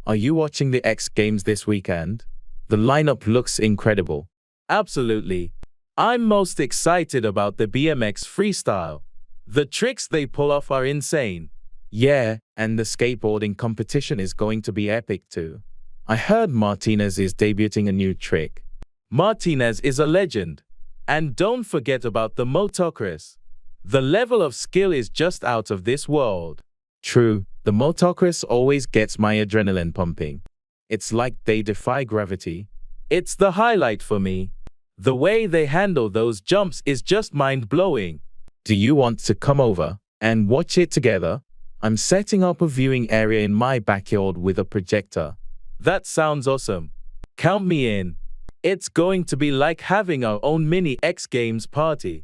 Speaker 3: Are you watching the X Games this weekend? The lineup looks incredible. Absolutely. I'm most excited about the BMX freestyle. The tricks they pull off are insane. Yeah, and the skateboarding competition is going to be epic too. I heard Martinez is debuting a new trick. Martinez is a legend. And don't forget about the motocross. The level of skill is just out of this world. True, the motocross always gets my adrenaline pumping. It's like they defy gravity. It's the highlight for me. The way they handle those jumps is just mind-blowing. Do you want to come over and watch it together? I'm setting up a viewing area in my backyard with a projector. That sounds awesome. Count me in. It's going to be like having our own mini X Games party.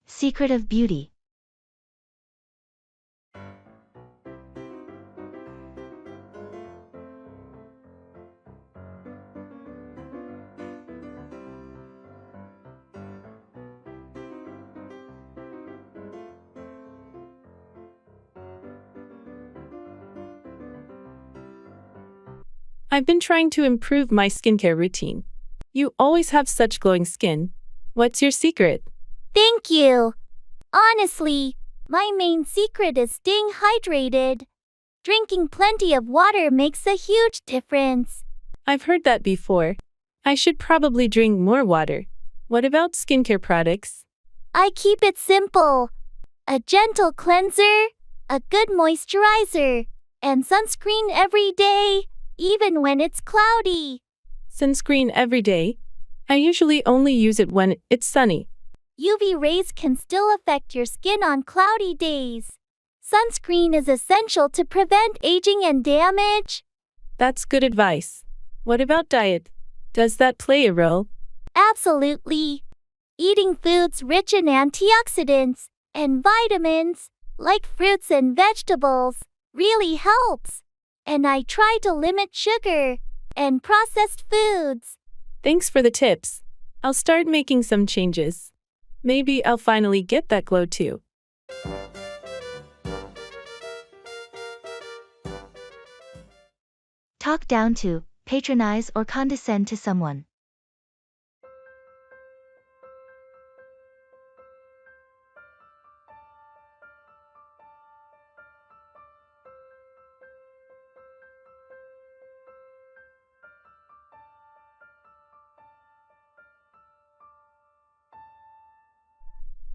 Speaker 1: Secret of Beauty.
Speaker 2: I've been trying to improve my skincare routine. You always have such glowing skin. What's your secret?
Speaker 8: Thank you. Honestly, my main secret is staying hydrated. Drinking plenty of water makes a huge difference.
Speaker 2: I've heard that before. I should probably drink more water. What about skincare products?
Speaker 8: I keep it simple. A gentle cleanser, a good moisturizer, and sunscreen every day, even when it's cloudy.
Speaker 2: Sunscreen every day? I usually only use it when it's sunny.
Speaker 8: UV rays can still affect your skin on cloudy days. Sunscreen is essential to prevent aging and damage.
Speaker 2: That's good advice. What about diet? Does that play a role?
Speaker 8: Absolutely. Eating foods rich in antioxidants and vitamins, like fruits and vegetables, really helps. And I try to limit sugar and processed foods.
Speaker 2: Thanks for the tips. I'll start making some changes. Maybe I'll finally get that glow too.
Speaker 1: Talk down to, patronize or condescend to someone.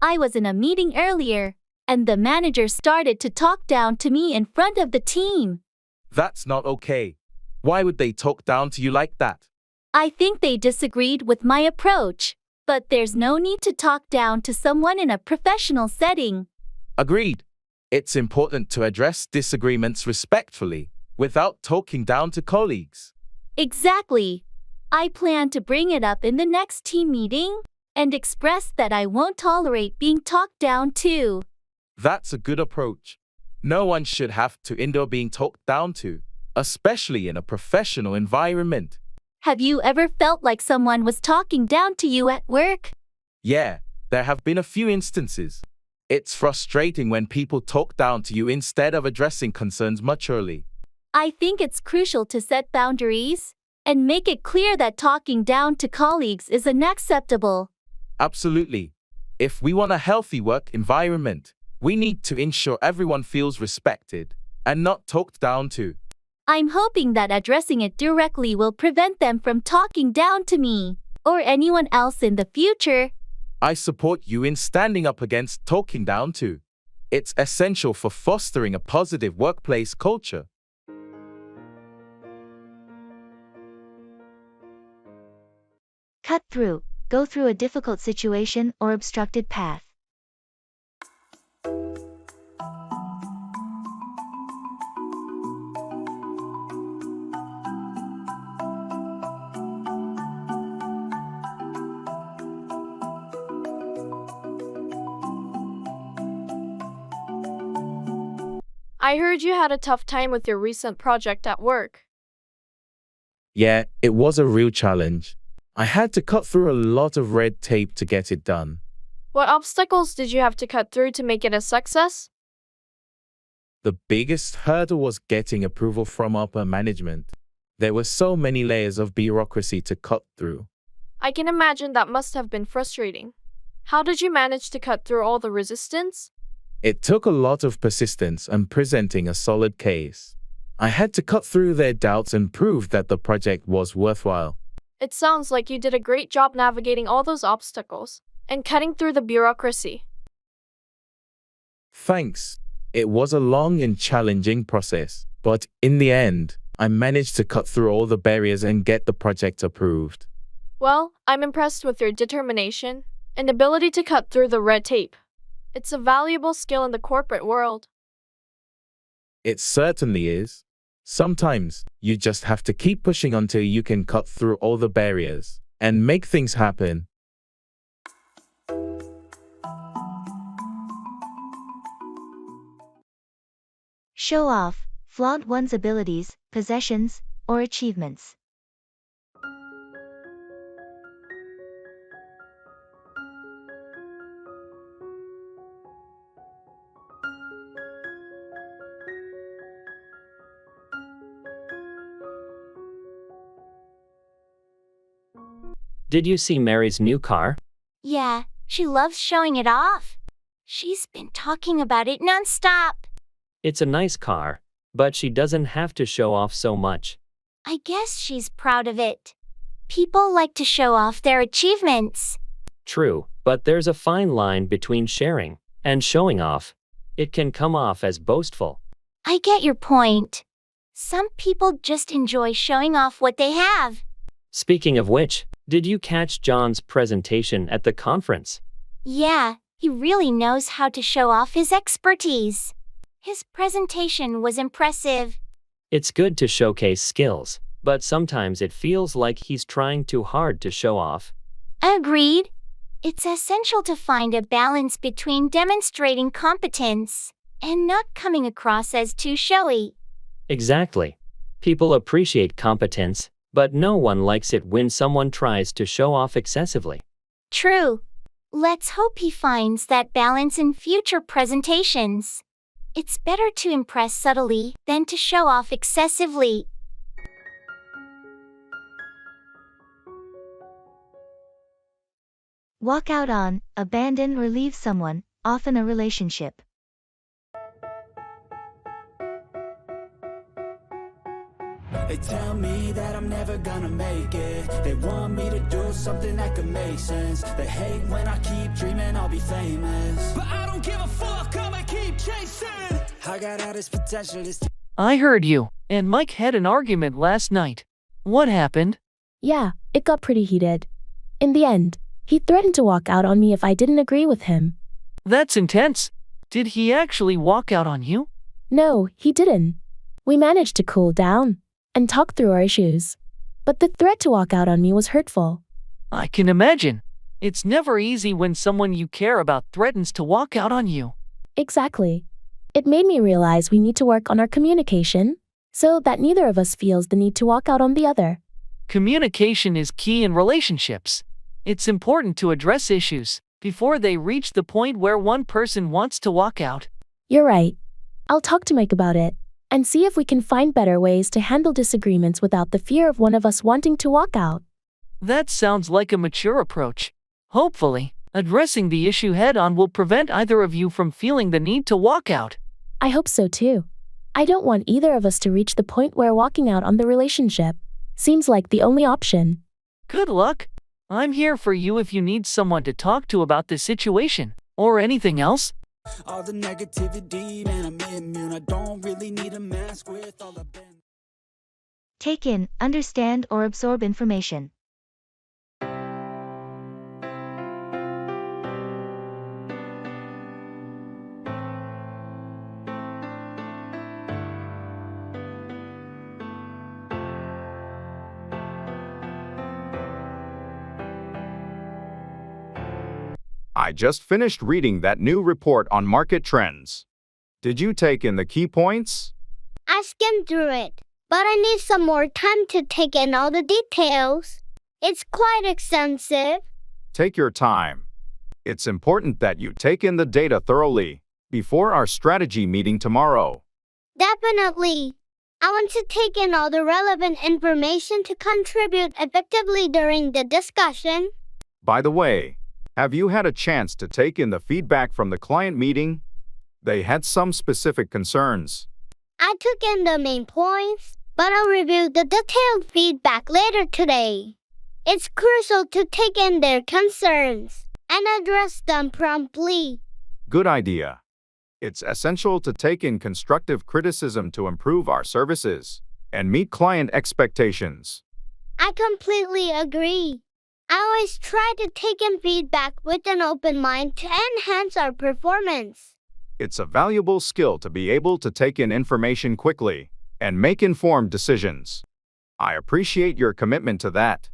Speaker 8: I was in a meeting earlier, and the manager started to talk down to me in front of the team.
Speaker 3: That's not okay. Why would they talk down to you like that?
Speaker 8: I think they disagreed with my approach, but there's no need to talk down to someone in a professional setting.
Speaker 3: Agreed. It's important to address disagreements respectfully, without talking down to colleagues.
Speaker 8: Exactly. I plan to bring it up in the next team meeting and express that I won't tolerate being talked down to.
Speaker 3: That's a good approach. No one should have to endure being talked down to, especially in a professional environment.
Speaker 8: Have you ever felt like someone was talking down to you at work?
Speaker 3: Yeah, there have been a few instances. It's frustrating when people talk down to you instead of addressing concerns maturely.
Speaker 8: I think it's crucial to set boundaries and make it clear that talking down to colleagues is unacceptable.
Speaker 3: Absolutely. If we want a healthy work environment, we need to ensure everyone feels respected and not talked down to.
Speaker 8: I'm hoping that addressing it directly will prevent them from talking down to me or anyone else in the future.
Speaker 3: I support you in standing up against talking down to. It's essential for fostering a positive workplace culture.
Speaker 1: Cut through, go through a difficult situation or obstructed path.
Speaker 4: I heard you had a tough time with your recent project at work.
Speaker 3: Yeah, it was a real challenge. I had to cut through a lot of red tape to get it done.
Speaker 4: What obstacles did you have to cut through to make it a success?
Speaker 3: The biggest hurdle was getting approval from upper management. There were so many layers of bureaucracy to cut through.
Speaker 4: I can imagine that must have been frustrating. How did you manage to cut through all the resistance?
Speaker 3: It took a lot of persistence and presenting a solid case. I had to cut through their doubts and prove that the project was worthwhile.
Speaker 4: It sounds like you did a great job navigating all those obstacles and cutting through the bureaucracy.
Speaker 3: Thanks. It was a long and challenging process, but in the end, I managed to cut through all the barriers and get the project approved.
Speaker 4: Well, I'm impressed with your determination and ability to cut through the red tape. It's a valuable skill in the corporate world.
Speaker 3: It certainly is. Sometimes, you just have to keep pushing until you can cut through all the barriers and make things happen.
Speaker 1: Show off, flaunt one's abilities, possessions, or achievements.
Speaker 6: Did you see Mary's new car?
Speaker 5: Yeah, she loves showing it off. She's been talking about it nonstop.
Speaker 6: It's a nice car, but she doesn't have to show off so much.
Speaker 5: I guess she's proud of it. People like to show off their achievements.
Speaker 6: True, but there's a fine line between sharing and showing off. It can come off as boastful.
Speaker 5: I get your point. Some people just enjoy showing off what they have.
Speaker 6: Speaking of which, did you catch John's presentation at the conference?
Speaker 5: Yeah, he really knows how to show off his expertise. His presentation was impressive.
Speaker 6: It's good to showcase skills, but sometimes it feels like he's trying too hard to show off.
Speaker 5: Agreed. It's essential to find a balance between demonstrating competence and not coming across as too showy.
Speaker 6: Exactly. People appreciate competence, but no one likes it when someone tries to show off excessively.
Speaker 5: True. Let's hope he finds that balance in future presentations. It's better to impress subtly than to show off excessively.
Speaker 1: Walk out on, abandon or leave someone, often a relationship.
Speaker 10: They tell me that I'm never gonna make it. They want me to do something that could make sense. They hate when I keep dreaming I'll be famous, but I don't give a fuck, I'ma keep chasing. I got all this potential, this.
Speaker 12: I heard you and Mike had an argument last night. What happened?
Speaker 15: Yeah, it got pretty heated. In the end, he threatened to walk out on me if I didn't agree with him.
Speaker 12: That's intense. Did he actually walk out on you?
Speaker 15: No, he didn't. We managed to cool down and talk through our issues. But the threat to walk out on me was hurtful.
Speaker 12: I can imagine. It's never easy when someone you care about threatens to walk out on you.
Speaker 15: Exactly. It made me realize we need to work on our communication so that neither of us feels the need to walk out on the other.
Speaker 12: Communication is key in relationships. It's important to address issues before they reach the point where one person wants to walk out.
Speaker 15: You're right. I'll talk to Mike about it and see if we can find better ways to handle disagreements without the fear of one of us wanting to walk out.
Speaker 12: That sounds like a mature approach. Hopefully, addressing the issue head-on will prevent either of you from feeling the need to walk out.
Speaker 15: I hope so too. I don't want either of us to reach the point where walking out on the relationship seems like the only option.
Speaker 12: Good luck. I'm here for you if you need someone to talk to about the situation or anything else.
Speaker 10: All the negativity, man, I'm immune. I don't really need a mask with all the been.
Speaker 1: Take in, understand or absorb information.
Speaker 7: I just finished reading that new report on market trends. Did you take in the key points?
Speaker 13: I skimmed through it, but I need some more time to take in all the details. It's quite extensive.
Speaker 7: Take your time. It's important that you take in the data thoroughly before our strategy meeting tomorrow.
Speaker 13: Definitely. I want to take in all the relevant information to contribute effectively during the discussion.
Speaker 7: By the way, have you had a chance to take in the feedback from the client meeting? They had some specific concerns.
Speaker 13: I took in the main points, but I'll review the detailed feedback later today. It's crucial to take in their concerns and address them promptly.
Speaker 7: Good idea. It's essential to take in constructive criticism to improve our services and meet client expectations.
Speaker 13: I completely agree. I always try to take in feedback with an open mind to enhance our performance.
Speaker 7: It's a valuable skill to be able to take in information quickly and make informed decisions. I appreciate your commitment to that.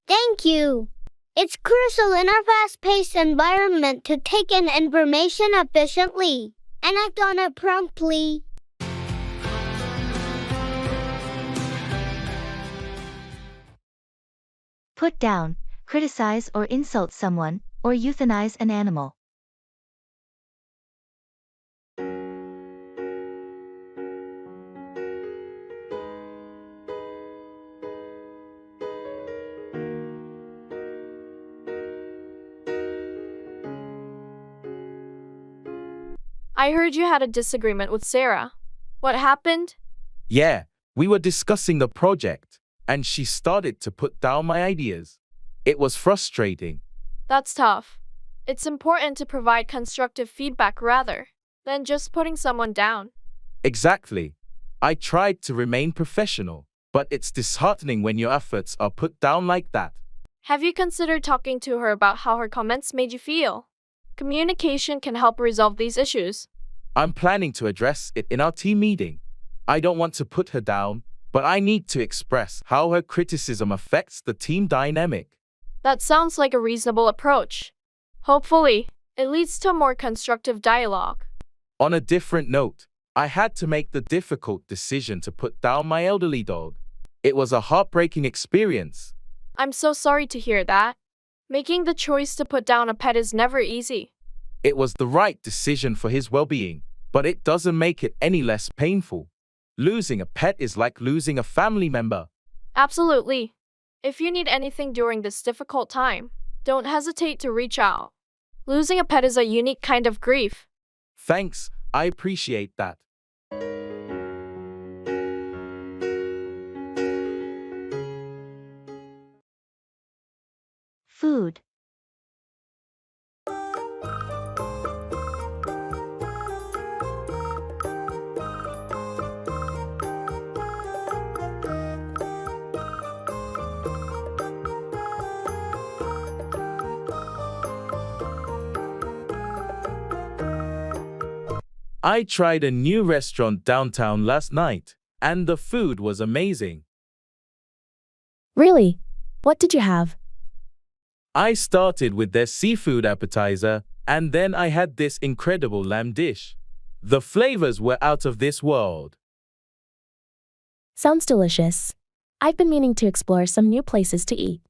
Speaker 13: Thank you. It's crucial in our fast-paced environment to take in information efficiently and act on it promptly.
Speaker 1: Put down, criticize or insult someone, or euthanize an animal.
Speaker 4: I heard you had a disagreement with Sarah. What happened?
Speaker 3: Yeah, we were discussing the project, and she started to put down my ideas. It was frustrating.
Speaker 4: That's tough. It's important to provide constructive feedback rather than just putting someone down.
Speaker 3: Exactly. I tried to remain professional, but it's disheartening when your efforts are put down like that.
Speaker 4: Have you considered talking to her about how her comments made you feel? Communication can help resolve these issues.
Speaker 3: I'm planning to address it in our team meeting. I don't want to put her down, but I need to express how her criticism affects the team dynamic.
Speaker 4: That sounds like a reasonable approach. Hopefully, it leads to a more constructive dialogue.
Speaker 3: On a different note, I had to make the difficult decision to put down my elderly dog. It was a heartbreaking experience.
Speaker 4: I'm so sorry to hear that. Making the choice to put down a pet is never easy.
Speaker 3: It was the right decision for his well-being, but it doesn't make it any less painful. Losing a pet is like losing a family member.
Speaker 4: Absolutely. If you need anything during this difficult time, don't hesitate to reach out. Losing a pet is a unique kind of grief.
Speaker 3: Thanks, I appreciate that.
Speaker 1: Food.
Speaker 3: I tried a new restaurant downtown last night, and the food was amazing.
Speaker 15: Really? What did you have?
Speaker 3: I started with their seafood appetizer, and then I had this incredible lamb dish. The flavors were out of this world.
Speaker 15: Sounds delicious. I've been meaning to explore some new places to eat.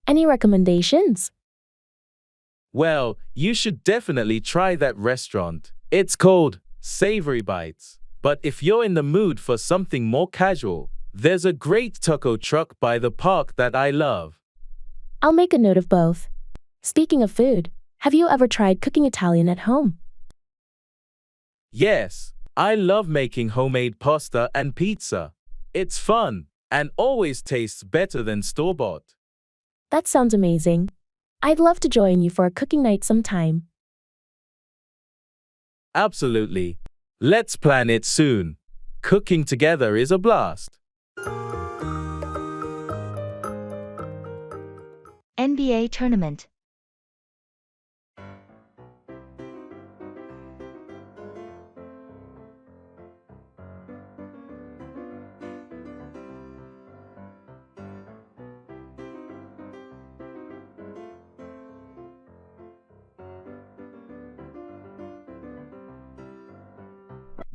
Speaker 15: Any recommendations?
Speaker 3: Well, you should definitely try that restaurant. It's called Savory Bites. But if you're in the mood for something more casual, there's a great taco truck by the park that I love.
Speaker 15: I'll make a note of both. Speaking of food, have you ever tried cooking Italian at home?
Speaker 3: Yes, I love making homemade pasta and pizza. It's fun and always tastes better than store-bought.
Speaker 15: That sounds amazing. I'd love to join you for a cooking night sometime.
Speaker 3: Absolutely. Let's plan it soon. Cooking together is a blast.
Speaker 1: NBA tournament.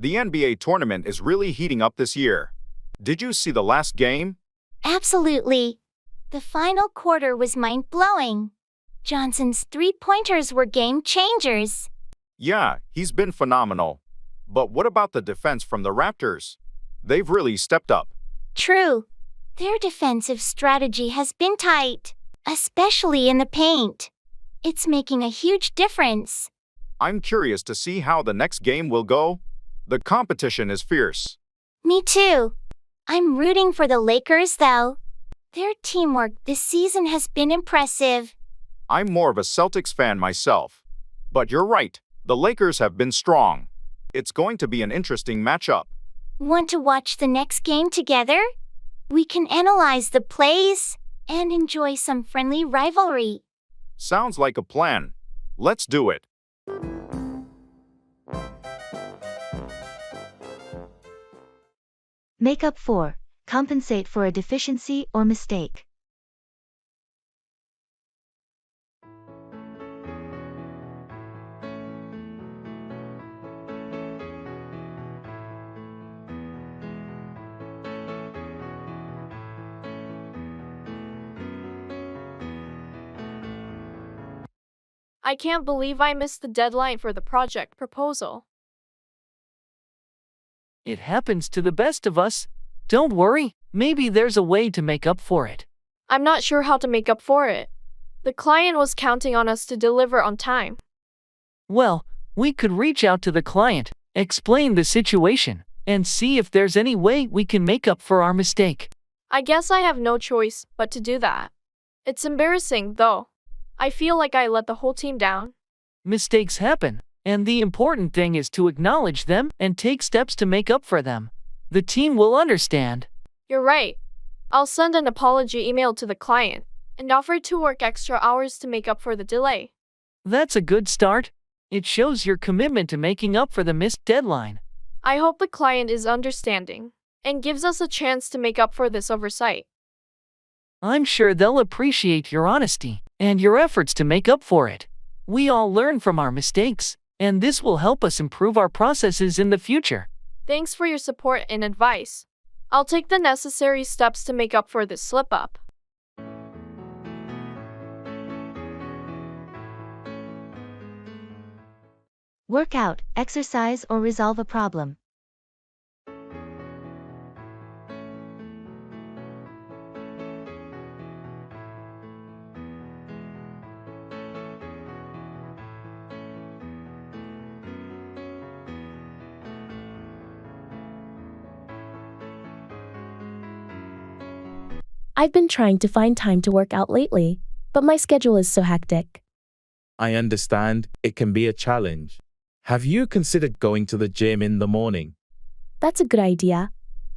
Speaker 7: The NBA tournament is really heating up this year. Did you see the last game?
Speaker 5: Absolutely. The final quarter was mind-blowing. Johnson's three-pointers were game changers.
Speaker 7: Yeah, he's been phenomenal. But what about the defense from the Raptors? They've really stepped up.
Speaker 5: True. Their defensive strategy has been tight, especially in the paint. It's making a huge difference.
Speaker 7: I'm curious to see how the next game will go. The competition is fierce.
Speaker 5: Me too. I'm rooting for the Lakers, though. Their teamwork this season has been impressive.
Speaker 7: I'm more of a Celtics fan myself. But you're right, the Lakers have been strong. It's going to be an interesting matchup.
Speaker 5: Want to watch the next game together? We can analyze the plays and enjoy some friendly rivalry.
Speaker 7: Sounds like a plan. Let's do it.
Speaker 1: Make up for, compensate for a deficiency or mistake.
Speaker 4: I can't believe I missed the deadline for the project proposal.
Speaker 12: It happens to the best of us. Don't worry, maybe there's a way to make up for it.
Speaker 4: I'm not sure how to make up for it. The client was counting on us to deliver on time.
Speaker 12: Well, we could reach out to the client, explain the situation, and see if there's any way we can make up for our mistake.
Speaker 4: I guess I have no choice but to do that. It's embarrassing, though. I feel like I let the whole team down.
Speaker 12: Mistakes happen, and the important thing is to acknowledge them and take steps to make up for them. The team will understand.
Speaker 4: You're right. I'll send an apology email to the client and offer to work extra hours to make up for the delay.
Speaker 12: That's a good start. It shows your commitment to making up for the missed deadline.
Speaker 4: I hope the client is understanding and gives us a chance to make up for this oversight.
Speaker 12: I'm sure they'll appreciate your honesty and your efforts to make up for it. We all learn from our mistakes, and this will help us improve our processes in the future.
Speaker 4: Thanks for your support and advice. I'll take the necessary steps to make up for this slip-up.
Speaker 1: Work out, exercise, or resolve a problem.
Speaker 15: I've been trying to find time to work out lately, but my schedule is so hectic.
Speaker 3: I understand it can be a challenge. Have you considered going to the gym in the morning?
Speaker 15: That's a good idea.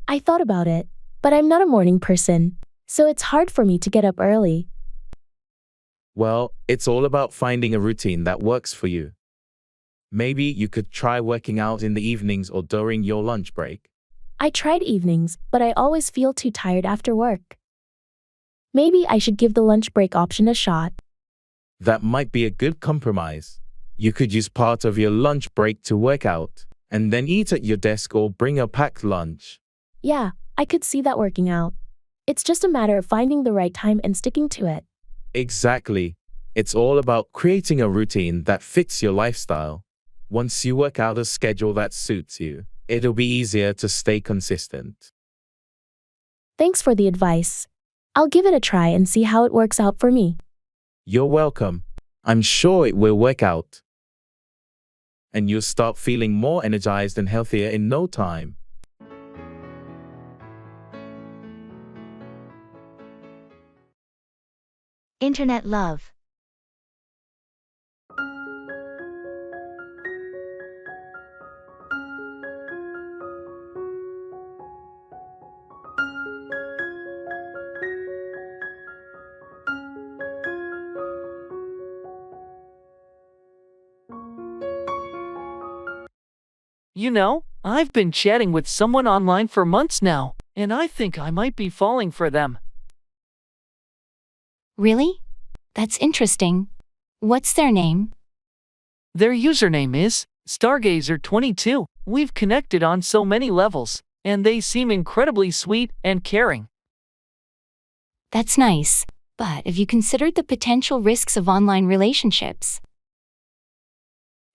Speaker 15: I thought about it, but I'm not a morning person, so it's hard for me to get up early.
Speaker 3: Well, it's all about finding a routine that works for you. Maybe you could try working out in the evenings or during your lunch break.
Speaker 15: I tried evenings, but I always feel too tired after work. Maybe I should give the lunch break option a shot.
Speaker 3: That might be a good compromise. You could use part of your lunch break to work out, and then eat at your desk or bring a packed lunch.
Speaker 15: Yeah, I could see that working out. It's just a matter of finding the right time and sticking to it.
Speaker 3: Exactly. It's all about creating a routine that fits your lifestyle. Once you work out a schedule that suits you, it'll be easier to stay consistent.
Speaker 15: Thanks for the advice. I'll give it a try and see how it works out for me.
Speaker 3: You're welcome. I'm sure it will work out. And you'll start feeling more energized and healthier in no time.
Speaker 1: Internet love.
Speaker 12: You know, I've been chatting with someone online for months now, and I think I might be falling for them.
Speaker 9: Really? That's interesting. What's their name?
Speaker 12: Their username is Stargazer22, We've connected on so many levels, and they seem incredibly sweet and caring.
Speaker 9: That's nice, but have you considered the potential risks of online relationships?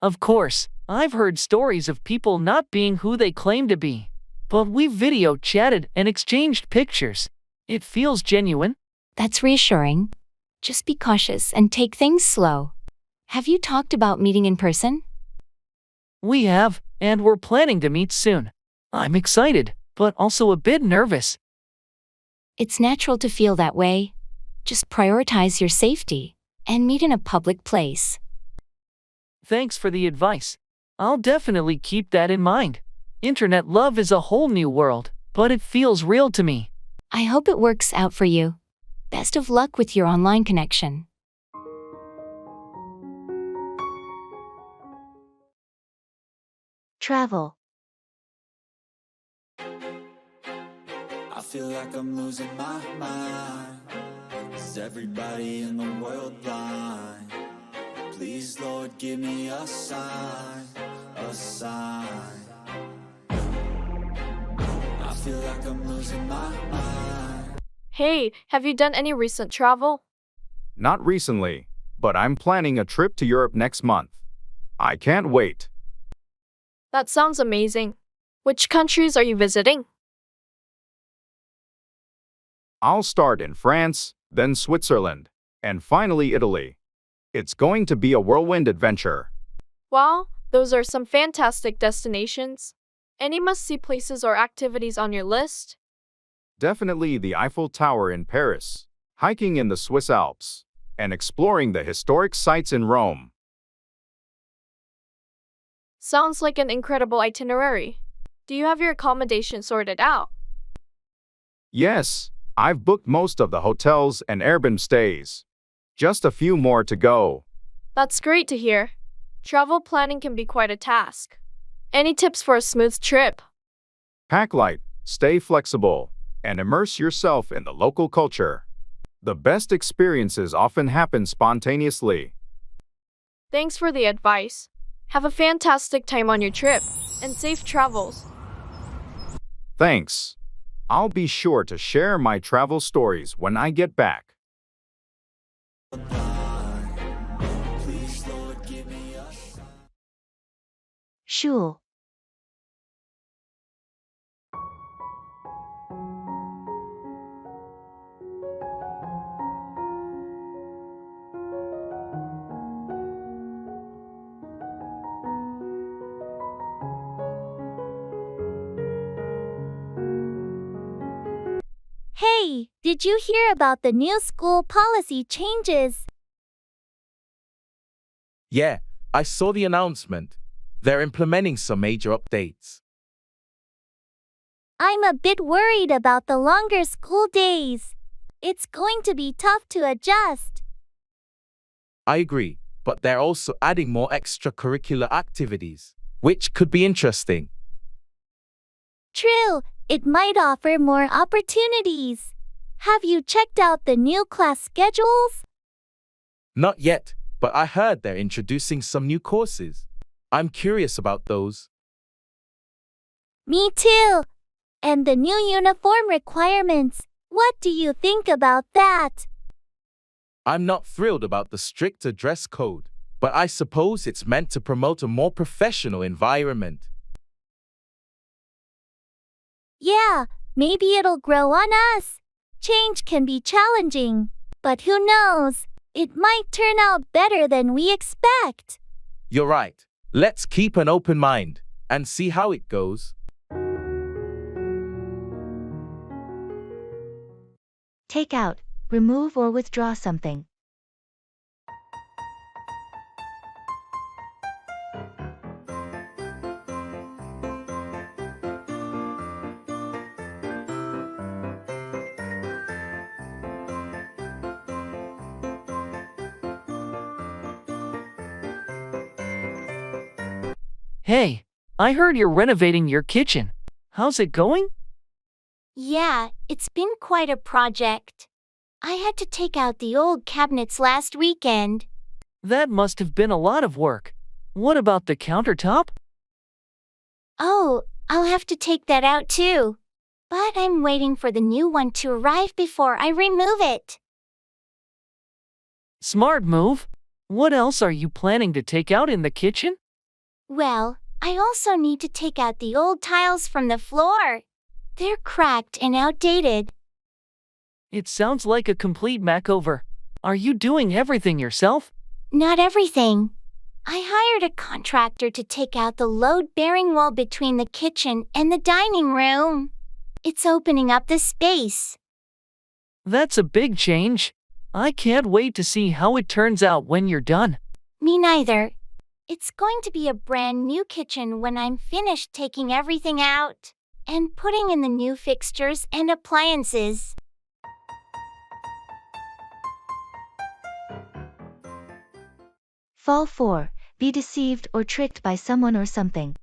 Speaker 12: Of course, I've heard stories of people not being who they claim to be. But we've video chatted and exchanged pictures. It feels genuine.
Speaker 9: That's reassuring. Just be cautious and take things slow. Have you talked about meeting in person?
Speaker 12: We have, and we're planning to meet soon. I'm excited, but also a bit nervous.
Speaker 9: It's natural to feel that way. Just prioritize your safety and meet in a public place.
Speaker 12: Thanks for the advice. I'll definitely keep that in mind. Internet love is a whole new world, but it feels real to me.
Speaker 9: I hope it works out for you. Best of luck with your online connection.
Speaker 1: Travel.
Speaker 10: I feel like I'm losing my mind. Is everybody in the world blind? Please, Lord, give me a sign, a sign. I feel like I'm losing my mind.
Speaker 4: Hey, have you done any recent travel?
Speaker 7: Not recently, but I'm planning a trip to Europe next month. I can't wait.
Speaker 4: That sounds amazing. Which countries are you visiting?
Speaker 7: I'll start in France, then Switzerland, and finally Italy. It's going to be a whirlwind adventure.
Speaker 4: Wow, those are some fantastic destinations. Any must-see places or activities on your list?
Speaker 7: Definitely the Eiffel Tower in Paris, hiking in the Swiss Alps, and exploring the historic sites in Rome.
Speaker 4: Sounds like an incredible itinerary. Do you have your accommodation sorted out?
Speaker 7: Yes, I've booked most of the hotels and Airbnb stays. Just a few more to go.
Speaker 4: That's great to hear. Travel planning can be quite a task. Any tips for a smooth trip?
Speaker 7: Pack light, stay flexible, and immerse yourself in the local culture. The best experiences often happen spontaneously.
Speaker 4: Thanks for the advice. Have a fantastic time on your trip, and safe travels.
Speaker 7: Thanks. I'll be sure to share my travel stories when I get back.
Speaker 1: Shul.
Speaker 8: Hey, did you hear about the new school policy changes?
Speaker 3: Yeah, I saw the announcement. They're implementing some major updates.
Speaker 8: I'm a bit worried about the longer school days. It's going to be tough to adjust.
Speaker 3: I agree, but they're also adding more extracurricular activities, which could be interesting.
Speaker 8: True, it might offer more opportunities. Have you checked out the new class schedules?
Speaker 3: Not yet, but I heard they're introducing some new courses. I'm curious about those.
Speaker 8: Me too. And the new uniform requirements. What do you think about that?
Speaker 3: I'm not thrilled about the stricter dress code, but I suppose it's meant to promote a more professional environment.
Speaker 8: Yeah, maybe it'll grow on us. Change can be challenging, but who knows? It might turn out better than we expect.
Speaker 3: You're right. Let's keep an open mind and see how it goes.
Speaker 1: Take out, remove or withdraw something.
Speaker 12: Hey, I heard you're renovating your kitchen. How's it going?
Speaker 5: Yeah, it's been quite a project. I had to take out the old cabinets last weekend.
Speaker 12: That must have been a lot of work. What about the countertop?
Speaker 5: Oh, I'll have to take that out too. But I'm waiting for the new one to arrive before I remove it.
Speaker 12: Smart move. What else are you planning to take out in the kitchen?
Speaker 5: Well, I also need to take out the old tiles from the floor. They're cracked and outdated.
Speaker 12: It sounds like a complete makeover. Are you doing everything yourself?
Speaker 5: Not everything. I hired a contractor to take out the load-bearing wall between the kitchen and the dining room. It's opening up the space.
Speaker 12: That's a big change. I can't wait to see how it turns out when you're done.
Speaker 5: Me neither. It's going to be a brand new kitchen when I'm finished taking everything out and putting in the new fixtures and appliances.
Speaker 1: Fall 4. Be deceived or tricked by someone or something.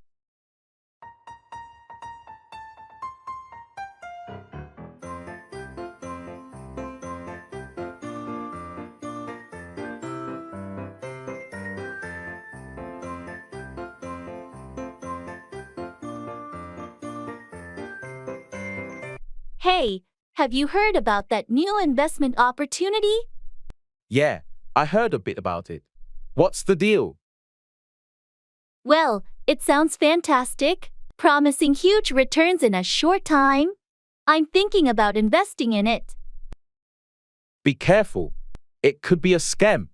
Speaker 8: Hey, have you heard about that new investment opportunity?
Speaker 3: Yeah, I heard a bit about it. What's the deal?
Speaker 8: Well, it sounds fantastic, promising huge returns in a short time. I'm thinking about investing in it.
Speaker 3: Be careful. It could be a scam.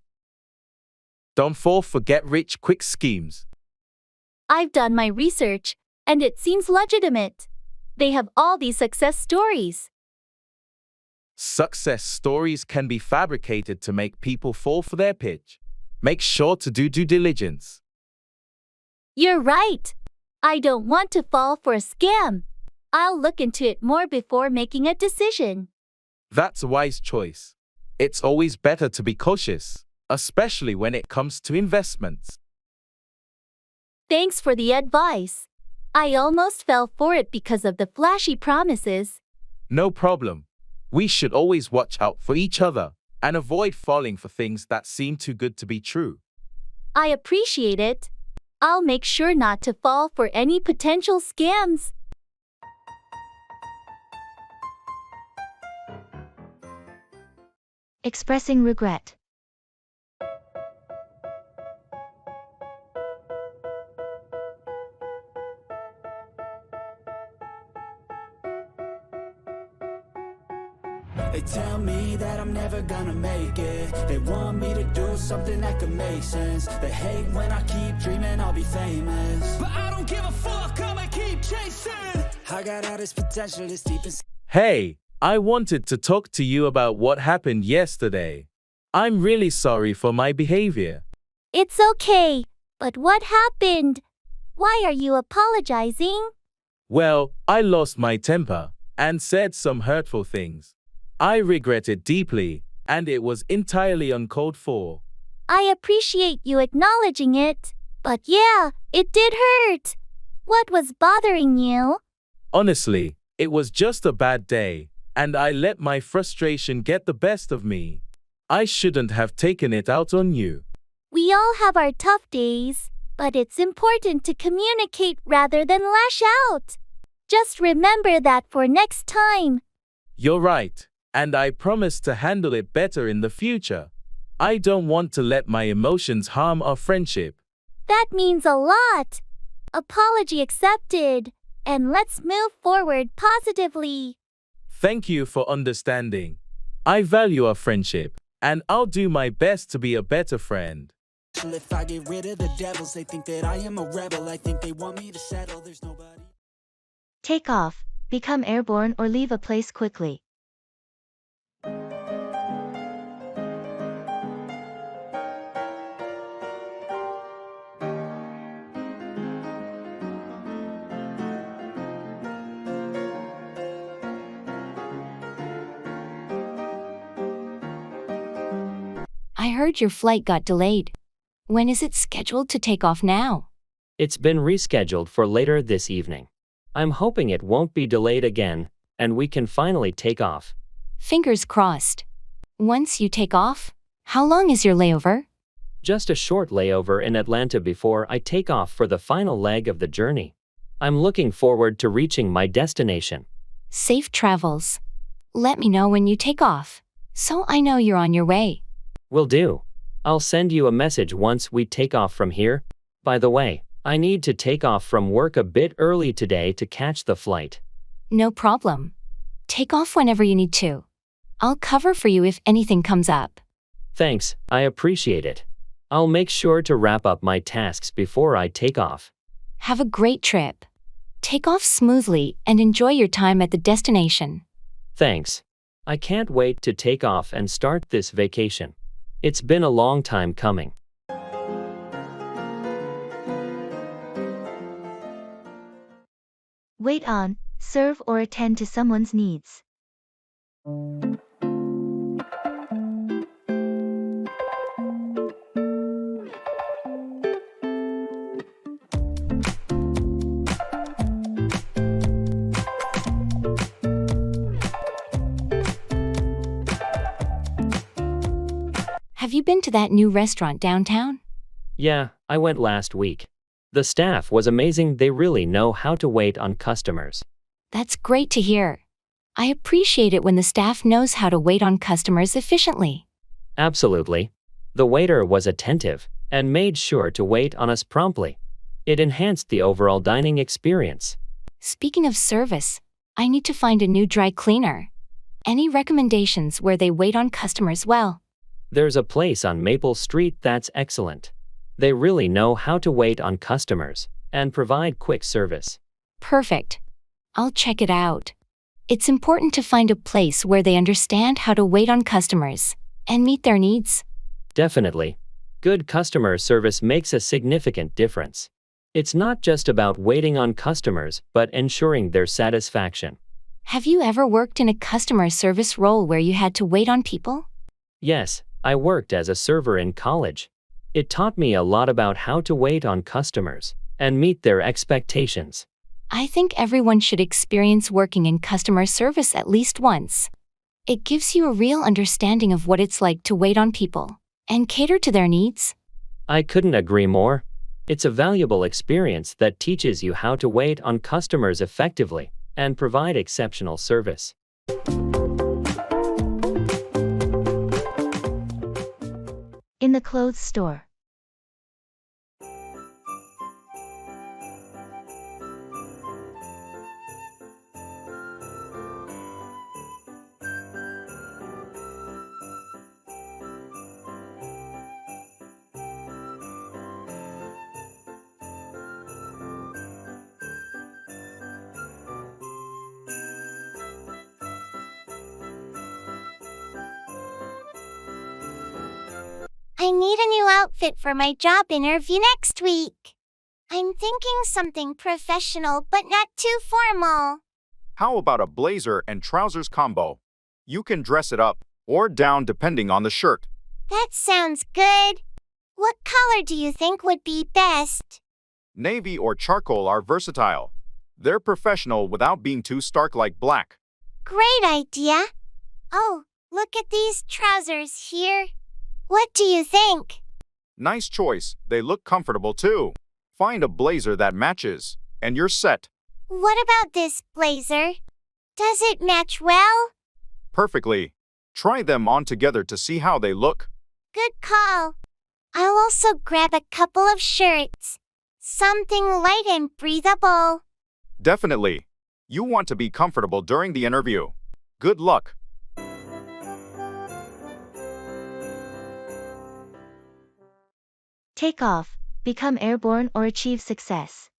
Speaker 3: Don't fall for get-rich-quick schemes.
Speaker 8: I've done my research, and it seems legitimate. They have all these success stories.
Speaker 3: Success stories can be fabricated to make people fall for their pitch. Make sure to do due diligence.
Speaker 8: You're right. I don't want to fall for a scam. I'll look into it more before making a decision.
Speaker 3: That's a wise choice. It's always better to be cautious, especially when it comes to investments.
Speaker 8: Thanks for the advice. I almost fell for it because of the flashy promises.
Speaker 3: No problem. We should always watch out for each other and avoid falling for things that seem too good to be true.
Speaker 8: I appreciate it. I'll make sure not to fall for any potential scams.
Speaker 1: Expressing regret.
Speaker 10: They tell me that I'm never gonna make it. They want me to do something that could make sense. They hate when I keep dreaming I'll be famous, but I don't give a fuck, I'ma keep chasing. I got all this potential that's deep inside.
Speaker 3: Hey, I wanted to talk to you about what happened yesterday. I'm really sorry for my behavior.
Speaker 8: It's okay, but what happened? Why are you apologizing?
Speaker 3: Well, I lost my temper and said some hurtful things. I regret it deeply, and it was entirely uncalled for.
Speaker 8: I appreciate you acknowledging it, but yeah, it did hurt. What was bothering you?
Speaker 3: Honestly, it was just a bad day, and I let my frustration get the best of me. I shouldn't have taken it out on you.
Speaker 8: We all have our tough days, but it's important to communicate rather than lash out. Just remember that for next time.
Speaker 3: You're right, and I promise to handle it better in the future. I don't want to let my emotions harm our friendship.
Speaker 8: That means a lot. Apology accepted, and let's move forward positively.
Speaker 3: Thank you for understanding. I value our friendship, and I'll do my best to be a better friend.
Speaker 10: If I get rid of the devils, they think that I am a rebel. I think they want me to settle. There's nobody.
Speaker 1: Take off, become airborne or leave a place quickly.
Speaker 9: I heard your flight got delayed. When is it scheduled to take off now?
Speaker 6: It's been rescheduled for later this evening. I'm hoping it won't be delayed again, and we can finally take off.
Speaker 9: Fingers crossed. Once you take off, how long is your layover?
Speaker 6: Just a short layover in Atlanta before I take off for the final leg of the journey. I'm looking forward to reaching my destination.
Speaker 9: Safe travels. Let me know when you take off, so I know you're on your way.
Speaker 6: Will do. I'll send you a message once we take off from here. By the way, I need to take off from work a bit early today to catch the flight.
Speaker 9: No problem. Take off whenever you need to. I'll cover for you if anything comes up.
Speaker 6: Thanks, I appreciate it. I'll make sure to wrap up my tasks before I take off.
Speaker 9: Have a great trip. Take off smoothly and enjoy your time at the destination.
Speaker 6: Thanks. I can't wait to take off and start this vacation. It's been a long time coming.
Speaker 1: Wait on, serve or attend to someone's needs.
Speaker 9: Have you been to that new restaurant downtown?
Speaker 6: Yeah, I went last week. The staff was amazing. They really know how to wait on customers.
Speaker 9: That's great to hear. I appreciate it when the staff knows how to wait on customers efficiently.
Speaker 6: Absolutely. The waiter was attentive and made sure to wait on us promptly. It enhanced the overall dining experience.
Speaker 9: Speaking of service, I need to find a new dry cleaner. Any recommendations where they wait on customers well?
Speaker 6: There's a place on Maple Street that's excellent. They really know how to wait on customers and provide quick service.
Speaker 9: Perfect. I'll check it out. It's important to find a place where they understand how to wait on customers and meet their needs.
Speaker 6: Definitely. Good customer service makes a significant difference. It's not just about waiting on customers, but ensuring their satisfaction.
Speaker 9: Have you ever worked in a customer service role where you had to wait on people?
Speaker 6: Yes, I worked as a server in college. It taught me a lot about how to wait on customers and meet their expectations.
Speaker 9: I think everyone should experience working in customer service at least once. It gives you a real understanding of what it's like to wait on people and cater to their needs.
Speaker 6: I couldn't agree more. It's a valuable experience that teaches you how to wait on customers effectively and provide exceptional service.
Speaker 1: In the clothes store.
Speaker 5: I need a new outfit for my job interview next week. I'm thinking something professional but not too formal.
Speaker 7: How about a blazer and trousers combo? You can dress it up or down depending on the shirt.
Speaker 5: That sounds good. What color do you think would be best?
Speaker 7: Navy or charcoal are versatile. They're professional without being too stark like black.
Speaker 5: Great idea. Oh, look at these trousers here. What do you think?
Speaker 7: Nice choice. They look comfortable too. Find a blazer that matches, and you're set.
Speaker 5: What about this blazer? Does it match well?
Speaker 7: Perfectly. Try them on together to see how they look.
Speaker 5: Good call. I'll also grab a couple of shirts. Something light and breathable.
Speaker 7: Definitely. You want to be comfortable during the interview. Good luck.
Speaker 1: Take off, become airborne or achieve success.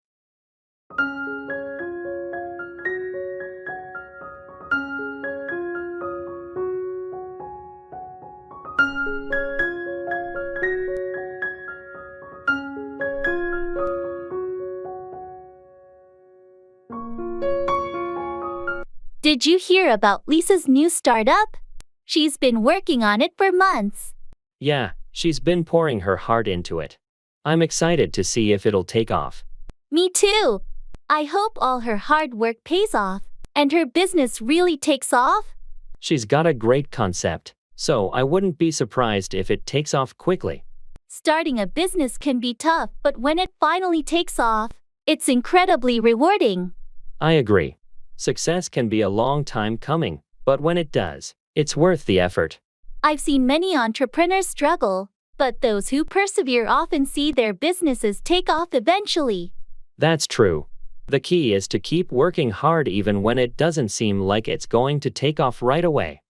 Speaker 8: Did you hear about Lisa's new startup? She's been working on it for months.
Speaker 6: Yeah, she's been pouring her heart into it. I'm excited to see if it'll take off.
Speaker 8: Me too. I hope all her hard work pays off and her business really takes off.
Speaker 6: She's got a great concept, so I wouldn't be surprised if it takes off quickly.
Speaker 8: Starting a business can be tough, but when it finally takes off, It's incredibly rewarding.
Speaker 6: I agree. Success can be a long time coming, but when it does, it's worth the effort.
Speaker 8: I've seen many entrepreneurs struggle, but those who persevere often see their businesses take off eventually.
Speaker 6: That's true. The key is to keep working hard even when it doesn't seem like it's going to take off right away.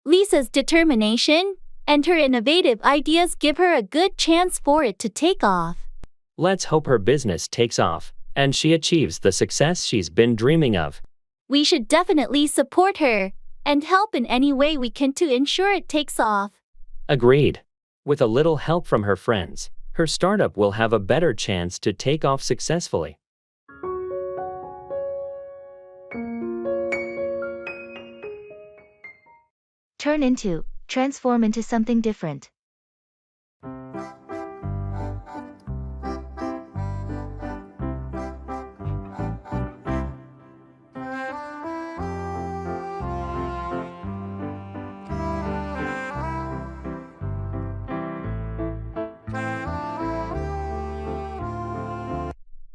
Speaker 8: Lisa's determination and her innovative ideas give her a good chance for it to take off.
Speaker 6: Let's hope her business takes off, and she achieves the success she's been dreaming of.
Speaker 8: We should definitely support her and help in any way we can to ensure it takes off.
Speaker 6: Agreed. With a little help from her friends, her startup will have a better chance to take off successfully.
Speaker 1: Transform into something different.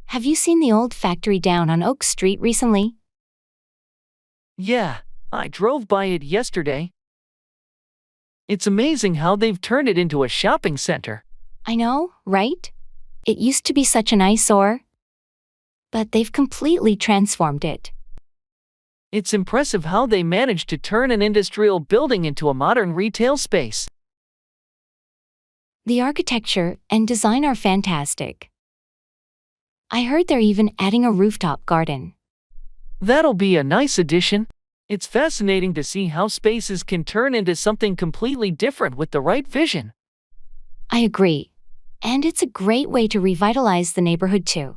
Speaker 9: Have you seen the old factory down on Oak Street recently?
Speaker 12: Yeah, I drove by it yesterday. It's amazing how they've turned it into a shopping center.
Speaker 9: I know, right? It used to be such an eyesore. But they've completely transformed it.
Speaker 12: It's impressive how they managed to turn an industrial building into a modern retail space.
Speaker 9: The architecture and design are fantastic. I heard they're even adding a rooftop garden.
Speaker 12: That'll be a nice addition. It's fascinating to see how spaces can turn into something completely different with the right vision.
Speaker 9: I agree. And it's a great way to revitalize the neighborhood too.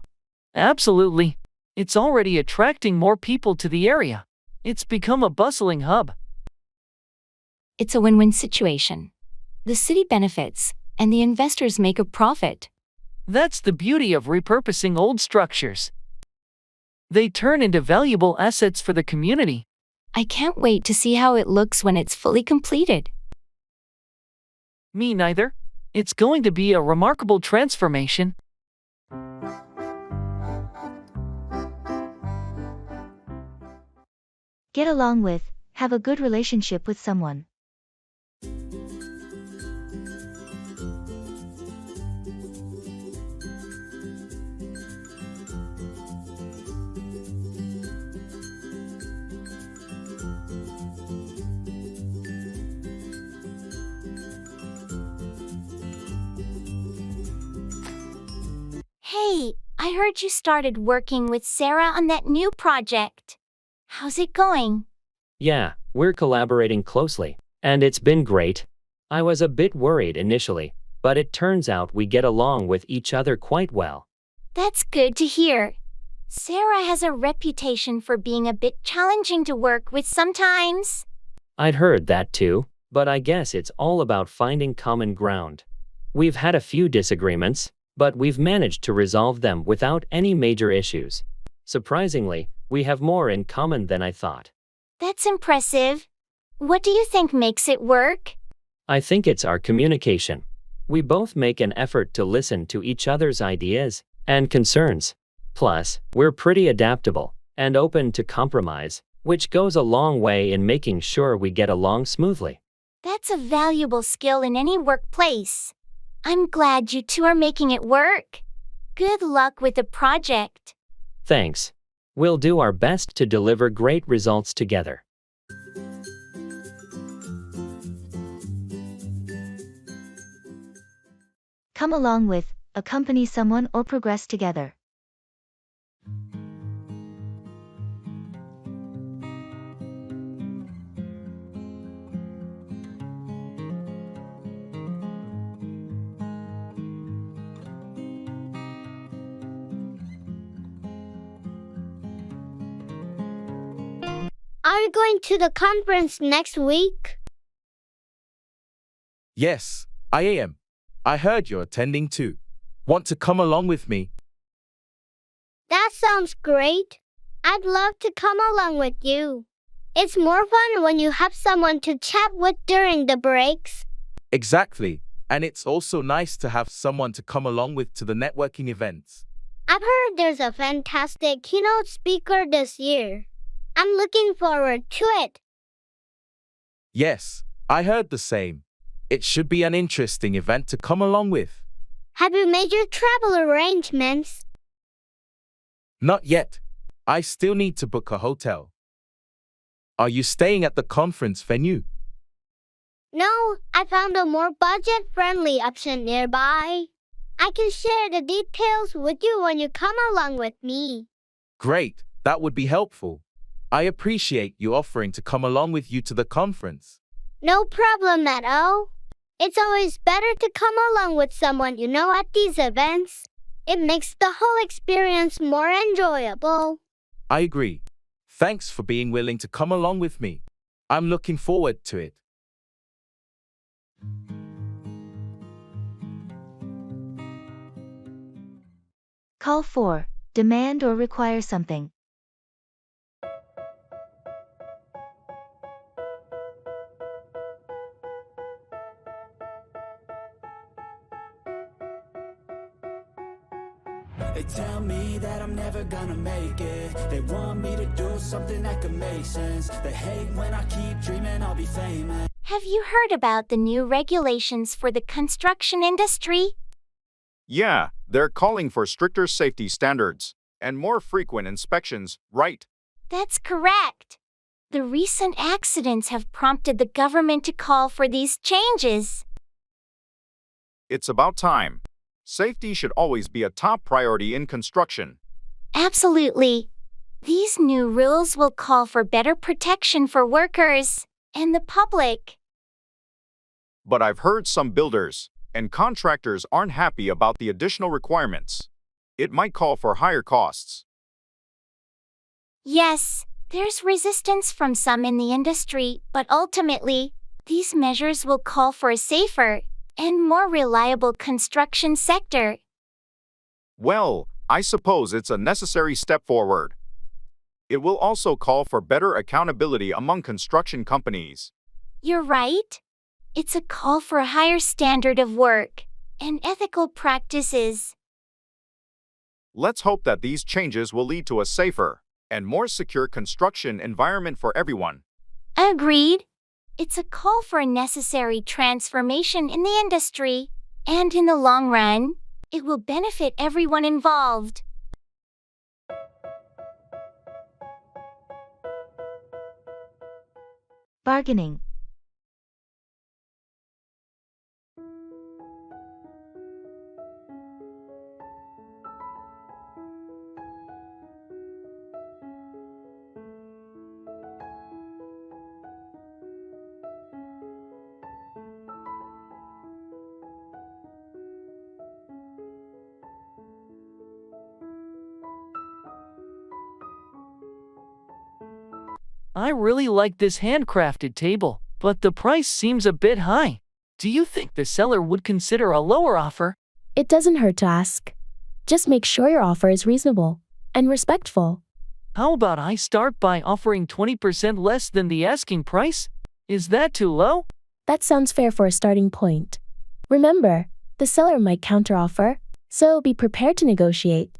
Speaker 12: Absolutely. It's already attracting more people to the area. It's become a bustling hub.
Speaker 9: It's a win-win situation. The city benefits, and the investors make a profit.
Speaker 12: That's the beauty of repurposing old structures. They turn into valuable assets for the community.
Speaker 9: I can't wait to see how it looks when it's fully completed.
Speaker 12: Me neither. It's going to be a remarkable transformation.
Speaker 1: Get along with, have a good relationship with someone.
Speaker 5: Hey, I heard you started working with Sarah on that new project. How's it going?
Speaker 6: Yeah, we're collaborating closely, and it's been great. I was a bit worried initially, but it turns out we get along with each other quite well.
Speaker 5: That's good to hear. Sarah has a reputation for being a bit challenging to work with sometimes.
Speaker 6: I'd heard that too, but I guess it's all about finding common ground. We've had a few disagreements, but we've managed to resolve them without any major issues. Surprisingly, we have more in common than I thought.
Speaker 5: That's impressive. What do you think makes it work?
Speaker 6: I think it's our communication. We both make an effort to listen to each other's ideas and concerns. Plus, we're pretty adaptable and open to compromise, which goes a long way in making sure we get along smoothly.
Speaker 5: That's a valuable skill in any workplace. I'm glad you two are making it work. Good luck with the project.
Speaker 6: Thanks. We'll do our best to deliver great results together.
Speaker 1: Come along with, accompany someone or progress together.
Speaker 13: Are you going to the conference next week?
Speaker 3: Yes, I am. I heard you're attending too. Want to come along with me?
Speaker 13: That sounds great. I'd love to come along with you. It's more fun when you have someone to chat with during the breaks.
Speaker 3: Exactly. And it's also nice to have someone to come along with to the networking events.
Speaker 13: I've heard there's a fantastic keynote speaker this year. I'm looking forward to it.
Speaker 3: Yes, I heard the same. It should be an interesting event to come along with.
Speaker 13: Have you made your travel arrangements?
Speaker 3: Not yet. I still need to book a hotel. Are you staying at the conference venue?
Speaker 13: No, I found a more budget-friendly option nearby. I can share the details with you when you come along with me.
Speaker 3: Great, that would be helpful. I appreciate you offering to come along with you to the conference.
Speaker 13: No problem at all. It's always better to come along with someone you know at these events. It makes the whole experience more enjoyable.
Speaker 3: I agree. Thanks for being willing to come along with me. I'm looking forward to it.
Speaker 1: Call 4. Demand or require something.
Speaker 10: They tell me that I'm never gonna make it. They want me to do something that could make sense. They hate when I keep dreaming I'll be famous.
Speaker 8: Have you heard about the new regulations for the construction industry?
Speaker 7: Yeah, they're calling for stricter safety standards and more frequent inspections, right?
Speaker 8: That's correct. The recent accidents have prompted the government to call for these changes.
Speaker 7: It's about time. Safety should always be a top priority in construction.
Speaker 8: Absolutely. These new rules will call for better protection for workers and the public.
Speaker 7: But I've heard some builders and contractors aren't happy about the additional requirements. It might call for higher costs.
Speaker 8: Yes, there's resistance from some in the industry, but ultimately, these measures will call for a safer and more reliable construction sector.
Speaker 7: Well, I suppose it's a necessary step forward. It will also call for better accountability among construction companies.
Speaker 8: You're right. It's a call for a higher standard of work and ethical practices.
Speaker 7: Let's hope that these changes will lead to a safer and more secure construction environment for everyone.
Speaker 8: Agreed. It's a call for a necessary transformation in the industry, and in the long run, it will benefit everyone involved.
Speaker 1: Bargaining.
Speaker 12: I really like this handcrafted table, but the price seems a bit high. Do you think the seller would consider a lower offer?
Speaker 15: It doesn't hurt to ask. Just make sure your offer is reasonable and respectful.
Speaker 12: How about I start by offering 20% less than the asking price? Is that too low?
Speaker 15: That sounds fair for a starting point. Remember, the seller might counteroffer, so be prepared to negotiate.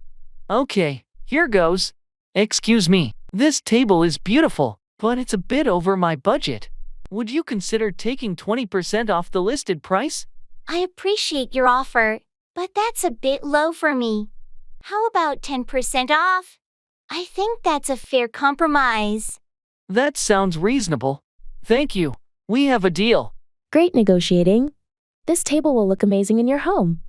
Speaker 12: Okay, here goes. Excuse me, this table is beautiful, but it's a bit over my budget. Would you consider taking 20% off the listed price?
Speaker 8: I appreciate your offer, but that's a bit low for me. How about 10% off? I think that's a fair compromise.
Speaker 12: That sounds reasonable. Thank you. We have a deal.
Speaker 15: Great negotiating. This table will look amazing in your home.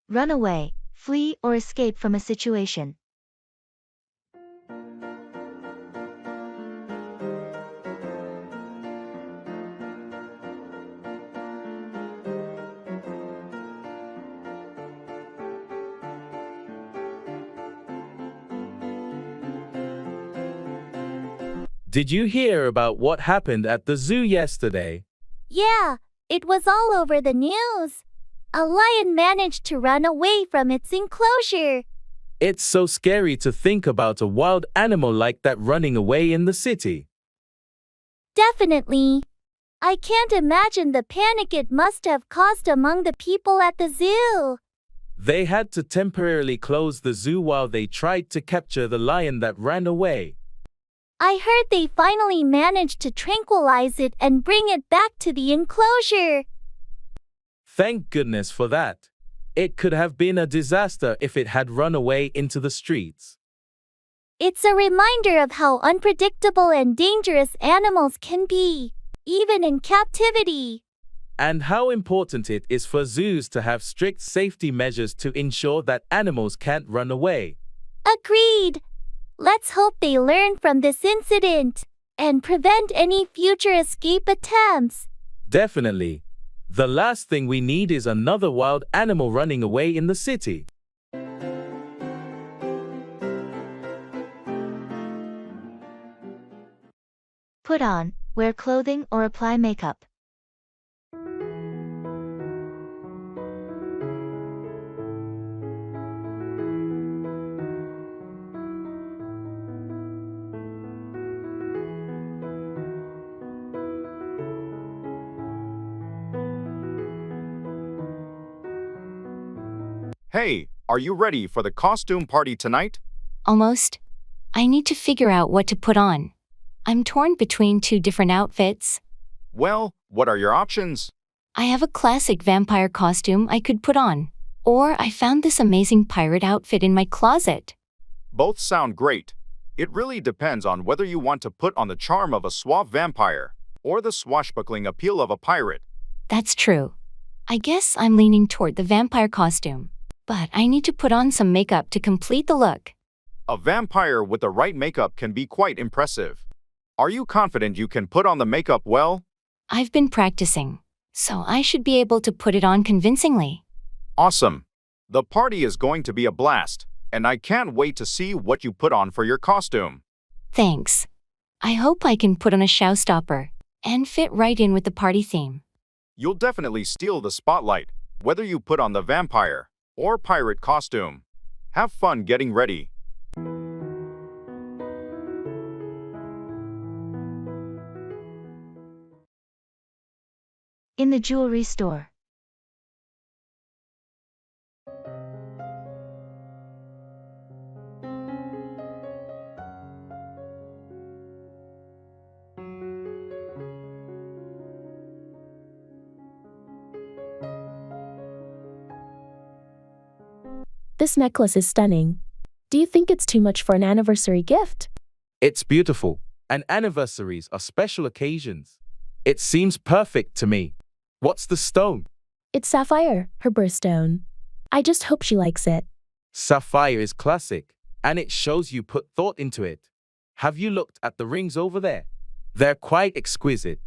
Speaker 1: Run away, flee or escape from a situation.
Speaker 3: Did you hear about what happened at the zoo yesterday?
Speaker 8: Yeah, it was all over the news. A lion managed to run away from its enclosure.
Speaker 3: It's so scary to think about a wild animal like that running away in the city.
Speaker 8: Definitely. I can't imagine the panic it must have caused among the people at the zoo.
Speaker 3: They had to temporarily close the zoo while they tried to capture the lion that ran away.
Speaker 8: I heard they finally managed to tranquilize it and bring it back to the enclosure.
Speaker 3: Thank goodness for that. It could have been a disaster if it had run away into the streets.
Speaker 8: It's a reminder of how unpredictable and dangerous animals can be, even in captivity.
Speaker 3: And how important it is for zoos to have strict safety measures to ensure that animals can't run away.
Speaker 8: Agreed. Let's hope they learn from this incident and prevent any future escape attempts.
Speaker 3: Definitely. The last thing we need is another wild animal running away in the city.
Speaker 1: Put on, wear clothing or apply makeup.
Speaker 7: Hey, are you ready for the costume party tonight?
Speaker 9: Almost. I need to figure out what to put on. I'm torn between two different outfits.
Speaker 7: Well, what are your options?
Speaker 9: I have a classic vampire costume I could put on. Or I found this amazing pirate outfit in my closet.
Speaker 7: Both sound great. It really depends on whether you want to put on the charm of a suave vampire or the swashbuckling appeal of a pirate.
Speaker 9: That's true. I guess I'm leaning toward the vampire costume. But I need to put on some makeup to complete the look.
Speaker 7: A vampire with the right makeup can be quite impressive. Are you confident you can put on the makeup well?
Speaker 9: I've been practicing, so I should be able to put it on convincingly.
Speaker 7: Awesome. The party is going to be a blast, and I can't wait to see what you put on for your costume.
Speaker 9: Thanks. I hope I can put on a showstopper and fit right in with the party theme.
Speaker 7: You'll definitely steal the spotlight, whether you put on the vampire or pirate costume. Have fun getting ready.
Speaker 1: In the jewelry store.
Speaker 15: This necklace is stunning. Do you think it's too much for an anniversary gift?
Speaker 3: It's beautiful, and anniversaries are special occasions. It seems perfect to me. What's the stone?
Speaker 15: It's sapphire, her birthstone. I just hope she likes it.
Speaker 3: Sapphire is classic, and it shows you put thought into it. Have you looked at the rings over there? They're quite exquisite.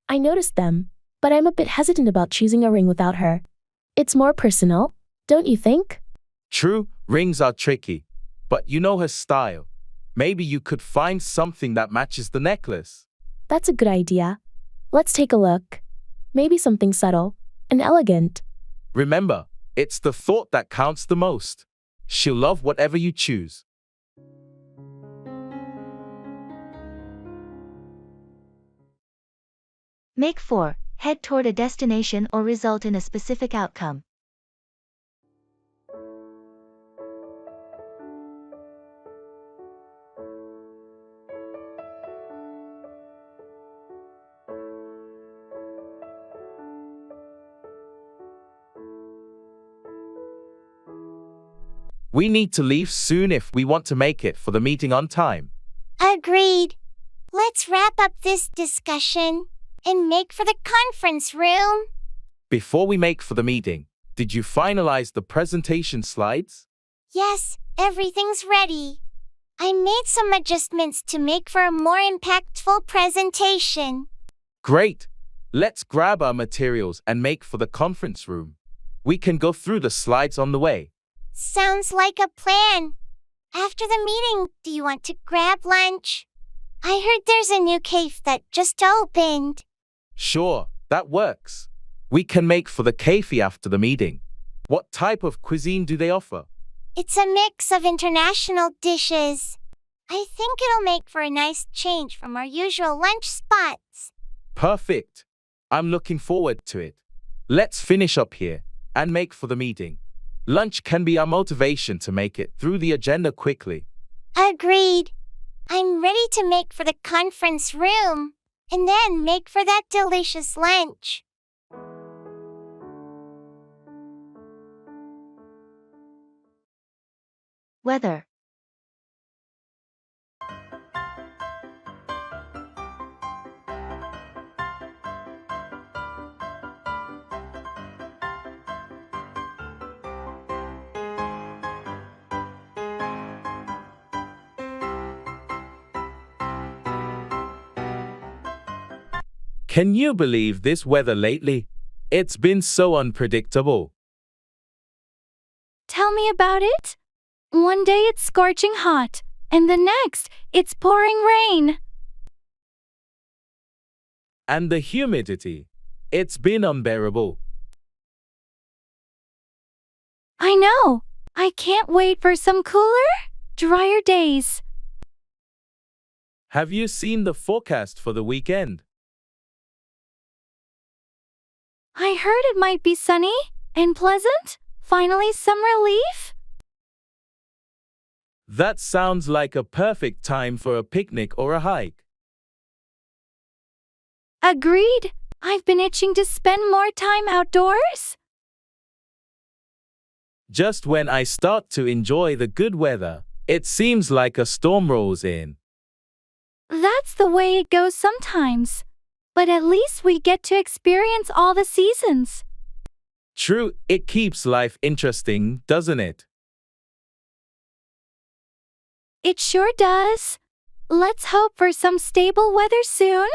Speaker 15: I noticed them, but I'm a bit hesitant about choosing a ring without her. It's more personal, don't you think?
Speaker 3: True, rings are tricky, but you know her style. Maybe you could find something that matches the necklace.
Speaker 15: That's a good idea. Let's take a look. Maybe something subtle and elegant.
Speaker 3: Remember, it's the thought that counts the most. She'll love whatever you choose.
Speaker 1: Make 4. Head toward a destination or result in a specific outcome.
Speaker 3: We need to leave soon if we want to make it for the meeting on time.
Speaker 5: Agreed. Let's wrap up this discussion and make for the conference room.
Speaker 3: Before we make for the meeting, did you finalize the presentation slides?
Speaker 5: Yes, everything's ready. I made some adjustments to make for a more impactful presentation.
Speaker 3: Great! Let's grab our materials and make for the conference room. We can go through the slides on the way.
Speaker 5: Sounds like a plan. After the meeting, do you want to grab lunch? I heard there's a new cafe that just opened.
Speaker 3: Sure, that works. We can make for the cafe after the meeting. What type of cuisine do they offer?
Speaker 5: It's a mix of international dishes. I think it'll make for a nice change from our usual lunch spots.
Speaker 3: Perfect. I'm looking forward to it. Let's finish up here and make for the meeting. Lunch can be our motivation to make it through the agenda quickly.
Speaker 5: Agreed. I'm ready to make for the conference room and then make for that delicious lunch.
Speaker 1: Weather.
Speaker 3: Can you believe this weather lately? It's been so unpredictable.
Speaker 11: Tell me about it. One day it's scorching hot, and the next, it's pouring rain.
Speaker 3: And the humidity. It's been unbearable.
Speaker 11: I know. I can't wait for some cooler, drier days.
Speaker 3: Have you seen the forecast for the weekend?
Speaker 11: I heard it might be sunny and pleasant. Finally, some relief.
Speaker 3: That sounds like a perfect time for a picnic or a hike.
Speaker 11: Agreed. I've been itching to spend more time outdoors.
Speaker 3: Just when I start to enjoy the good weather, it seems like a storm rolls in.
Speaker 11: That's the way it goes sometimes. But at least we get to experience all the seasons.
Speaker 3: True, it keeps life interesting, doesn't it?
Speaker 11: It sure does. Let's hope for some stable weather soon.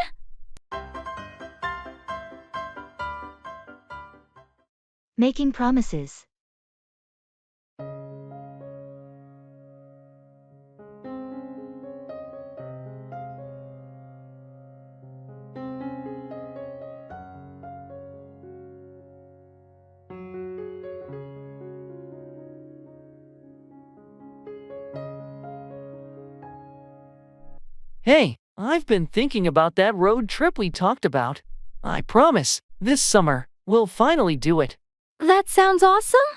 Speaker 1: Making promises.
Speaker 12: Hey, I've been thinking about that road trip we talked about. I promise, this summer, we'll finally do it.
Speaker 11: That sounds awesome.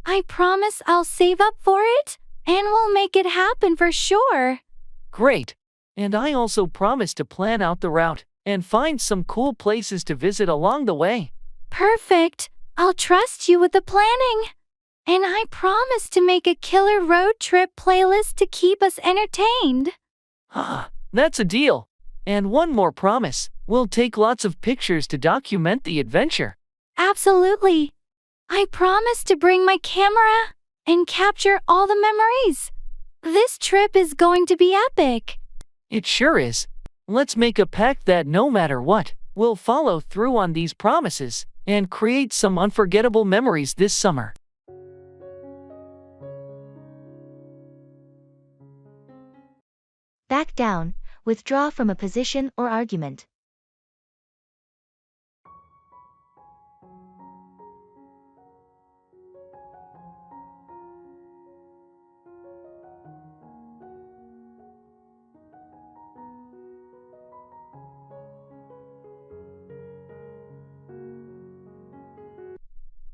Speaker 11: I promise I'll save up for it, and we'll make it happen for sure.
Speaker 12: Great. And I also promise to plan out the route and find some cool places to visit along the way.
Speaker 11: Perfect. I'll trust you with the planning. And I promise to make a killer road trip playlist to keep us entertained.
Speaker 12: Ah, that's a deal. And one more promise. We'll take lots of pictures to document the adventure.
Speaker 11: Absolutely. I promise to bring my camera and capture all the memories. This trip is going to be epic.
Speaker 12: It sure is. Let's make a pact that no matter what, we'll follow through on these promises and create some unforgettable memories this summer.
Speaker 1: Back down, withdraw from a position or argument.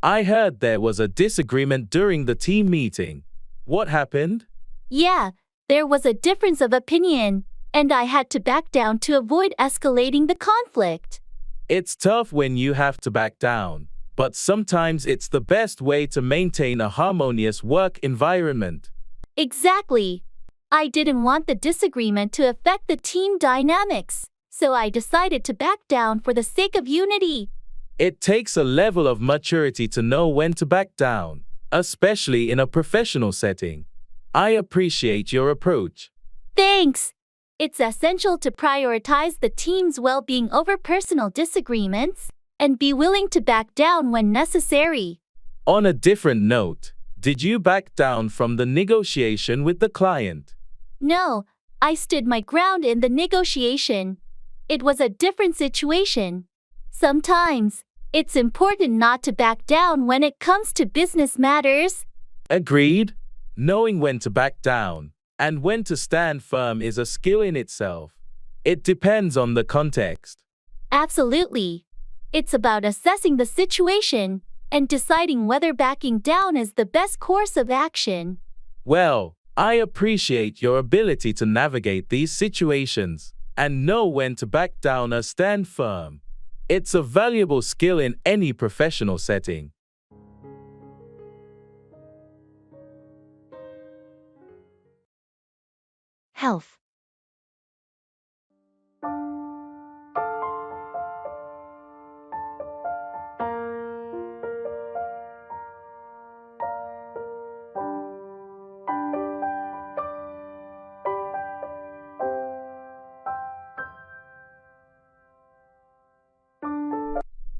Speaker 3: I heard there was a disagreement during the team meeting. What happened?
Speaker 8: Yeah, there was a difference of opinion, and I had to back down to avoid escalating the conflict.
Speaker 3: It's tough when you have to back down, but sometimes it's the best way to maintain a harmonious work environment.
Speaker 8: Exactly. I didn't want the disagreement to affect the team dynamics, so I decided to back down for the sake of unity.
Speaker 3: It takes a level of maturity to know when to back down, especially in a professional setting. I appreciate your approach.
Speaker 8: Thanks. It's essential to prioritize the team's well-being over personal disagreements and be willing to back down when necessary.
Speaker 3: On a different note, did you back down from the negotiation with the client?
Speaker 8: No, I stood my ground in the negotiation. It was a different situation. Sometimes, it's important not to back down when it comes to business matters.
Speaker 3: Agreed. Knowing when to back down and when to stand firm is a skill in itself. It depends on the context.
Speaker 8: Absolutely. It's about assessing the situation and deciding whether backing down is the best course of action.
Speaker 3: Well, I appreciate your ability to navigate these situations and know when to back down or stand firm. It's a valuable skill in any professional setting.
Speaker 1: Health.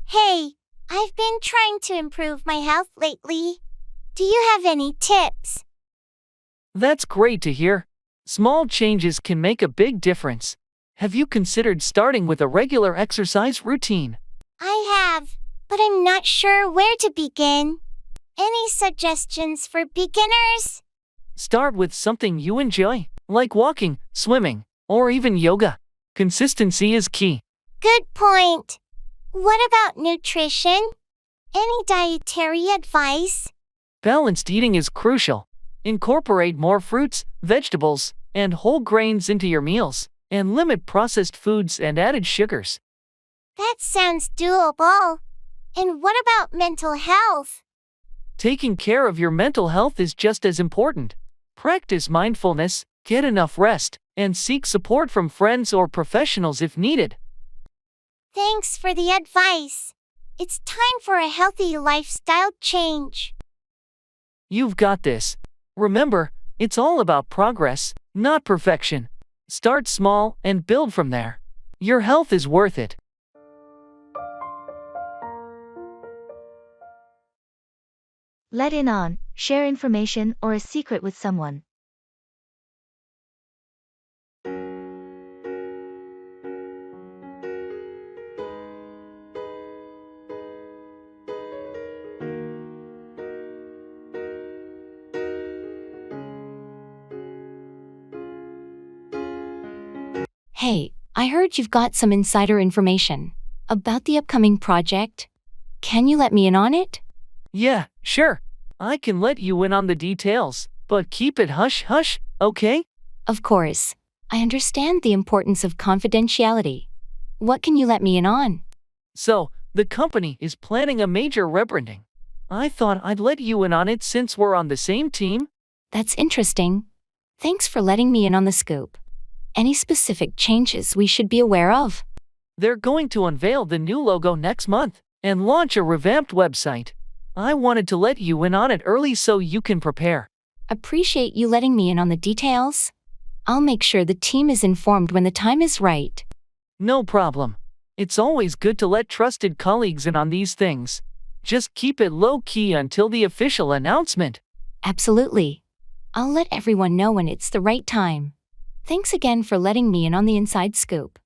Speaker 5: Hey, I've been trying to improve my health lately. Do you have any tips?
Speaker 12: That's great to hear. Small changes can make a big difference. Have you considered starting with a regular exercise routine?
Speaker 5: I have, but I'm not sure where to begin. Any suggestions for beginners?
Speaker 12: Start with something you enjoy, like walking, swimming, or even yoga. Consistency is key.
Speaker 5: Good point. What about nutrition? Any dietary advice?
Speaker 12: Balanced eating is crucial. Incorporate more fruits, vegetables, and whole grains into your meals, and limit processed foods and added sugars.
Speaker 5: That sounds doable. And what about mental health?
Speaker 12: Taking care of your mental health is just as important. Practice mindfulness, get enough rest, and seek support from friends or professionals if needed.
Speaker 5: Thanks for the advice. It's time for a healthy lifestyle change.
Speaker 12: You've got this. Remember, it's all about progress, not perfection. Start small and build from there. Your health is worth it.
Speaker 1: Let in on, share information or a secret with someone.
Speaker 9: Hey, I heard you've got some insider information about the upcoming project. Can you let me in on it?
Speaker 12: Yeah, sure. I can let you in on the details, but keep it hush-hush, okay?
Speaker 9: Of course. I understand the importance of confidentiality. What can you let me in on?
Speaker 12: So, the company is planning a major rebranding. I thought I'd let you in on it since we're on the same team.
Speaker 9: That's interesting. Thanks for letting me in on the scoop. Any specific changes we should be aware of?
Speaker 12: They're going to unveil the new logo next month and launch a revamped website. I wanted to let you in on it early so you can prepare.
Speaker 9: Appreciate you letting me in on the details. I'll make sure the team is informed when the time is right.
Speaker 12: No problem. It's always good to let trusted colleagues in on these things. Just keep it low-key until the official announcement.
Speaker 9: Absolutely. I'll let everyone know when it's the right time. Thanks again for letting me in on the inside scoop.